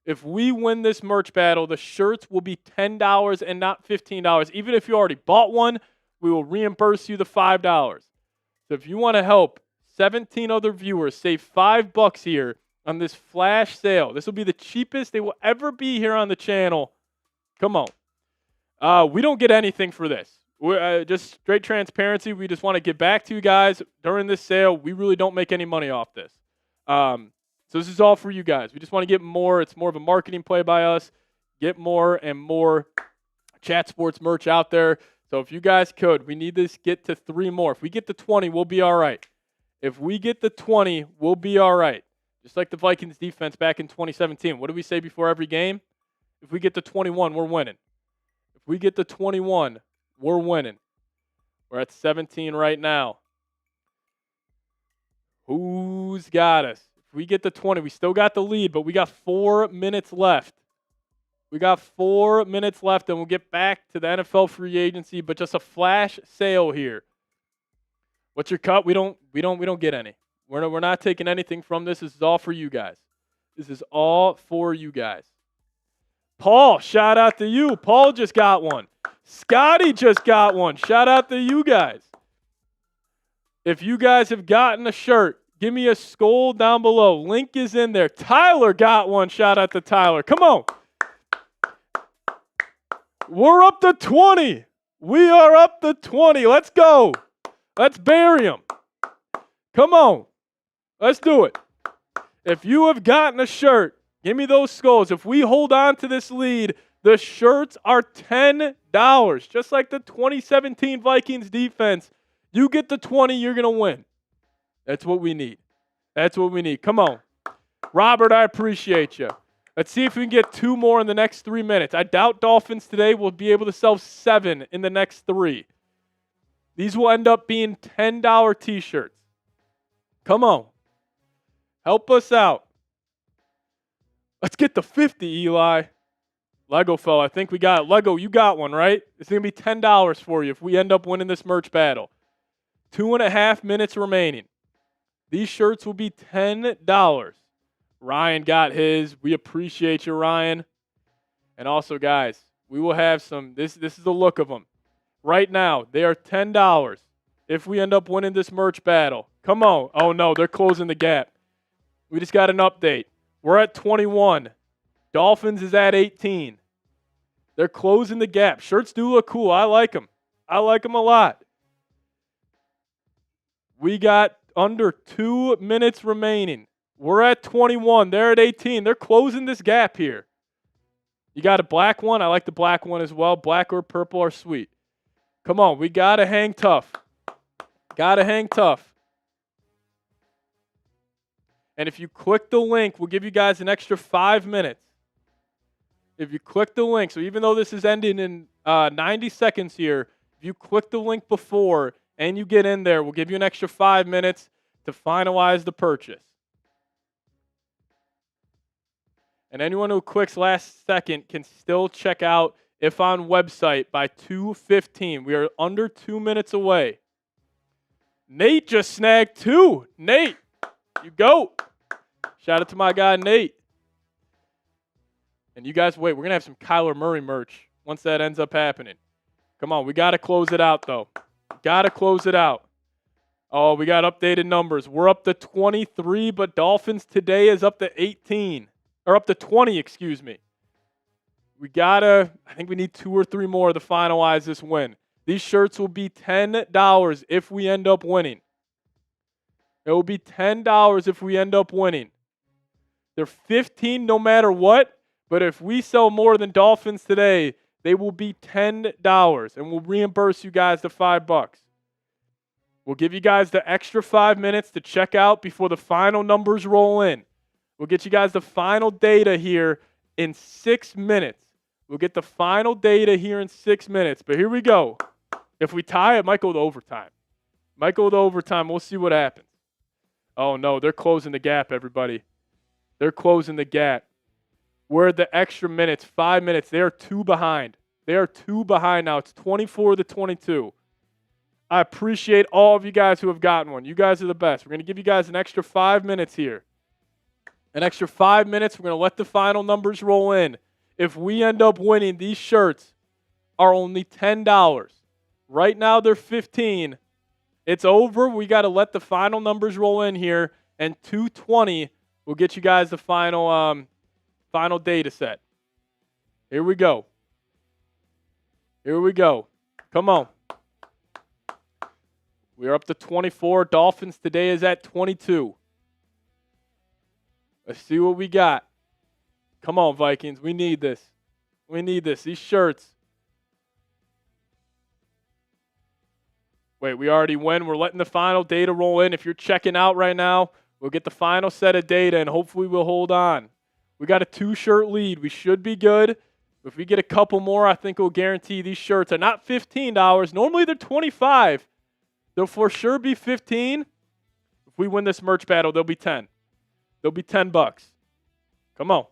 If we win this merch battle, the shirts will be $10 and not $15. Even if you already bought one, we will reimburse you the $5. So if you want to help 17 other viewers save $5 here on this flash sale, this will be the cheapest they will ever be here on the channel. Come on. We don't get anything for this. We're just straight transparency. We just want to get back to you guys during this sale. We really don't make any money off this. So this is all for you guys. We just want to get more. It's more of a marketing play by us. Get more and more Chat Sports merch out there. So if you guys could, we need this get to 3 more. If we get to 20, we'll be all right. If we get to 20, we'll be all right. Just like the Vikings defense back in 2017. What did we say before every game? If we get to 21, we're winning. If If we get to 21, we're winning. We're at 17 right now. Who's got us? If we get to 20, we still got the lead, but we got 4 minutes left. We got 4 minutes left, and we'll get back to the NFL free agency, but just a flash sale here. What's your cut? We don't get any. We're not taking anything from this. This is all for you guys. This is all for you guys. Paul, shout out to you. Paul just got one. Scotty just got one. Shout out to you guys. If you guys have gotten a shirt, give me a skull down below. Link is in there. Tyler got one. Shout out to Tyler. Come on. We're up to 20. We are up to 20. Let's go. Let's bury them. Come on. Let's do it. If you have gotten a shirt, give me those skulls. If we hold on to this lead, the shirts are $10. Just like the 2017 Vikings defense. You get the 20, you're going to win. That's what we need. That's what we need. Come on. Robert, I appreciate you. Let's see if we can get 2 more in the next 3 minutes. I doubt Dolphins today will be able to sell 7 in the next 3. These will end up being $10 t-shirts. Come on. Help us out. Let's get to 50, Eli. Lego fella, I think we got it. Lego, you got one, right? It's going to be $10 for you if we end up winning this merch battle. 2.5 minutes remaining. These shirts will be $10. Ryan got his. We appreciate you, Ryan. And also, guys, we will have some. This is the look of them. Right now, they are $10 if we end up winning this merch battle. Come on. Oh, no, they're closing the gap. We just got an update. We're at 21. Dolphins is at 18. They're closing the gap. Shirts do look cool. I like them. I like them a lot. We got under 2 minutes remaining. We're at 21. They're at 18. They're closing this gap here. You got a black one? I like the black one as well. Black or purple are sweet. Come on. We got to hang tough. Got to hang tough. And if you click the link, we'll give you guys an extra 5 minutes. If you click the link, so even though this is ending in 90 seconds here, if you click the link before and you get in there, we'll give you an extra 5 minutes to finalize the purchase. And anyone who clicks last second can still check out if on website by 2:15. We are under 2 minutes away. Nate just snagged 2. Nate, you go. Shout out to my guy, Nate. And you guys wait. We're going to have some Kyler Murray merch once that ends up happening. Come on. We got to close it out, though. Got to close it out. Oh, we got updated numbers. We're up to 23, but Dolphins today is up to 18. Or up to 20, excuse me. I think we need 2 or 3 more to finalize this win. These shirts will be $10 if we end up winning. It will be $10 if we end up winning. They're $15 no matter what, but if we sell more than Dolphins today, they will be $10, and we'll reimburse you guys the $5. We'll give you guys the extra 5 minutes to check out before the final numbers roll in. We'll get you guys the final data here in 6 minutes. We'll get the final data here in 6 minutes. But here we go. If we tie, it might go to overtime. We'll see what happens. Oh, no, they're closing the gap, everybody. They're closing the gap. We're at the extra minutes, 5 minutes. They are 2 behind. They are 2 behind now. It's 24-22. I appreciate all of you guys who have gotten one. You guys are the best. We're going to give you guys an extra 5 minutes here. An extra 5 minutes. We're going to let the final numbers roll in. If we end up winning, these shirts are only $10. Right now, they're $15. It's over. We got to let the final numbers roll in here. And 2:20 will get you guys the final data set. Here we go. Come on. We're up to 24. Dolphins today is at 22. Let's see what we got. Come on, Vikings. We need this. These shirts. Wait, we already win. We're letting the final data roll in. If you're checking out right now, we'll get the final set of data, and hopefully we'll hold on. We got a 2-shirt lead. We should be good. If we get a couple more, I think we'll guarantee these shirts are not $15. Normally they're $25. They'll for sure be $15. If we win this merch battle, they'll be $10. They'll be $10. Come on.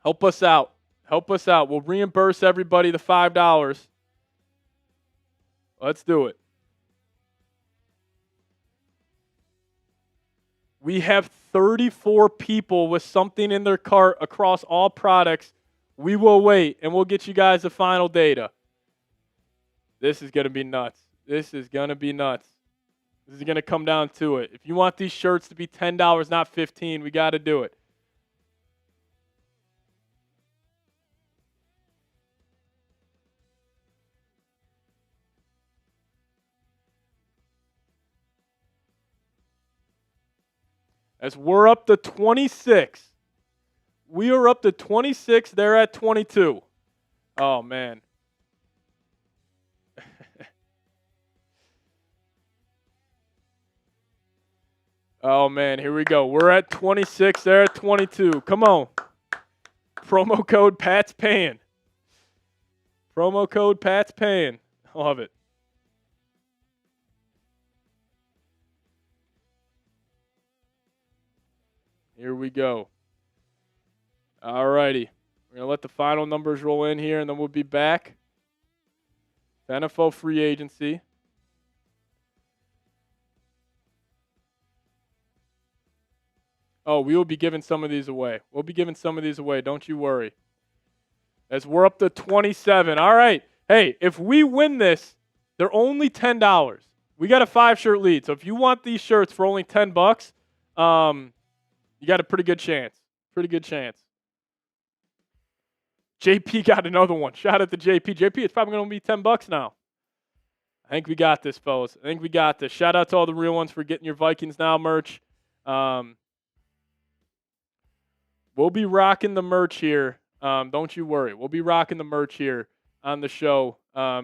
Help us out. Help us out. We'll reimburse everybody the $5. Let's do it. We have 34 people with something in their cart across all products. We will wait, and we'll get you guys the final data. This is going to be nuts. This is going to be nuts. This is going to come down to it. If you want these shirts to be $10, not $15, we got to do it. As we're up to 26. We are up to 26. They're at 22. Oh, man. Oh, man. Here we go. We're at 26. They're at 22. Come on. Promo code Pat's Paying. Promo code Pat's Paying. Love it. Here we go. All righty. We're going to let the final numbers roll in here, and then we'll be back. NFL free agency. Oh, we will be giving some of these away. We'll be giving some of these away. Don't you worry. As we're up to 27. All right. Hey, if we win this, they're only $10. We got a 5-shirt lead. So if you want these shirts for only $10, you got a pretty good chance. Pretty good chance. JP got another one. Shout out to JP. JP, it's probably going to be $10 now. I think we got this, fellas. I think we got this. Shout out to all the real ones for getting your Vikings Now merch. We'll be rocking the merch here. Don't you worry. We'll be rocking the merch here on the show.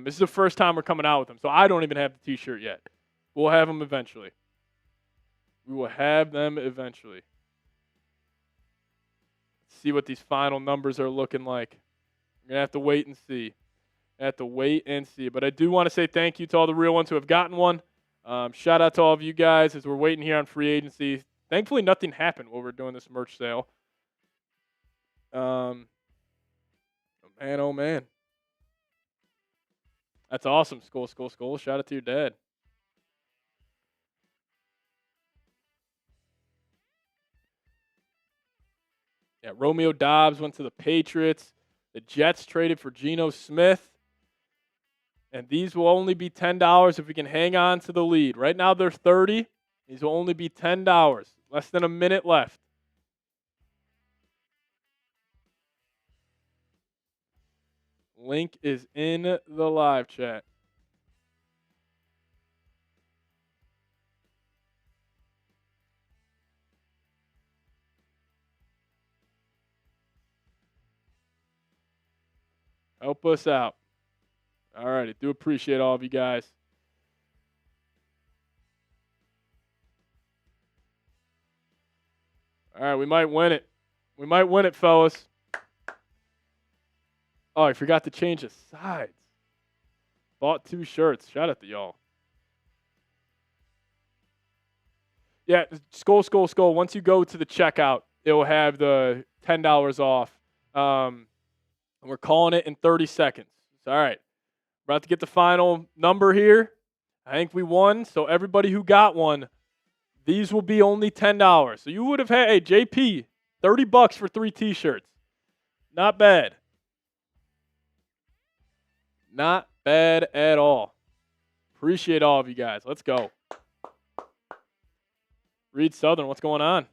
This is the first time we're coming out with them, so I don't even have the T-shirt yet. We'll have them eventually. We will have them eventually. See what these final numbers are looking like. We're going to have to wait and see. But I do want to say thank you to all the real ones who have gotten one. Shout out to all of you guys as we're waiting here on free agency. Thankfully, nothing happened while we're doing this merch sale. Oh, man. That's awesome. Skull. Shout out to your dad. Yeah, Romeo Dobbs went to the Patriots. The Jets traded for Geno Smith. And these will only be $10 if we can hang on to the lead. Right now they're $30. These will only be $10. Less than a minute left. Link is in the live chat. Help us out. All right. I do appreciate all of you guys. All right. We might win it. We might win it, fellas. Oh, I forgot to change the sides. Bought 2 shirts. Shout out to y'all. Yeah, skull. Once you go to the checkout, it will have the $10 off. We're calling it in 30 seconds. All right. About to get the final number here. I think we won. So everybody who got one, these will be only $10. So you would have had, hey, JP, $30 for 3 T-shirts. Not bad. Not bad at all. Appreciate all of you guys. Let's go. Reed Southern, what's going on?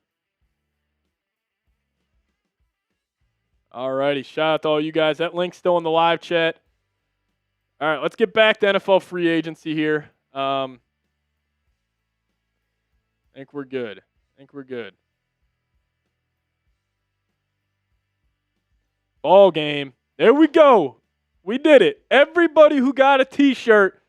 All righty. Shout out to all you guys. That link's still in the live chat. All right, let's get back to NFL free agency here. I think we're good. Ball game. There we go. We did it. Everybody who got a T-shirt,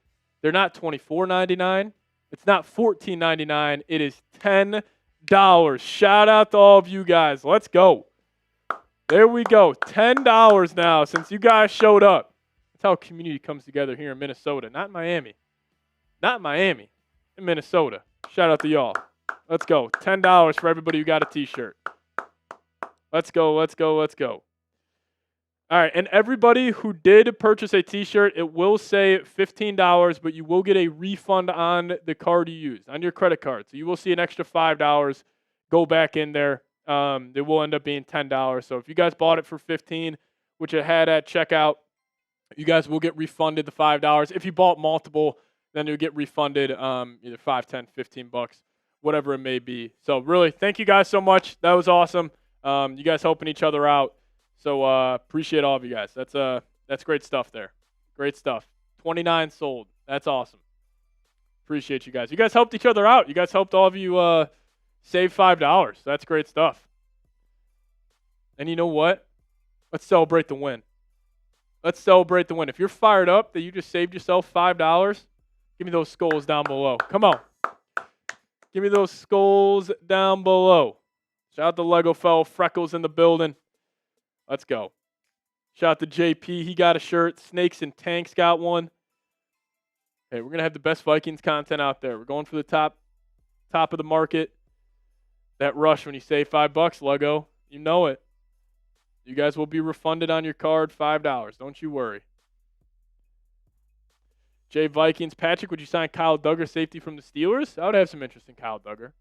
they're not $24.99. It's not $14.99. It is $10. Shout out to all of you guys. Let's go. There we go. $10 now since you guys showed up. That's how community comes together here in Minnesota. Not in Miami. Not in Miami. In Minnesota. Shout out to y'all. Let's go. $10 for everybody who got a t-shirt. Let's go, let's go, let's go. All right, and everybody who did purchase a t-shirt, it will say $15, but you will get a refund on the card you used, on your credit card. So you will see an extra $5 go back in there. It will end up being $10. So if you guys bought it for $15, which it had at checkout, you guys will get refunded the $5. If you bought multiple, then you'll get refunded either $5, $10, $15, whatever it may be. So really, thank you guys so much. That was awesome. You guys helping each other out. So appreciate all of you guys. That's great stuff there. Great stuff. 29 sold. That's awesome. Appreciate you guys. You guys helped each other out. You guys helped all of you save $5. That's great stuff. And you know what? Let's celebrate the win. Let's celebrate the win. If you're fired up that you just saved yourself $5, give me those skulls down below. Come on. Give me those skulls down below. Shout out to Lego Fellow Freckles in the building. Let's go. Shout out to JP. He got a shirt. Snakes and Tanks got one. Hey, we're going to have the best Vikings content out there. We're going for the top of the market. That rush when you save $5, Lego. You know it. You guys will be refunded on your card $5. Don't you worry. Jay Vikings. Patrick, would you sign Kyle Duggar, safety from the Steelers? I would have some interest in Kyle Duggar.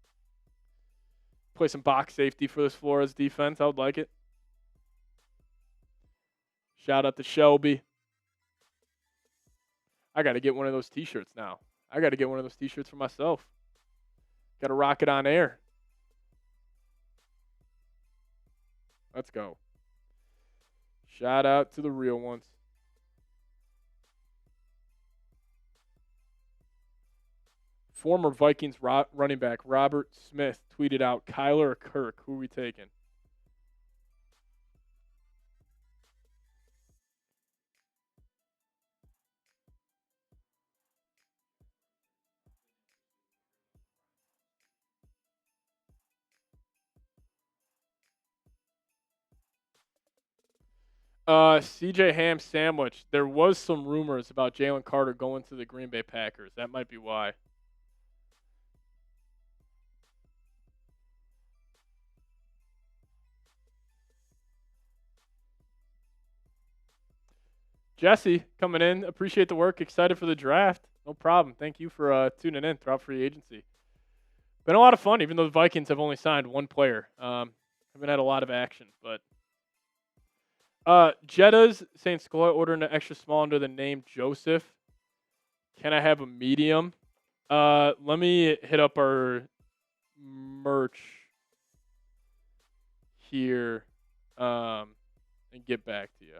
Play some box safety for this Flores defense. I would like it. Shout out to Shelby. I got to get one of those t-shirts now. I got to get one of those t-shirts for myself. Got to rock it on air. Let's go. Shout out to the real ones. Former Vikings running back Robert Smith tweeted out, Kyler or Kirk, who are we taking? CJ Ham sandwich. There was some rumors about Jalen Carter going to the Green Bay Packers. That might be why. Jesse coming in. Appreciate the work. Excited for the draft. No problem. Thank you for tuning in throughout free agency. Been a lot of fun, even though the Vikings have only signed one player. Haven't had a lot of action, but Jetta's saying Sklar ordering an extra small under the name Joseph. Can I have a medium? Let me hit up our merch here and get back to you.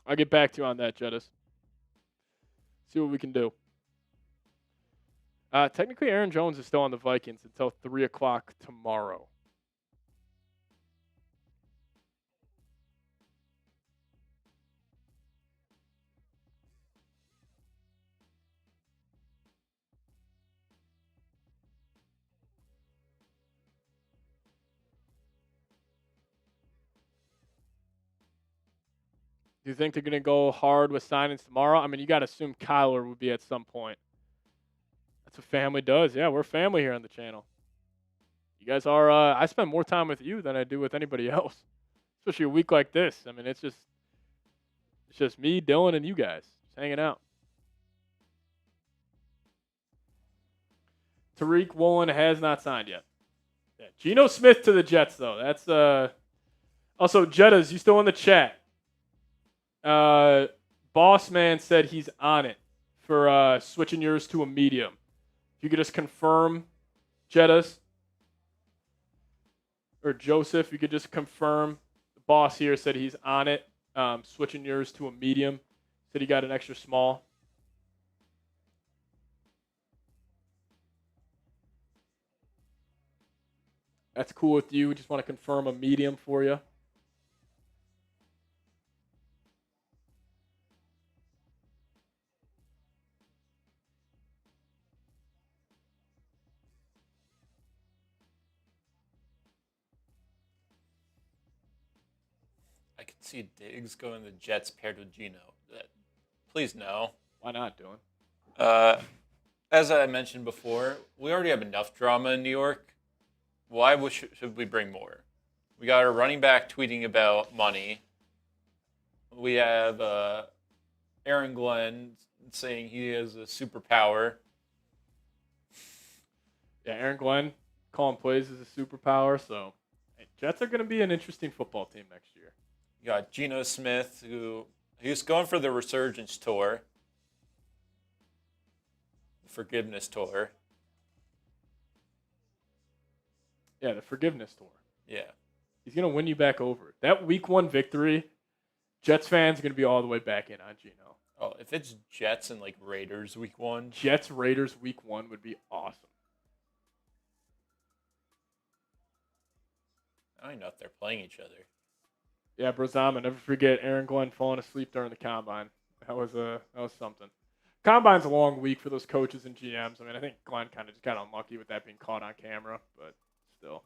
I'll get back to you on that, Jettis. See what we can do. Technically, Aaron Jones is still on the Vikings until 3 o'clock tomorrow. Do you think they're going to go hard with signings tomorrow? I mean, you got to assume Kyler would be at some point. That's what family does. Yeah, we're family here on the channel. You guys are, I spend more time with you than I do with anybody else, especially a week like this. I mean, it's just me, Dylan, and you guys just hanging out. Tariq Woolen has not signed yet. Yeah, Geno Smith to the Jets, though. That's also Jettas. You still in the chat? Boss Man said he's on it for switching yours to a medium. If you could just confirm, Jettas or Joseph, you could just confirm. The boss here said he's on it. Switching yours to a medium. Said he got an extra small. That's cool with you. Just want to confirm a medium for you. I could see Diggs going the Jets paired with Geno. Please no. Why not, Dylan? As I mentioned before, we already have enough drama in New York. Why should we bring more? We got our running back tweeting about money. We have Aaron Glenn saying he has a superpower. Yeah, Aaron Glenn calling plays is a superpower. So, Jets are going to be an interesting football team next year. You got Geno Smith, who's going for the Resurgence Tour. The Forgiveness Tour. Yeah, the Forgiveness Tour. Yeah. He's going to win you back over. That week 1 victory, Jets fans are going to be all the way back in on Geno. Oh, if it's Jets and Raiders week 1. Jets Raiders week 1 would be awesome. I don't even know if they're playing each other. Yeah, Brozama, never forget Aaron Glenn falling asleep during the combine. That was something. Combine's a long week for those coaches and GMs. I mean, I think Glenn kind of just got unlucky with that being caught on camera, but still.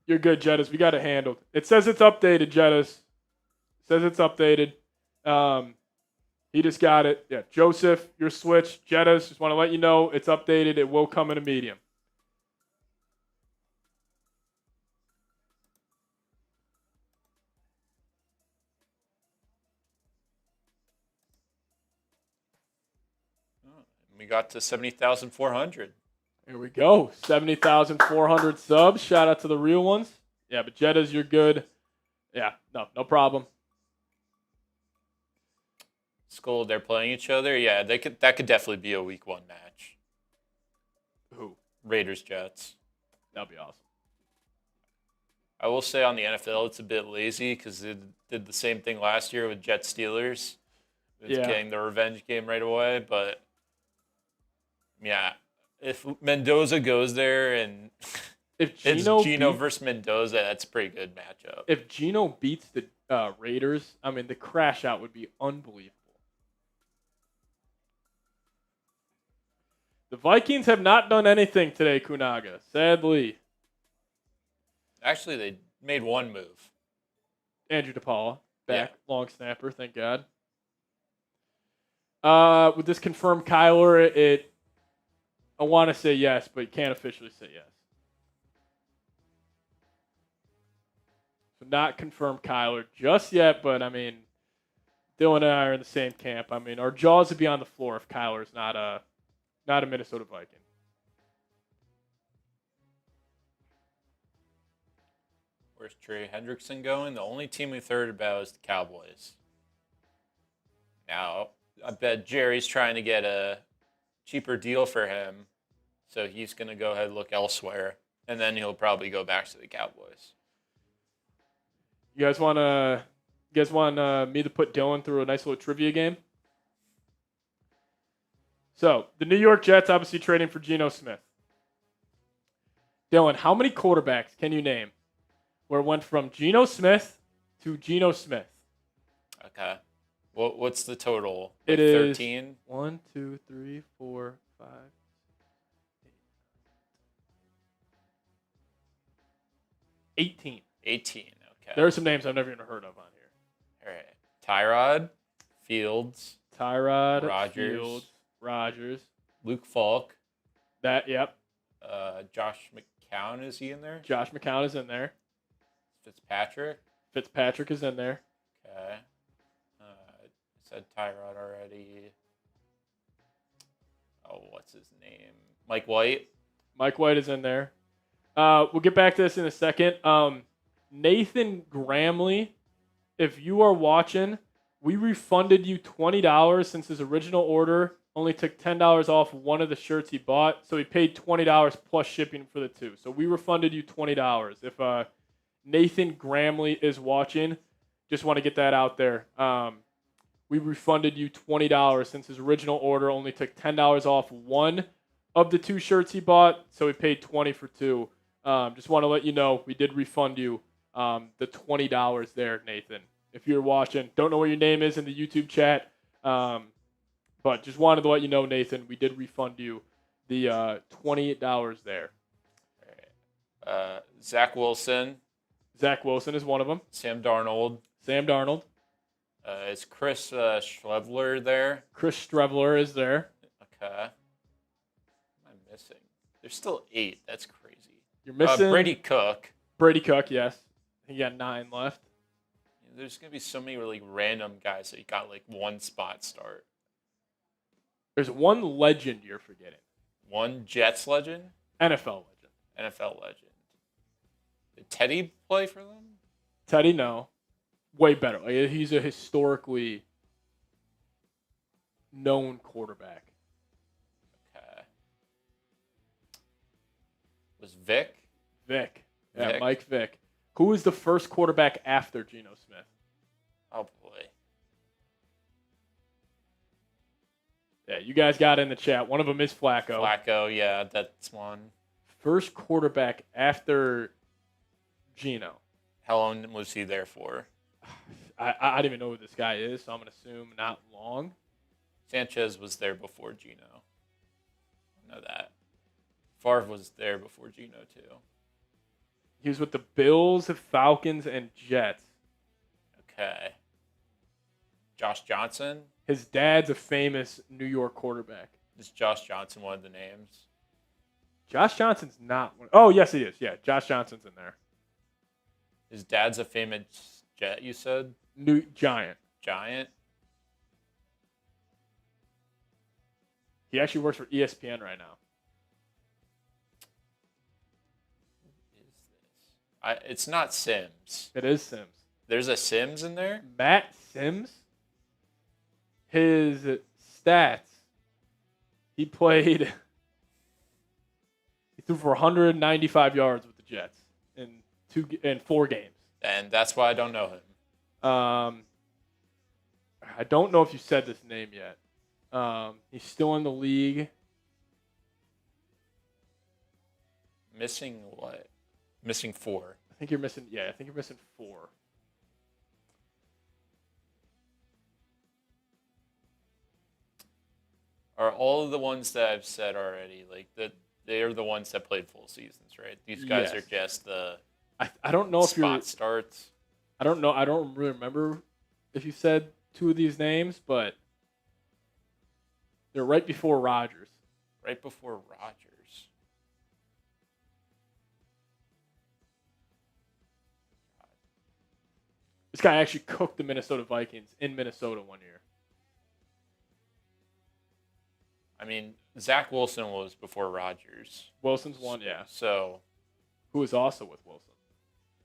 You're good, Jettis. We got it handled. It says it's updated, Jettis. It says it's updated. He just got it. Yeah, Joseph, your switch. Jettis, just want to let you know it's updated. It will come in a medium. We got to 70,400. Here we go. 70,400 subs. Shout out to the real ones. Yeah, but Jettas, you're good. Yeah, no problem. Skull, they're playing each other. Yeah, that could definitely be a week 1 match. Who? Raiders Jets. That'd be awesome. I will say on the NFL, it's a bit lazy because it did the same thing last year with Jets Steelers. It's getting the revenge game right away, but yeah, if Mendoza goes there and if it's Geno versus Mendoza, that's a pretty good matchup. If Geno beats the Raiders, I mean, the crash out would be unbelievable. The Vikings have not done anything today, Kunaga, sadly. Actually, they made one move. Andrew DePaula, back, long snapper, thank God. Would this confirm Kyler? I want to say yes, but you can't officially say yes. So not confirm Kyler just yet, but I mean, Dylan and I are in the same camp. I mean, our jaws would be on the floor if Kyler's not a Minnesota Viking. Where's Trey Hendrickson going? The only team we've heard about is the Cowboys. Now, I bet Jerry's trying to get a cheaper deal for him, so he's going to go ahead and look elsewhere, and then he'll probably go back to the Cowboys. You guys want me to put Dylan through a nice little trivia game? So, the New York Jets obviously trading for Geno Smith. Dylan, how many quarterbacks can you name where it went from Geno Smith to Geno Smith? Okay. What's the total? It 13? Is 1, 2, 3, 4, 5, 8. 18. 18, okay. There are some names I've never even heard of on here. All right. Tyrod, Fields. Rogers. Luke Falk. Yep. Josh McCown, is he in there? Josh McCown is in there. Fitzpatrick is in there. Okay. Said Tyrod already. Oh, what's his name? Mike White. Mike White is in there. We'll get back to this in a second. Nathan Gramley, if you are watching, we refunded you $20 since his original order only took $10 off one of the shirts he bought. So he paid $20 plus shipping for the two. So we refunded you $20. If Nathan Gramley is watching, just want to get that out there. we refunded you $20 since his original order only took $10 off one of the 2 shirts he bought, so he paid $20 for 2. Just want to let you know we did refund you the $20 there, Nathan. If you're watching, don't know what your name is in the YouTube chat, but just wanted to let you know, Nathan, we did refund you the $20 there. Zach Wilson. Zach Wilson is one of them. Sam Darnold. Is Chris Streveler there? Chris Streveler is there. Okay. What am I missing? There's still 8. That's crazy. You're missing Brady Cook. Brady Cook, yes. He got 9 left. There's gonna be so many really random guys that you got like one spot start. There's one legend you're forgetting. One Jets legend? NFL legend. Did Teddy play for them? Teddy, no. Way better. Like, he's a historically known quarterback. Okay. Was Vic? Vic. Yeah, Mike Vick. Who was the first quarterback after Geno Smith? Oh, boy. Yeah, you guys got in the chat. One of them is Flacco. Flacco, yeah, that's one. First quarterback after Geno. How long was he there for? I don't even know who this guy is, so I'm going to assume not long. Sanchez was there before Geno. I know that. Favre was there before Geno, too. He was with the Bills, Falcons, and Jets. Okay. Josh Johnson? His dad's a famous New York quarterback. Is Josh Johnson one of the names? Josh Johnson's not one. Oh, yes, he is. Yeah, Josh Johnson's in there. His dad's a famous Jet, you said? New Giant. Giant? He actually works for ESPN right now. Who is this? It's not Sims. It is Sims. There's a Sims in there? Matt Sims? His stats, he played, he threw for 195 yards with the Jets in 4 games. And that's why I don't know him. I don't know if you said this name yet. He's still in the league. Missing what? Missing 4. I think you're missing 4. Are all of the ones that I've said already, like they're the ones that played full seasons, right? These guys are just the I don't know if spot starts. I don't know. I don't really remember if you said 2 of these names, but they're right before Rodgers. Right before Rodgers. This guy actually cooked the Minnesota Vikings in Minnesota one year. I mean, Zach Wilson was before Rodgers. Wilson's one, yeah. So, who was also with Wilson?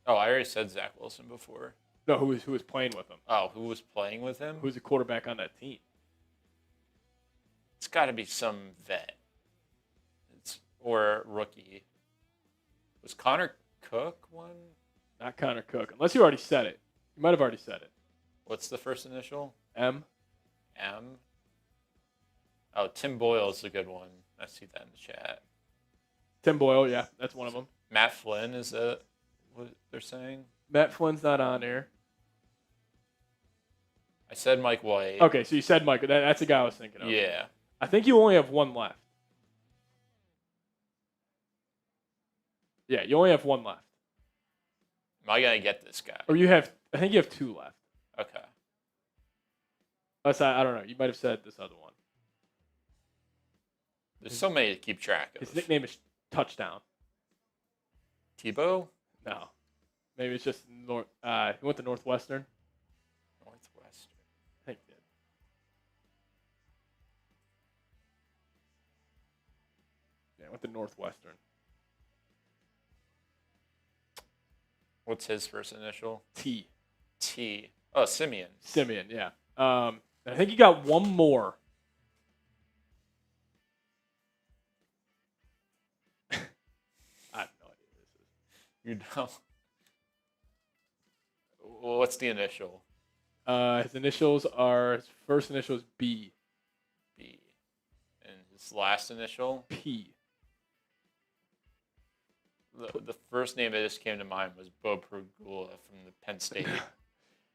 Oh, I already said Zach Wilson before. No, who was playing with him? Oh, who was playing with him? Who's the quarterback on that team? It's got to be some vet. Or rookie. Was Connor Cook one? Not Connor Cook, unless you already said it. You might have already said it. What's the first initial? M. M. Oh, Tim Boyle's a good one. I see that in the chat. Tim Boyle, yeah, that's one of them. Matt Flynn, is that what they're saying? Matt Flynn's not on here. I said Mike White. Okay, so you said Mike. That's the guy I was thinking of. Yeah. I think you only have one left. Yeah, you only have one left. Am I going to get this guy? Or I think you have 2 left. Okay. Unless I don't know. You might have said this other one. There's so many to keep track of. His nickname is Touchdown. Tebow? No. Maybe it's just he went to Northwestern. Northwestern. I think he did. Yeah, went to Northwestern. What's his first initial? T. T. Oh, Simeon. Simeon, yeah. I think you got one more. I have no idea who this is. You know. What's the initial? His first initial is B. B. And his last initial? P. The first name that just came to mind was Bo Pragula from the Penn State.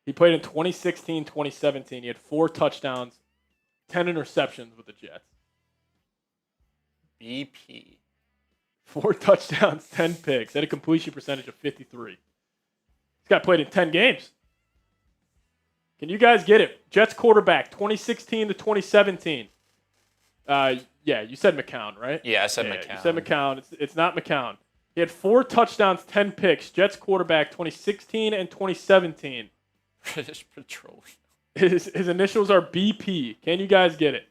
He played in 2016, 2017. He had 4 touchdowns, 10 interceptions with the Jets. BP. 4 touchdowns, 10 picks. Had a completion percentage of 53. This guy played in 10 games. Can you guys get it? Jets quarterback, 2016 to 2017. Yeah, you said McCown, right? Yeah, I said McCown. You said McCown. It's not McCown. He had 4 touchdowns, 10 picks. Jets quarterback, 2016 and 2017. British Petroleum. His initials are BP. Can you guys get it?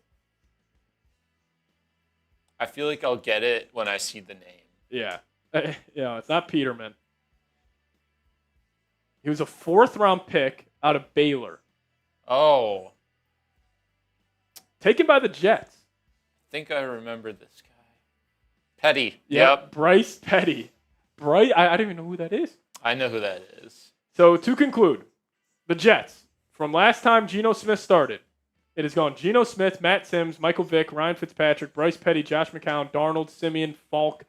I feel like I'll get it when I see the name. Yeah. It's not Peterman. He was a 4th-round pick out of Baylor. Oh. Taken by the Jets. I think I remember this guy. Petty. Yep. Bryce Petty. I don't even know who that is. I know who that is. So to conclude, the Jets, from last time Geno Smith started, it has gone Geno Smith, Matt Sims, Michael Vick, Ryan Fitzpatrick, Bryce Petty, Josh McCown, Darnold, Simeon, Falk,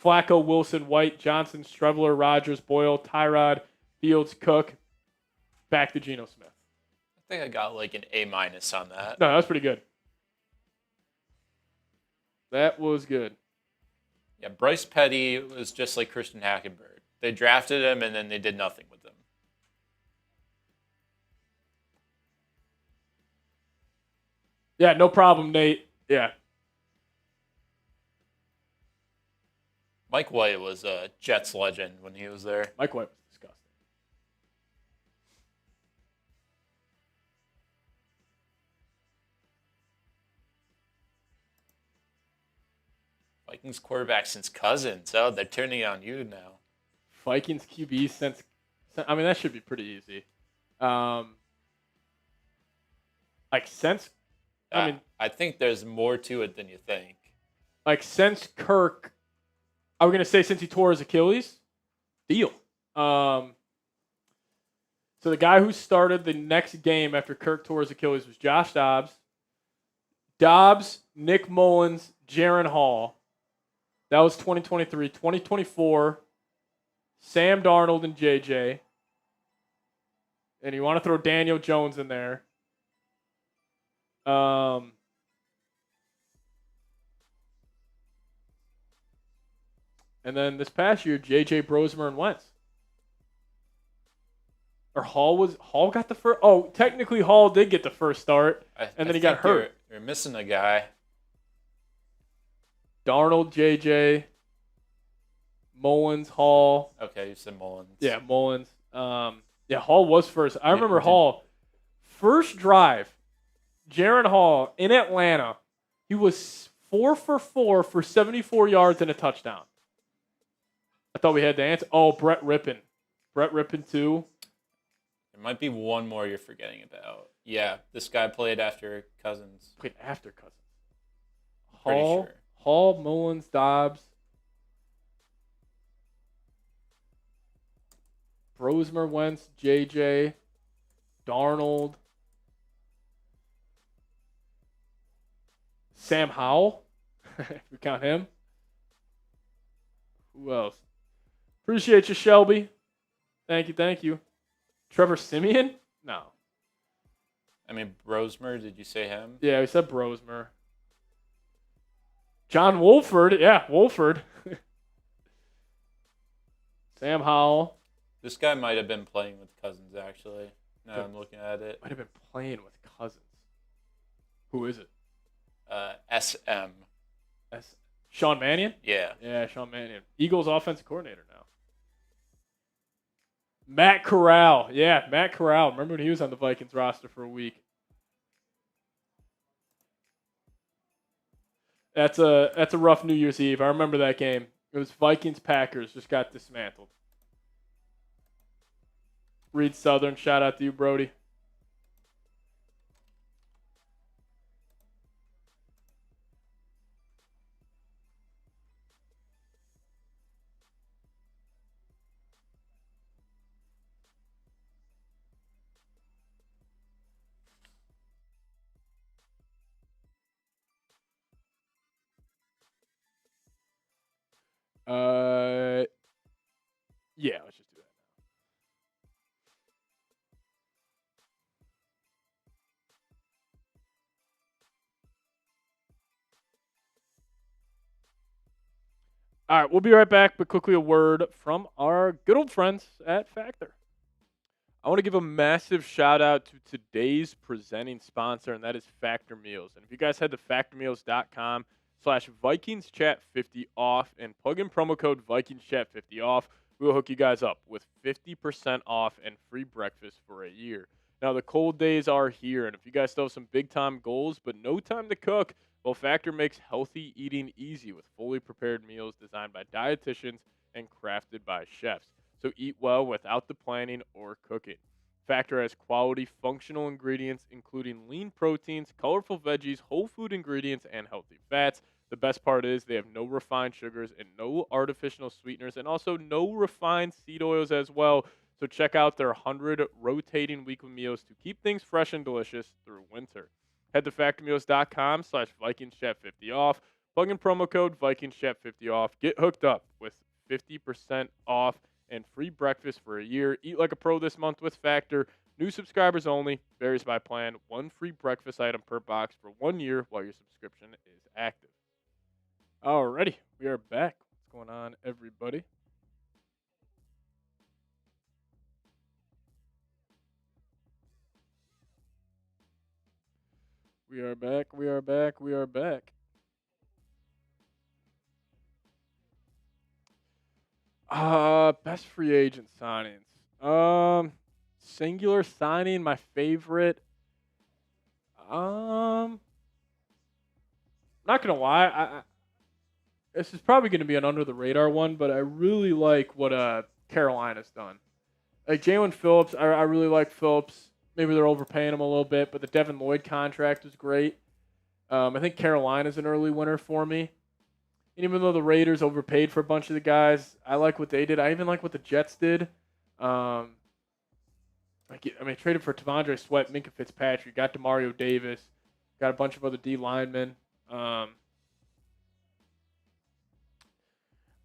Flacco, Wilson, White, Johnson, Streveler, Rodgers, Boyle, Tyrod, Fields, Cook, back to Geno Smith. I think I got like an A- on that. No, that was pretty good. That was good. Yeah, Bryce Petty was just like Christian Hackenberg. They drafted him and then they did nothing with him. Yeah, no problem, Nate. Yeah. Mike White was a Jets legend when he was there. Mike White was disgusting. Vikings quarterback since Cousins. Oh, they're turning on you now. Vikings QB since that should be pretty easy. I think there's more to it than you think. Like since Kirk, I was gonna say since he tore his Achilles, deal. So the guy who started the next game after Kirk tore his Achilles was Josh Dobbs, Nick Mullins, Jaron Hall. That was 2023. 2024, Sam Darnold and JJ. And you want to throw Daniel Jones in there. And then this past year, JJ, Brosmer, and Wentz. Or Hall got the first. Oh, technically Hall did get the first start, and then he got hurt. You're missing a guy. Darnold, JJ, Mullins, Hall. Okay, you said Mullins. Yeah, Mullins. Hall was first. I remember Hall. First drive, Jaron Hall in Atlanta. He was 4 for 4 for 74 yards and a touchdown. I thought we had the answer. Oh, Brett Rippon. Brett Rippon, too. There might be one more you're forgetting about. Yeah, this guy played after Cousins. Played after Cousins. Pretty sure. Hall, Mullins, Dobbs. Brosmer, Wentz, JJ, Darnold. Sam Howell, if we count him. Who else? Appreciate you, Shelby. Thank you. Trevor Siemian? No. I mean, Brosmer, did you say him? Yeah, we said Brosmer. John Wolford. Yeah, Wolford. Sam Howell. This guy might have been playing with Cousins, actually. Now I'm looking at it. Might have been playing with Cousins. Who is it? SM. Sean Mannion? Yeah. Yeah, Sean Mannion. Eagles offensive coordinator now. Matt Corral. Yeah, Matt Corral. Remember when he was on the Vikings roster for a week? That's a rough New Year's Eve. I remember that game. It was Vikings-Packers. Just got dismantled. Reed Southern. Shout out to you, Brody. Yeah, let's just do that. All right, we'll be right back, but quickly a word from our good old friends at Factor. I want to give a massive shout out to today's presenting sponsor, and that is Factor Meals. And if you guys head to factormeals.com/VikingsChat50 off and plug in promo code VikingsChat50 off, we'll hook you guys up with 50% off and free breakfast for a year. Now, the cold days are here, and if you guys still have some big-time goals but no time to cook, well, Factor makes healthy eating easy with fully prepared meals designed by dietitians and crafted by chefs. So eat well without the planning or cooking. Factor has quality, functional ingredients, including lean proteins, colorful veggies, whole food ingredients, and healthy fats. The best part is they have no refined sugars and no artificial sweeteners, and also no refined seed oils as well. So check out their 100 rotating weekly meals to keep things fresh and delicious through winter. Head to factormeals.com/VikingsChat50 off. Plug in promo code VikingsChat50 off. Get hooked up with 50% off and free breakfast for a year. Eat like a pro this month with Factor. New subscribers only. Varies by plan. One free breakfast item per box for 1 year while your subscription is active. Alrighty, we are back. What's going on, everybody? We are back. We are back. We are back. Best free agent signings. Singular signing, my favorite. Not gonna lie, this is probably gonna be an under the radar one, but I really like what Carolina's done. Like Jaylen Phillips, I really like Phillips. Maybe they're overpaying him a little bit, but the Devin Lloyd contract was great. I think Carolina's an early winner for me. And even though the Raiders overpaid for a bunch of the guys, I like what they did. I even like what the Jets did. Traded for T'Vondre Sweat, Minkah Fitzpatrick, got Demario Davis, got a bunch of other D linemen.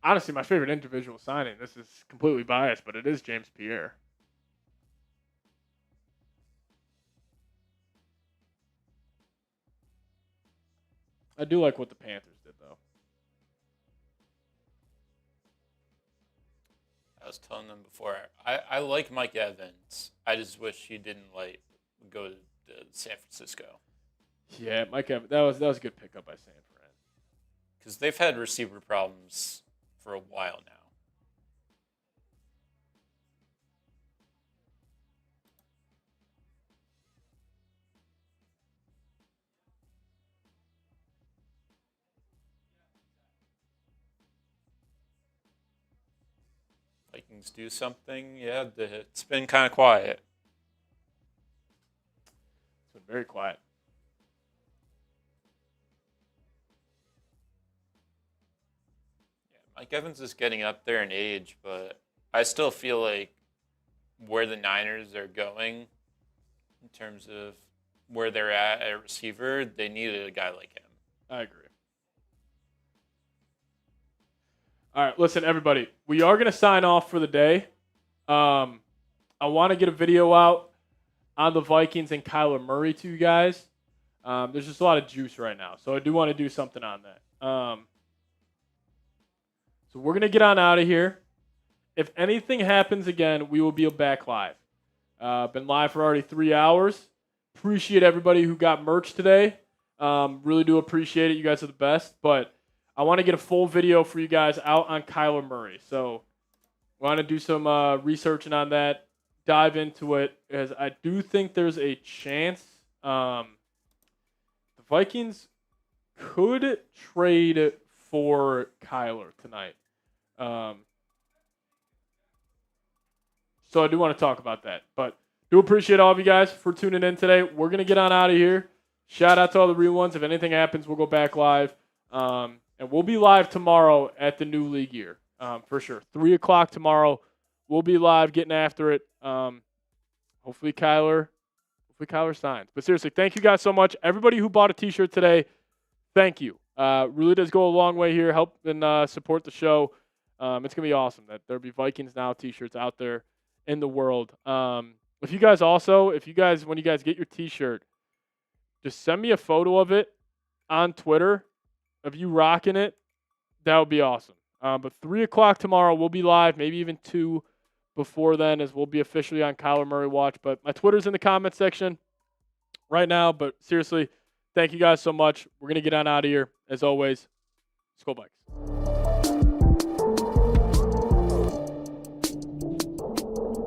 Honestly, my favorite individual signing, this is completely biased, but it is James Pierre. I do like what the Panthers did, though. I was telling them before, I like Mike Evans. I just wish he didn't go to San Francisco. Yeah, Mike Evans, that was a good pickup by San Fran. Because they've had receiver problems for a while now. Vikings do something. Yeah, it's been kind of quiet. It's been very quiet. Yeah, Mike Evans is getting up there in age, but I still feel like where the Niners are going in terms of where they're at receiver, they needed a guy like him. I agree. All right, listen, everybody. We are going to sign off for the day. I want to get a video out on the Vikings and Kyler Murray to you guys. There's just a lot of juice right now, so I do want to do something on that. So we're going to get on out of here. If anything happens again, we will be back live. Been live for already 3 hours. Appreciate everybody who got merch today. Really do appreciate it. You guys are the best, but I want to get a full video for you guys out on Kyler Murray. So I want to do some researching on that, dive into it, as I do think there's a chance the Vikings could trade for Kyler tonight. So I do want to talk about that. But do appreciate all of you guys for tuning in today. We're going to get on out of here. Shout out to all the real ones. If anything happens, we'll go back live. And we'll be live tomorrow at the new league year, for sure. 3 o'clock tomorrow, we'll be live getting after it. Hopefully Kyler signs. But seriously, thank you guys so much. Everybody who bought a T-shirt today, thank you. Really does go a long way here, help and support the show. It's going to be awesome that there'll be Vikings Now t-shirts out there in the world. If you guys, when you guys get your t-shirt, just send me a photo of it on Twitter of you rocking it. That would be awesome. But 3 o'clock tomorrow, we'll be live, maybe even 2 before then, as we'll be officially on Kyler Murray watch. But my Twitter's in the comment section right now. But seriously, thank you guys so much. We're going to get on out of here. As always, Skol Vikes.